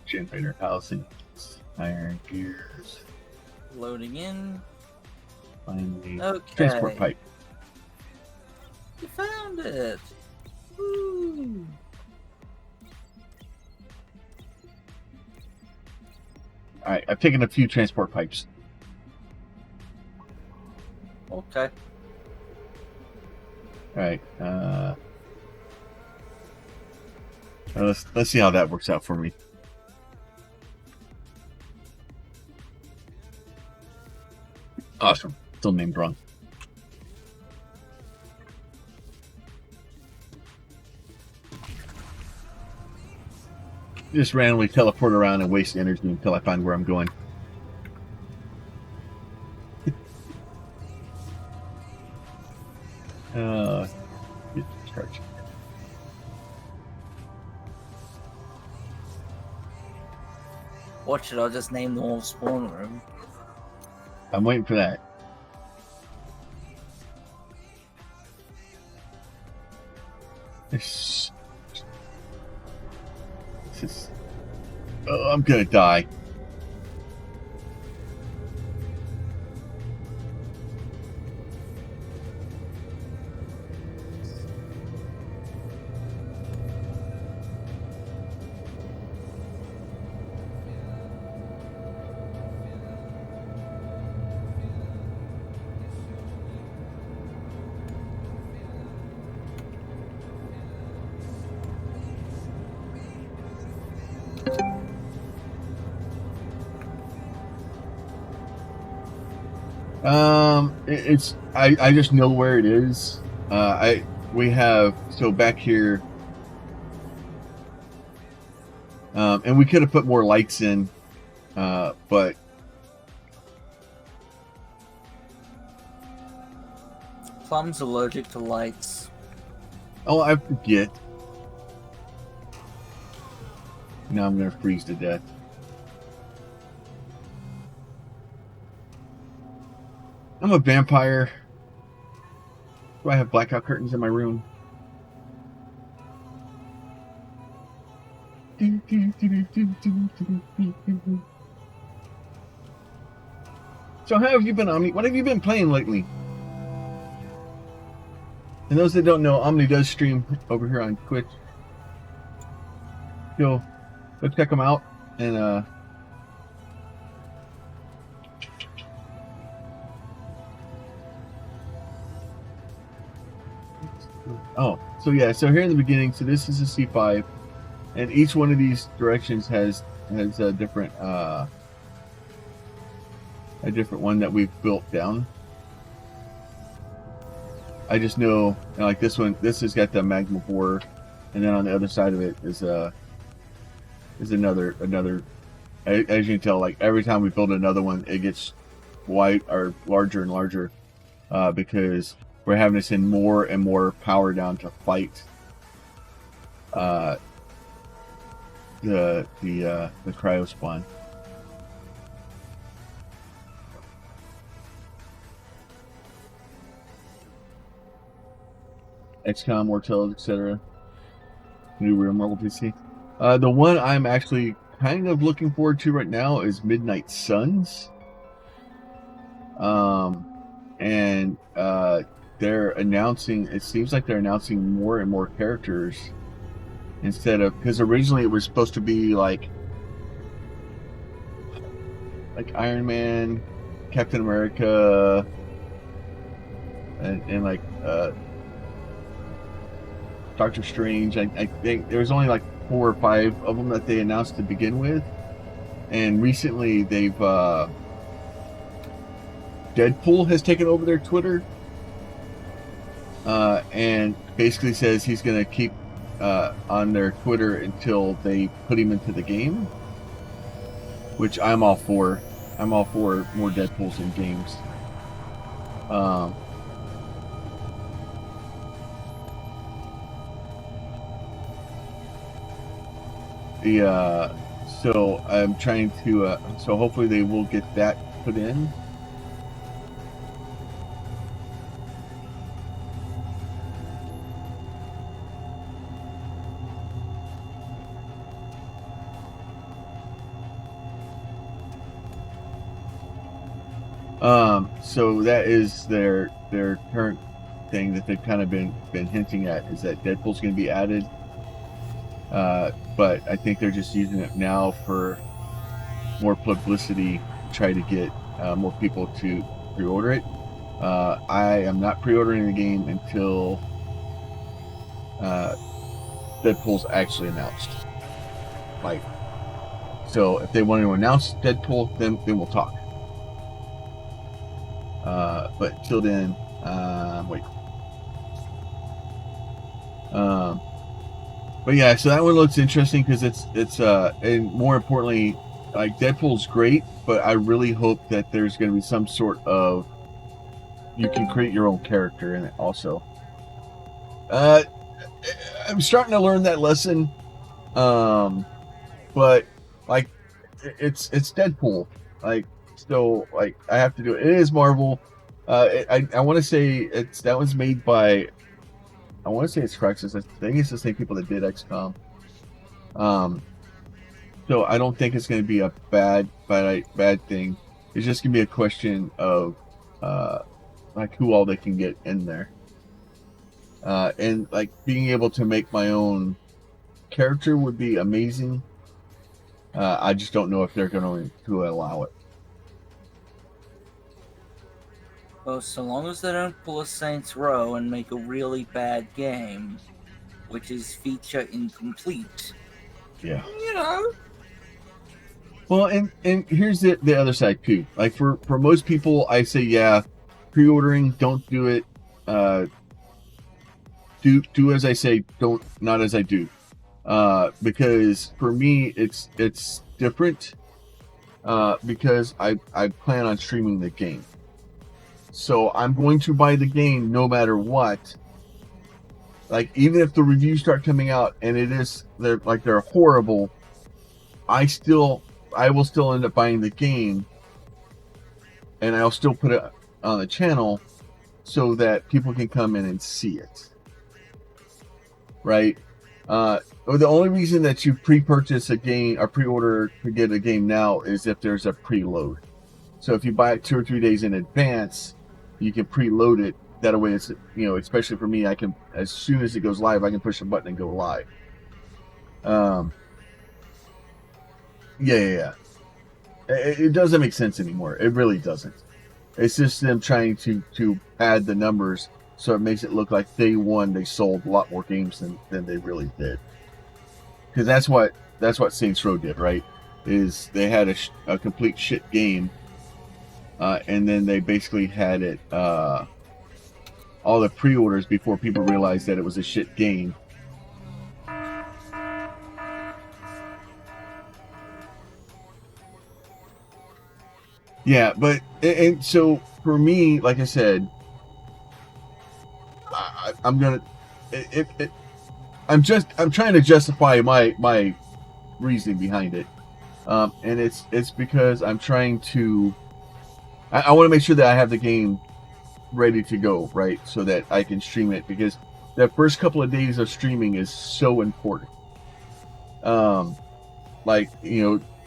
Generator housing, iron gears. Loading in. Finally, Okay. transport pipe. You found it. Woo. Alright, I've taken a few transport pipes. Okay. Alright, let's see how that works out for me. Awesome. Still named wrong. Just randomly teleport around and waste energy until I find where I'm going. Get charged. Watch it, I'll just name the whole spawn room. I'm waiting for that. This is Oh, I'm gonna die. I just know where it is. We have, so back here, and we could have put more lights in, but Plum's allergic to lights. oh, I forget. Now I'm gonna freeze to death. I'm a vampire. Do I have blackout curtains in my room? So how have you been, Omni? What have you been playing lately? And those that don't know, Omni does stream over here on Twitch. Go check him out. And oh, so yeah, so here in the beginning, so this is a C5, and each one of these directions has a different one that we've built down. I just know, like this one, this has got the magma borer, and then on the other side of it is another. As you can tell, like every time we build another one, it gets wide or larger and larger, because we're having to send more and more power down to fight the cryo spawn. XCOM, Mortels, etc. New real mobile PC. The one I'm actually kind of looking forward to right now is Midnight Suns. And they're announcing, it seems like they're announcing more and more characters instead of, because originally it was supposed to be like Iron Man, Captain America, and like Doctor Strange. I think there was only like 4 or 5 of them that they announced to begin with, and recently they've Deadpool has taken over their Twitter, and basically says he's going to keep on their Twitter until they put him into the game, which I'm all for. I'm all for more Deadpools in games. So I'm trying to, so hopefully they will get that put in. So that is their current thing that they've kind of been hinting at, is that Deadpool's going to be added. But I think they're just using it now for more publicity, to try to get more people to pre-order it. I am not pre-ordering the game until Deadpool's actually announced. Like, so if they want to announce Deadpool, then we'll talk. But till then, wait. But yeah, so that one looks interesting because it's and more importantly, like Deadpool's great, but I really hope that there's going to be some sort of, you can create your own character in it also. I'm starting to learn that lesson, but like it's Deadpool, like, so like I have to do it. It is Marvel. I want to say that was made by, I want to say it's Cryxis. I think it's the same people that did XCOM. So I don't think it's going to be a bad thing. It's just going to be a question of like who all they can get in there, and like being able to make my own character would be amazing. I just don't know if they're going to allow it. Well, so long as they don't pull a Saints Row and make a really bad game, which is feature incomplete. Yeah. You know. Well, and here's the other side too. Like for most people, I say, yeah, pre-ordering, don't do it. Do as I say, not as I do. Because for me, it's different. Because I plan on streaming the game. So I'm going to buy the game no matter what. Like even if the reviews start coming out and they're horrible, I will still end up buying the game, and I'll still put it on the channel so that people can come in and see it. Right? The only reason that you pre-purchase a game or pre-order to get a game now is if there's a preload. So if you buy it 2 or 3 days in advance, you can preload it. That way, it's especially for me, I can, as soon as it goes live, I can push a button and go live. Yeah. It doesn't make sense anymore. It really doesn't. It's just them trying to add the numbers so it makes it look like day one they sold a lot more games than they really did. Because that's what Saints Row did, right? Is they had a complete shit game, and then they basically had it all the pre-orders before people realized that it was a shit game. Yeah, but and so for me, like I said, I'm gonna. I'm trying to justify my reasoning behind it, and it's because I'm trying to. I want to make sure that I have the game ready to go, right, so that I can stream it, because the first couple of days of streaming is so important. Like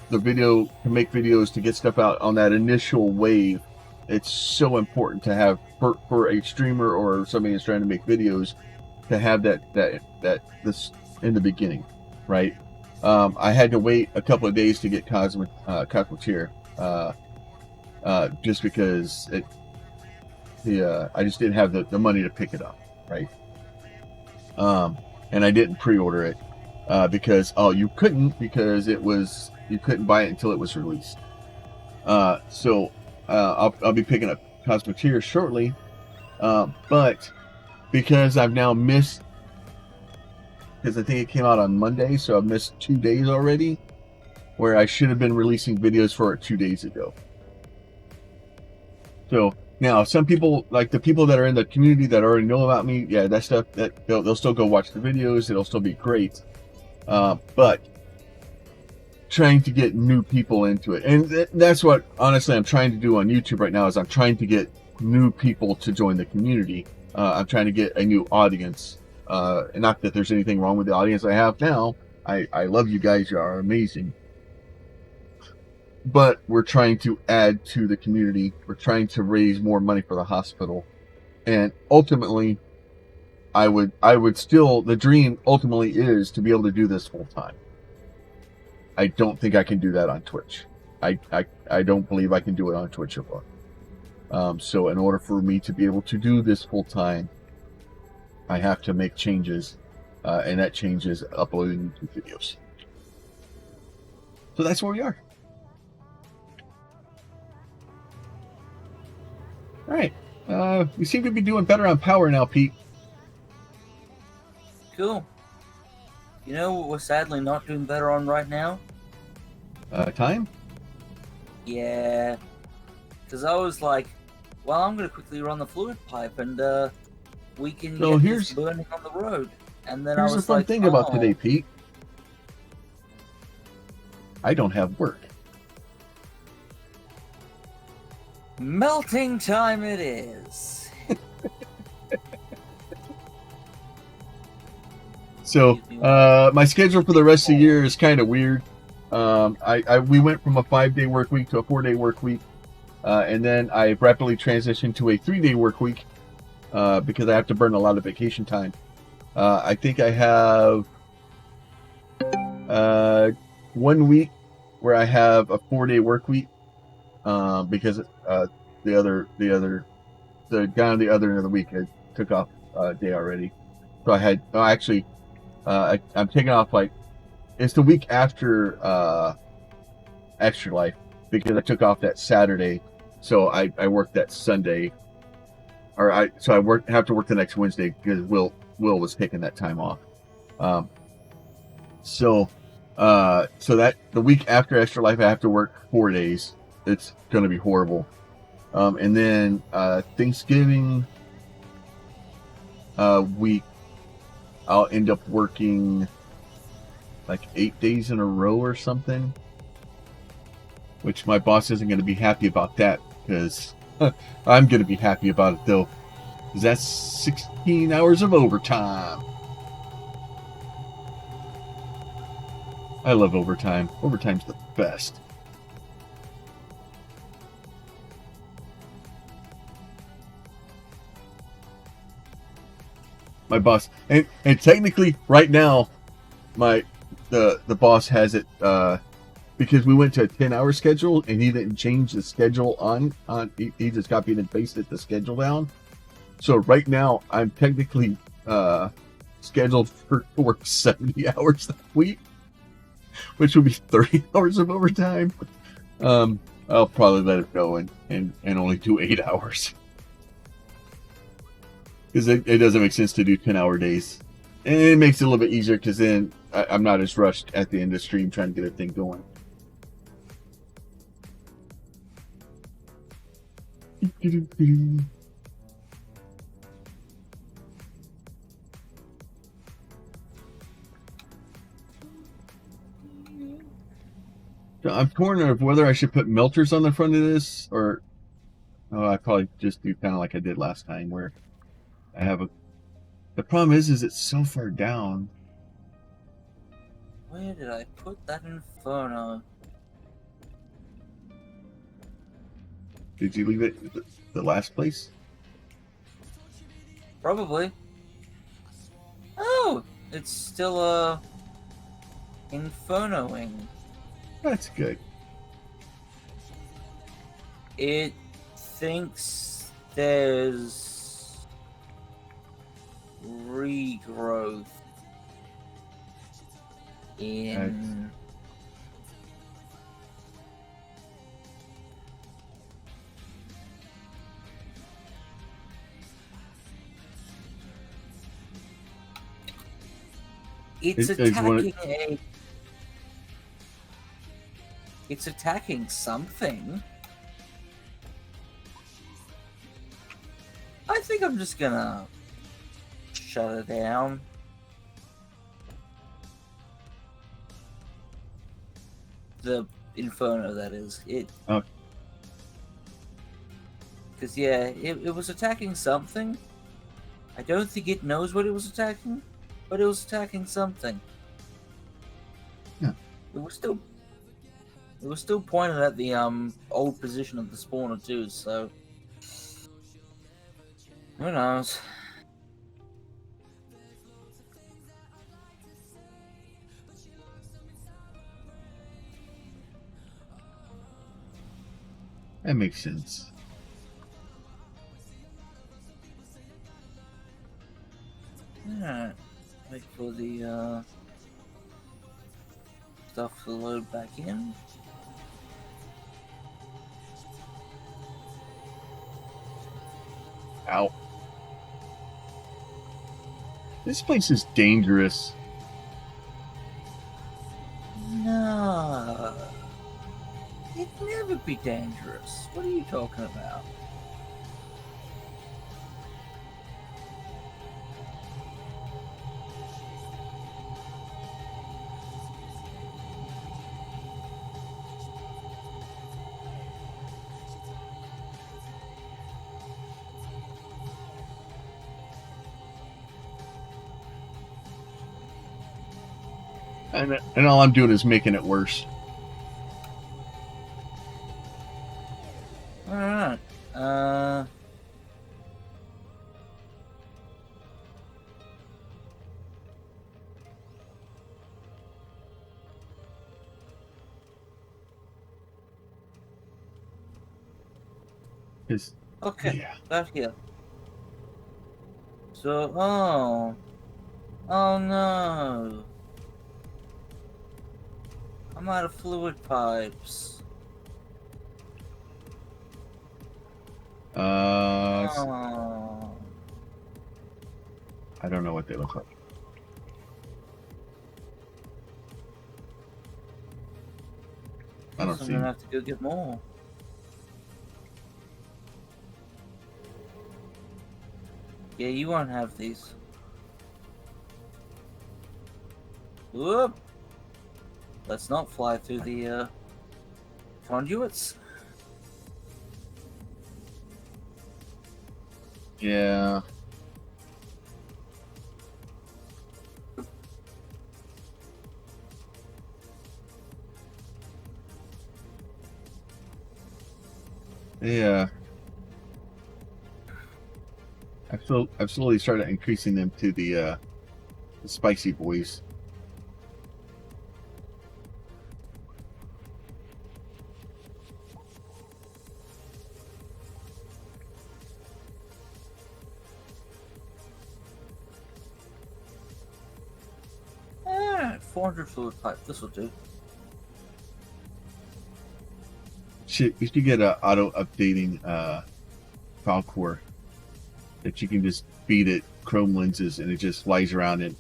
the video, to make videos, to get stuff out on that initial wave, it's so important to have for a streamer or somebody that's trying to make videos to have that this in the beginning, right? I had to wait a couple of days to get Cosmoteer, just because I just didn't have the money to pick it up, right? And I didn't pre-order it because you couldn't, because you couldn't buy it until it was released. So I'll be picking up Cosmoteer shortly, but because I've now missed, because I think it came out on Monday, so I've missed 2 days already, where I should have been releasing videos for it 2 days ago. So now some people, like the people that are in the community that already know about me, yeah, that stuff, that they'll still go watch the videos. It'll still be great. But trying to get new people into it, and that's what honestly I'm trying to do on YouTube right now, is I'm trying to get new people to join the community. I'm trying to get a new audience, and not that there's anything wrong with the audience I have now. I love you guys. You are amazing. But we're trying to add to the community. We're trying to raise more money for the hospital, and ultimately I would still, the dream ultimately is to be able to do this full time. I don't think I can do that on Twitch. I don't believe I can do it on Twitch alone. So in order for me to be able to do this full time, I have to make changes, and that change is uploading YouTube videos. So that's where we are. All right. We seem to be doing better on power now, Pete. Cool. You know what we're sadly not doing better on right now? Time? Yeah. Because I was like, well, I'm going to quickly run the fluid pipe and we can get this burning on the road. And then here's I was the fun like, thing about today, Pete. I don't have work. Melting time it is. So, my schedule for the rest of the year is kind of weird. We went from a 5-day work week to a 4-day work week, and then I rapidly transitioned to a 3-day work week because I have to burn a lot of vacation time. I think I have 1 week where I have a 4-day work week because the guy on the other end of the week I took off a day already. So I had I'm taking off like it's the week after Extra Life because I took off that Saturday, so I worked that Sunday, I have to work the next Wednesday because Will was taking that time off. Um, so that the week after Extra Life I have to work 4 days. It's gonna be horrible. And then Thanksgiving week I'll end up working like 8 days in a row or something, which my boss isn't going to be happy about that because I'm going to be happy about it though, because that's 16 hours of overtime. I love overtime. Overtime's the best. My boss, and technically right now, the boss has it because we went to a 10-hour schedule and he didn't change the schedule on he just copied and pasted the schedule down. So right now I'm technically scheduled to work 70 hours a week, which would be 30 hours of overtime. I'll probably let it go and only do 8 hours. Because it doesn't make sense to do 10-hour days. And it makes it a little bit easier because then I'm not as rushed at the end of the stream trying to get a thing going. So I'm torn of whether I should put melters on the front of this or I probably just do kind of like I did last time where I have the problem is it's so far down. Where did I put that inferno? Did you leave it the last place? Probably. Oh, it's still infernoing. That's good. It thinks there's regrowth in it's attacking something. I think I'm just gonna shut it down. The inferno, that is. Oh. Because, yeah, it was attacking something. I don't think it knows what it was attacking, but it was attacking something. Yeah. It was still pointed at the old position of the spawner too, so who knows? That makes sense. Alright. Wait for the stuff to load back in. Ow. This place is dangerous. No. It'd never be dangerous. What are you talking about? And all I'm doing is making it worse. Alright. Okay, yeah. got here. So, oh no. I'm out of fluid pipes. Oh. I don't know what they look like. I don't Guess I'm see gonna them. have to go get more. Yeah, you won't have these. Whoop! Let's not fly through the conduits. Yeah. Yeah. I've slowly started increasing them to the spicy boys. Alright, 400 fluid pipe. This will do. You should get a auto updating file core that you can just feed it chrome lenses and it just flies around in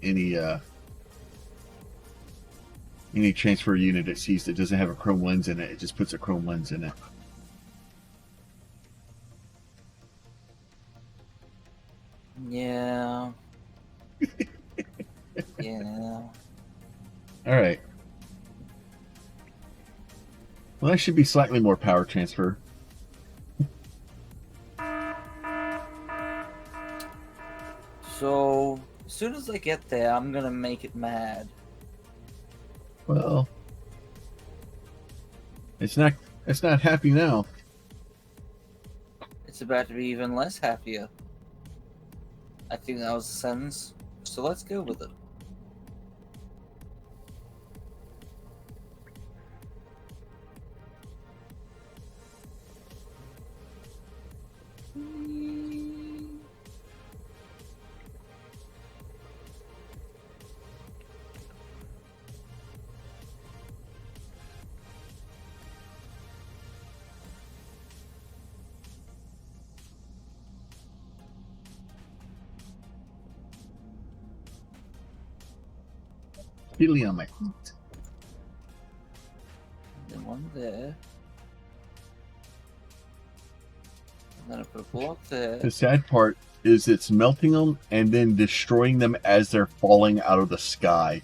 any transfer unit it sees that doesn't have a chrome lens in it. It just puts a chrome lens in it. Yeah. Yeah. All right. Well, that should be slightly more power transfer. So, as soon as I get there, I'm gonna make it mad. Well, it's not happy now. It's about to be even less happier. I think that was the sentence. So let's go with it. Feeling on my feet. Then one there. And then I put a block there. The sad part is it's melting them and then destroying them as they're falling out of the sky.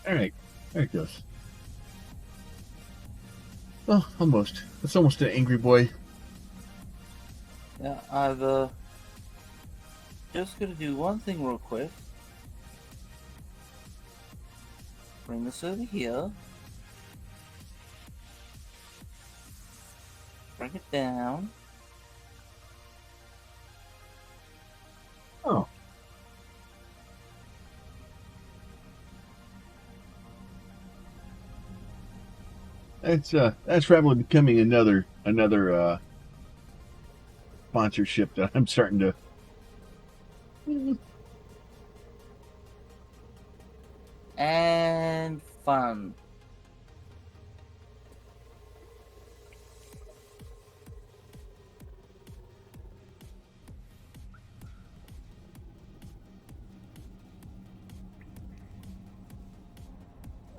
All right, there it goes. Oh, almost. It's almost an angry boy. Yeah, I've just gonna do one thing real quick. Bring this over here. Bring it down. Oh. That's rapidly becoming another sponsorship that I'm starting to. And fun.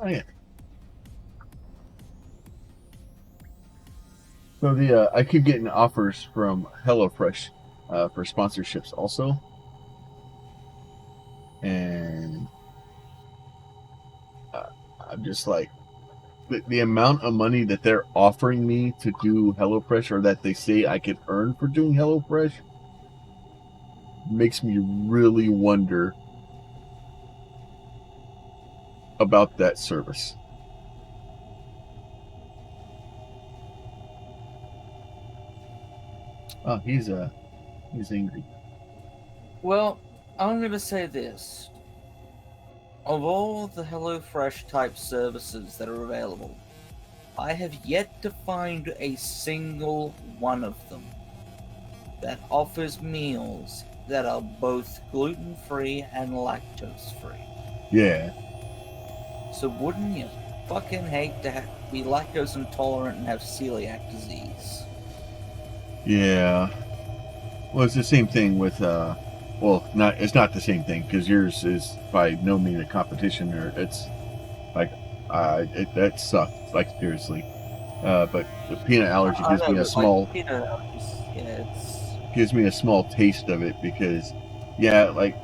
Oh yeah. So I keep getting offers from HelloFresh for sponsorships also, and I'm just like the amount of money that they're offering me to do HelloFresh, or that they say I could earn for doing HelloFresh, makes me really wonder about that service. Oh, he's angry. Well, I'm going to say this. Of all the HelloFresh type services that are available, I have yet to find a single one of them that offers meals that are both gluten-free and lactose-free. Yeah. So wouldn't you fucking hate to be lactose intolerant and have celiac disease? Yeah. Well, it's the same thing with well, it's not the same thing, because yours is by no means a competition, or it's like that sucks, like, seriously. But the peanut allergy I gives know, me a but like small peanut allergies, yeah, taste of it, because yeah, like,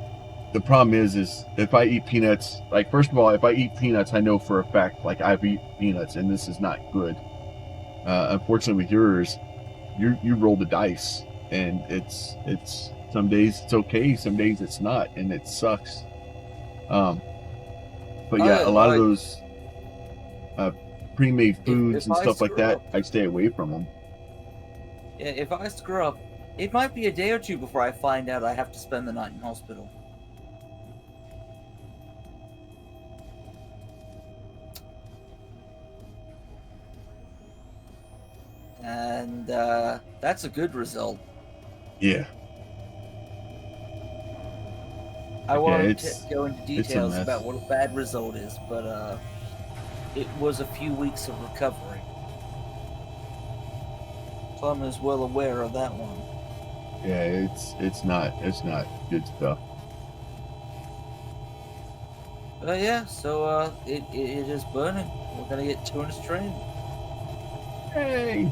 the problem is if I eat peanuts, like, first of all, if I eat peanuts, I know for a fact, like, I've eaten peanuts and this is not good. Unfortunately with yours, you roll the dice, and it's some days it's okay, some days it's not, and it sucks. um but yeah, a lot of I those pre-made foods if and I stuff like screw that, up, I stay away from them. yeah, if I screw up, it might be a day or two before I find out I have to spend the night in hospital. And that's a good result. Yeah. I Yeah, won't go into it's a details mess. about what a bad result is, but it was a few weeks of recovery. So I'm as well aware of that one. Yeah, it's not good stuff. But yeah, so it is burning. We're gonna get 200 stream. Hey,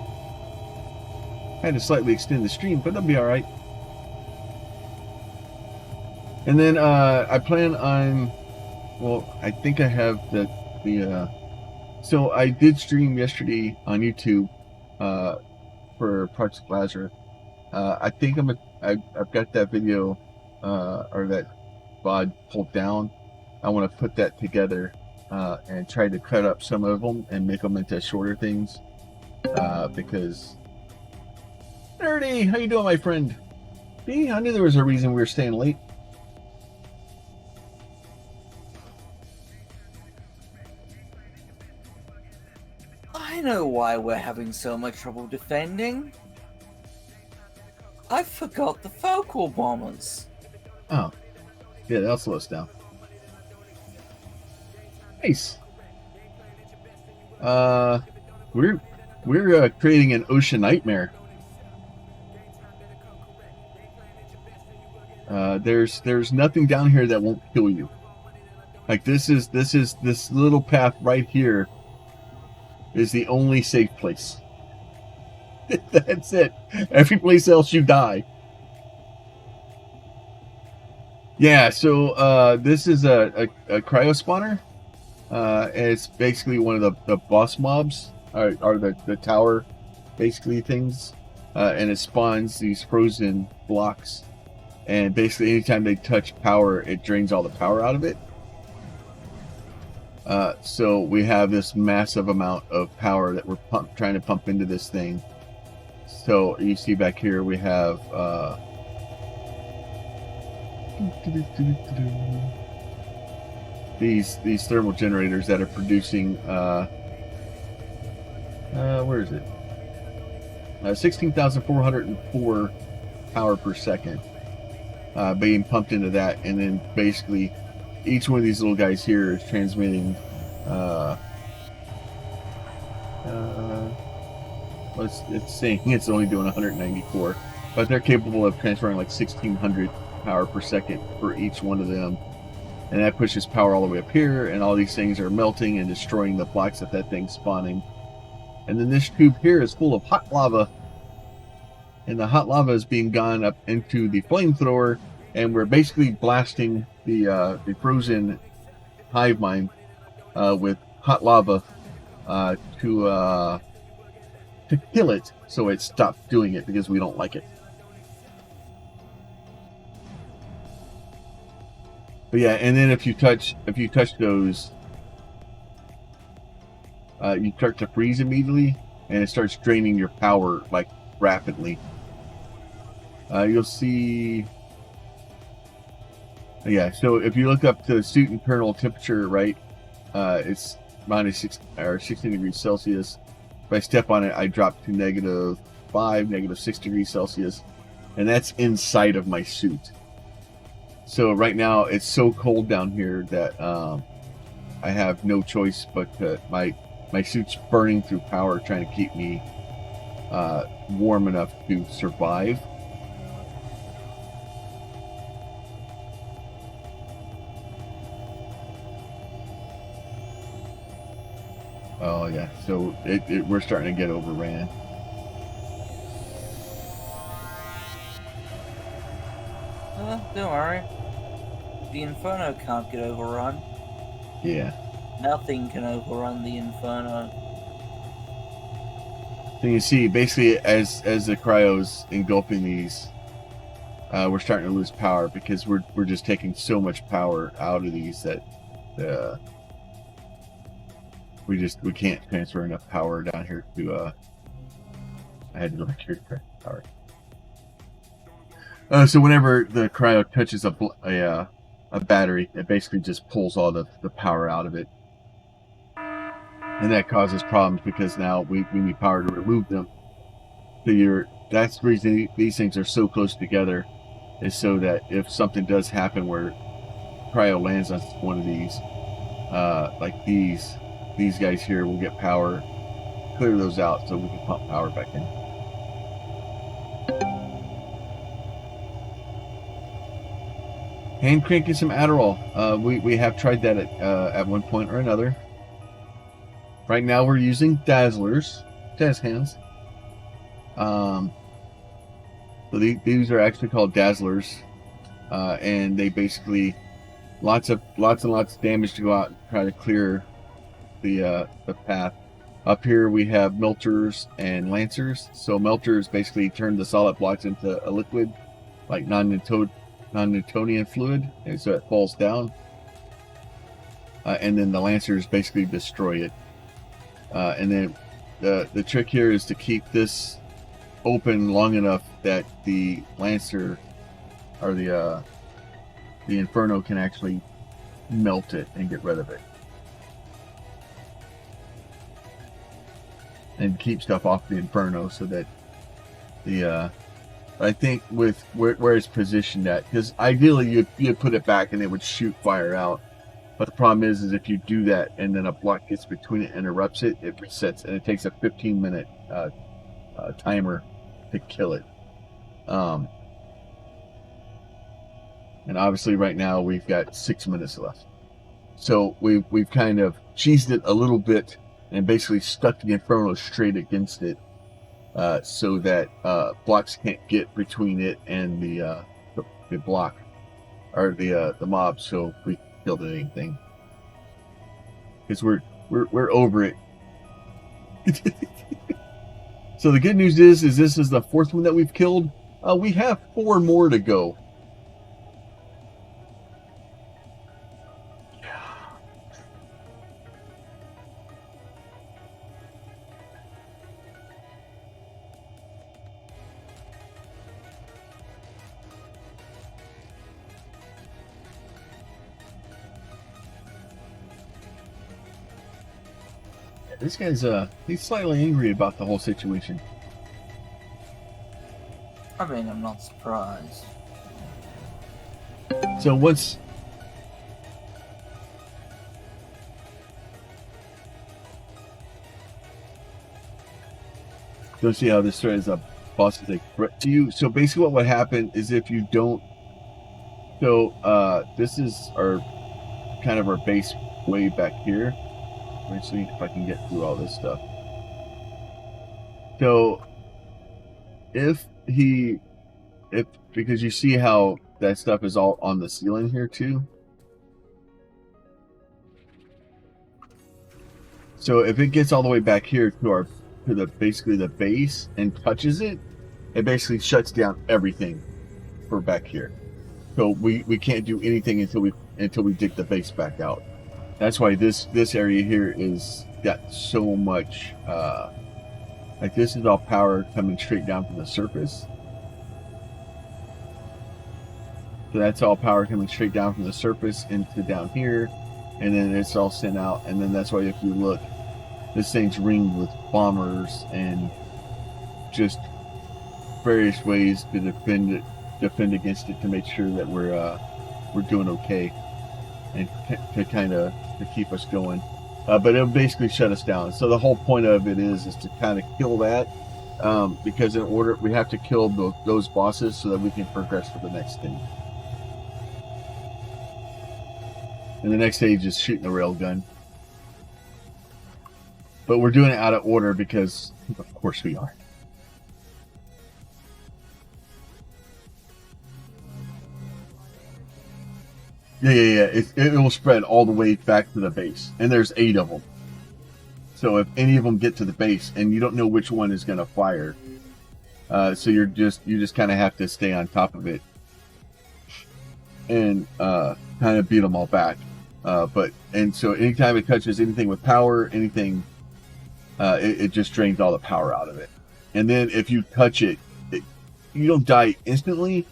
I had to slightly extend the stream, but that'll be all right. And then I plan on, well, I think I have the so I did stream yesterday on YouTube for Parts of Lazarus. I think I've got that video or that VOD pulled down. I want to put that together and try to cut up some of them and make them into shorter things, because Nerdy, how you doing, my friend? See, I knew there was a reason we were staying late. I know why we're having so much trouble defending. I forgot the focal bombers. Oh, yeah, that'll slow us down. Nice. We're creating an ocean nightmare. There's nothing down here that won't kill you. Like, this little path right here is the only safe place. That's it. Every place else you die. Yeah, so this is a cryo spawner. It's basically one of the boss mobs, or the tower, basically, things. And it spawns these frozen blocks. And basically, anytime they touch power, it drains all the power out of it. So we have this massive amount of power that we're trying to pump into this thing. So you see back here, we have these thermal generators that are producing where is it? 16,404 power per second being pumped into that, and then basically each one of these little guys here is transmitting it's saying it's only doing 194, but they're capable of transferring like 1,600 power per second for each one of them, and that pushes power all the way up here, and all these things are melting and destroying the blocks that thing's spawning. And then this tube here is full of hot lava. And the hot lava is being gone up into the flamethrower, and we're basically blasting the frozen hive mind with hot lava to kill it, so it stops doing it because we don't like it. But yeah, and then if you touch those, you start to freeze immediately, and it starts draining your power like rapidly. You'll see. Yeah, so if you look up the suit internal temperature, right, it's minus 6 or 16 degrees Celsius. If I step on it, I drop to -5, -6 degrees Celsius, and that's inside of my suit. So right now it's so cold down here that I have no choice but my suit's burning through power, trying to keep me warm enough to survive. Oh yeah, so we're starting to get overran. Don't worry. The Inferno can't get overrun. Yeah. Nothing can overrun the Inferno. So you see, basically, as the cryo's engulfing these, we're starting to lose power because we're just taking so much power out of these that we can't transfer enough power down here to. I had to go back here to transfer power. So whenever the cryo touches a battery, it basically just pulls all the power out of it. And that causes problems because now we need power to remove them. So that's the reason these things are so close together, is so that if something does happen where cryo lands on one of these, like these guys here will get power, clear those out so we can pump power back in. Hand cranking some Adderall. We have tried that at one point or another. Right now we're using Dazzlers, Daz hands. So these are actually called Dazzlers, and they basically lots and lots of damage to go out and try to clear the path. Up here we have melters and lancers. So melters basically turn the solid blocks into a liquid, like non-Newtonian fluid, and so it falls down. And then the lancers basically destroy it. And then the trick here is to keep this open long enough that the lancer or the Inferno can actually melt it and get rid of it, and keep stuff off the Inferno so that I think with where it's positioned at, because ideally you'd put it back and it would shoot fire out. But the problem is if you do that and then a block gets between it and interrupts it, it resets, and it takes a 15-minute timer to kill it. And obviously right now we've got 6 minutes left. So we've kind of cheesed it a little bit and basically stuck the Inferno straight against it, so that blocks can't get between it and the block or the mob. So we killed anything, because we're over it. So the good news is this is the fourth one that we've killed. We have 4 more to go. This guy's he's slightly angry about the whole situation. I mean, I'm not surprised. So once you'll see how this thread is a boss is a threat to you. So basically what would happen is if you don't, so this is our kind of our base way back here. Let me see if I can get through all this stuff. So if because you see how that stuff is all on the ceiling here too. So if it gets all the way back here to the basically the base and touches it, it basically shuts down everything for back here. So we can't do anything until we dig the base back out. That's why this area here is got so much like this is all power coming straight down from the surface. So that's all power coming straight down from the surface into down here, and then it's all sent out. And then that's why if you look, this thing's ringed with bombers and just various ways to defend against it to make sure that we're doing okay and to kind of to keep us going. But it'll basically shut us down. So the whole point of it is to kind of kill that, because in order we have to kill those bosses so that we can progress to the next thing. And the next stage is shooting the railgun. But we're doing it out of order because, of course, we are. Yeah. It will spread all the way back to the base, and there's 8 of them. So if any of them get to the base, and you don't know which one is going to fire, so you just kind of have to stay on top of it and kind of beat them all back. And so anytime it touches anything with power, anything, it just drains all the power out of it. And then if you touch it, you don't die instantly,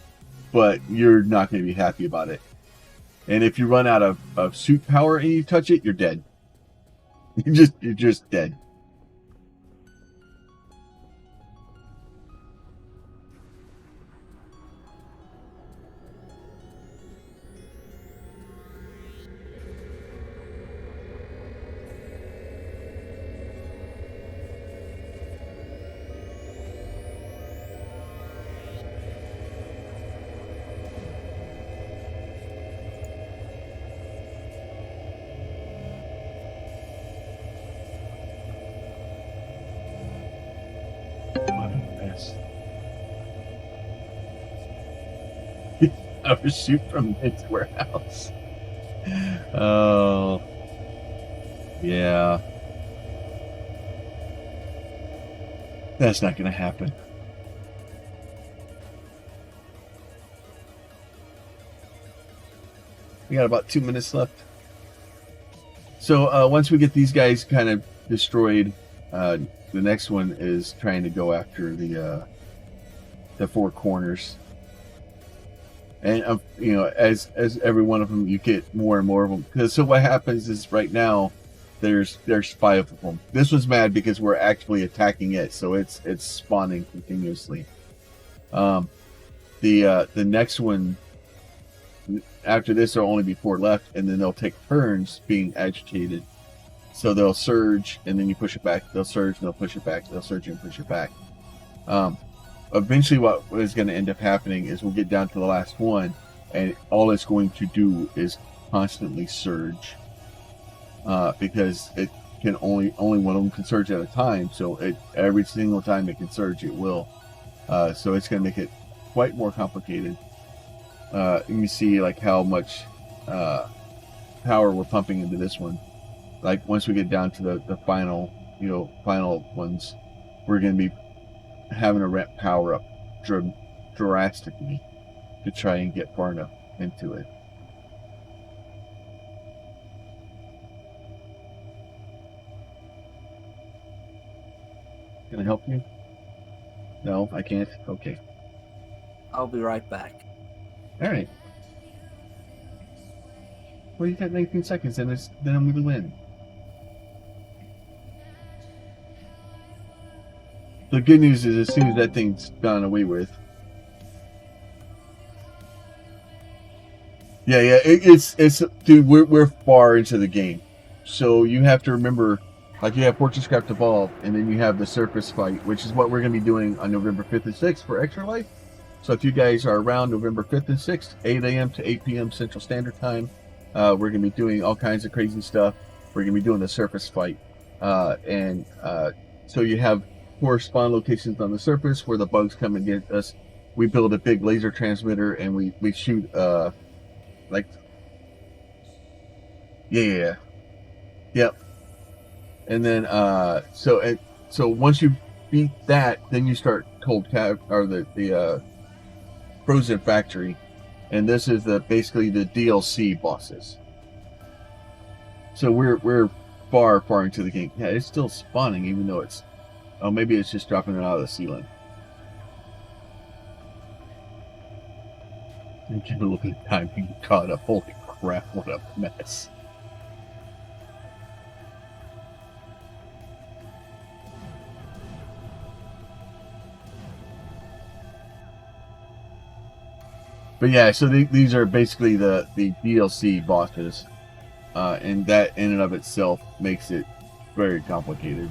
but you're not going to be happy about it. And if you run out of suit power and you touch it, you're dead. You're just dead. Our shoot from its warehouse. Oh, yeah. That's not going to happen. We got about 2 minutes left. So once we get these guys kind of destroyed, the next one is trying to go after the 4 corners. And as every one of them, you get more and more of them. Because so what happens is right now, there's 5 of them. This one's mad because we're actually attacking it, so it's spawning continuously. The next one, after this, there'll only be 4 left, and then they'll take turns being agitated. So they'll surge, and then you push it back. They'll surge, and they'll push it back. They'll surge and push it back. Eventually what is going to end up happening is we'll get down to the last one, and all it's going to do is constantly surge, because it can only one of them can surge at a time. So every single time it can surge, it will. So it's going to make it quite more complicated. You can see like how much power we're pumping into this one. Like once we get down to the final ones, we're going to be having to ramp power up drastically to try and get far enough into it. Can I help you? No, I can't. Okay. I'll be right back. All right. Well, you got 19 seconds, then I'm going to win. The good news is, as soon as that thing's gone away with, it's dude, we're far into the game, so you have to remember, like you have FortressCraft Evolved, and then you have the surface fight, which is what we're going to be doing on November 5th and 6th for Extra Life. So if you guys are around November 5th and 6th, 8 a.m. to 8 p.m. Central Standard Time, we're going to be doing all kinds of crazy stuff. We're going to be doing the surface fight, so you have 4 spawn locations on the surface where the bugs come and get us. We build a big laser transmitter and we shoot like yeah. Yep. And then so once you beat that, then you start Cold Cave or the Frozen Factory, and this is basically the DLC bosses. So we're far into the game. Yeah, it's still spawning even though it's maybe it's just dropping it out of the ceiling. And keep a look at the time being caught up. Holy crap, what a mess. But yeah, so these are basically the DLC bosses, and that in and of itself makes it very complicated.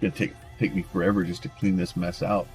It's gonna take me forever just to clean this mess out.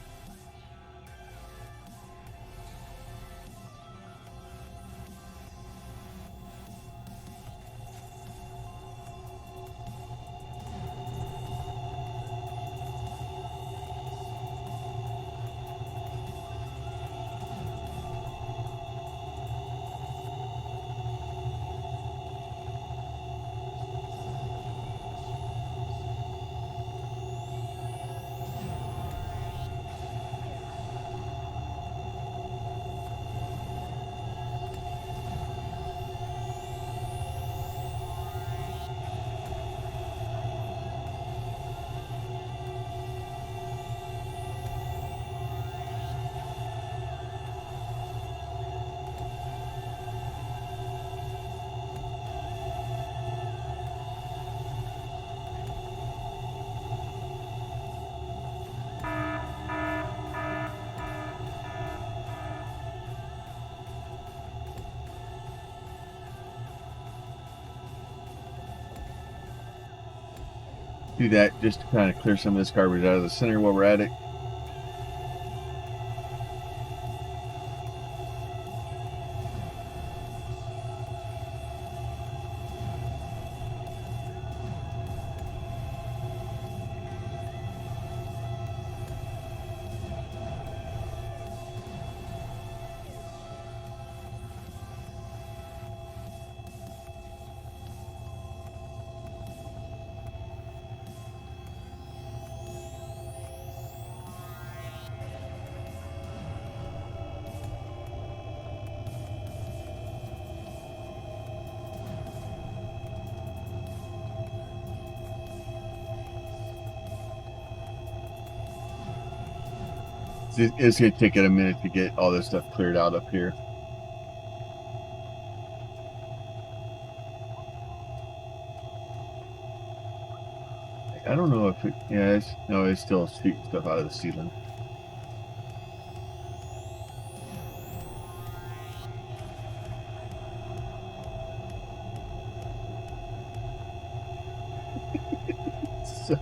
Do that just to kind of clear some of this garbage out of the center while we're at it. It's going to take it a minute to get all this stuff cleared out up here. I don't know if it, yeah, it's still shooting stuff out of the ceiling. So,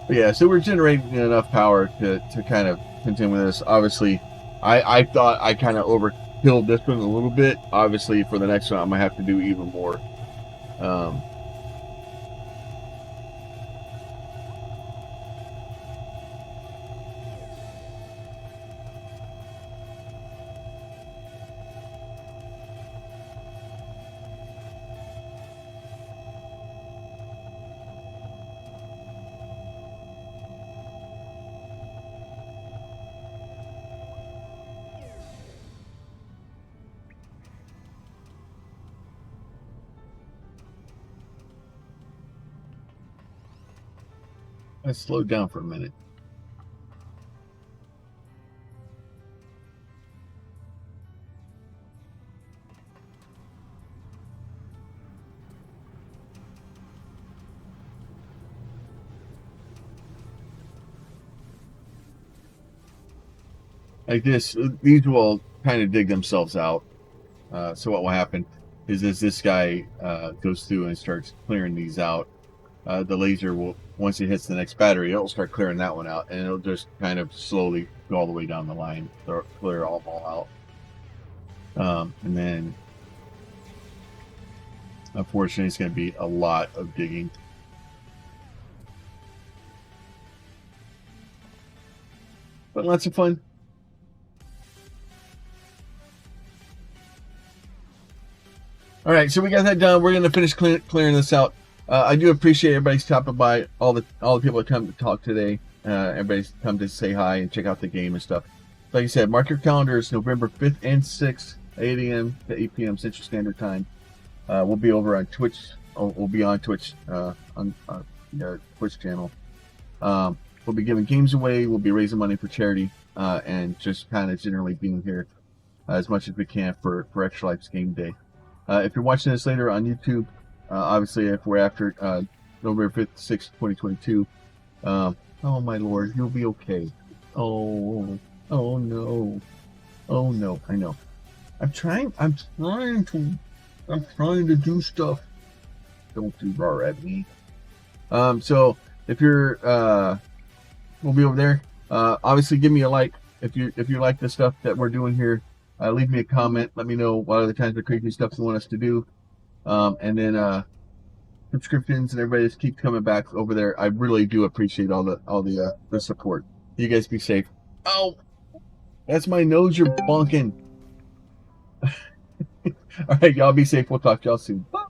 but yeah, so we're generating enough power to kind of continue with this. Obviously, I thought I kind of overkilled this one a little bit. Obviously, for the next one, I'm gonna have to do even more. I slowed down for a minute. Like this, these will kind of dig themselves out. So what will happen is as this guy goes through and starts clearing these out, the laser will, once it hits the next battery, it'll start clearing that one out, and it'll just kind of slowly go all the way down the line, clear all out. And then, unfortunately, it's going to be a lot of digging. But lots of fun. All right, so we got that done. We're going to finish clearing this out. I do appreciate everybody stopping by, all the people that come to talk today. Everybody's come to say hi and check out the game and stuff. Like I said, mark your calendars, November 5th and 6th, 8 a.m. to 8 p.m. Central Standard Time. We'll be over on Twitch. We'll be on Twitch, on the Twitch channel. We'll be giving games away. We'll be raising money for charity, and just kind of generally being here as much as we can for Extra Life's Game Day. If you're watching this later on YouTube, obviously if we're after November 5th, 6th, 2022, oh my lord, you'll be okay. Oh no. Oh no, I know. I'm trying to do stuff. Don't do raw at me. So if you're we'll be over there. Obviously give me a like if you like the stuff that we're doing here. Leave me a comment. Let me know what other kinds of crazy stuff you want us to do. And then subscriptions and everybody just keep coming back over there. I really do appreciate all the support. You guys be safe. Oh, that's my nose you're bonking. All right, y'all be safe. We'll talk to y'all soon. Bye.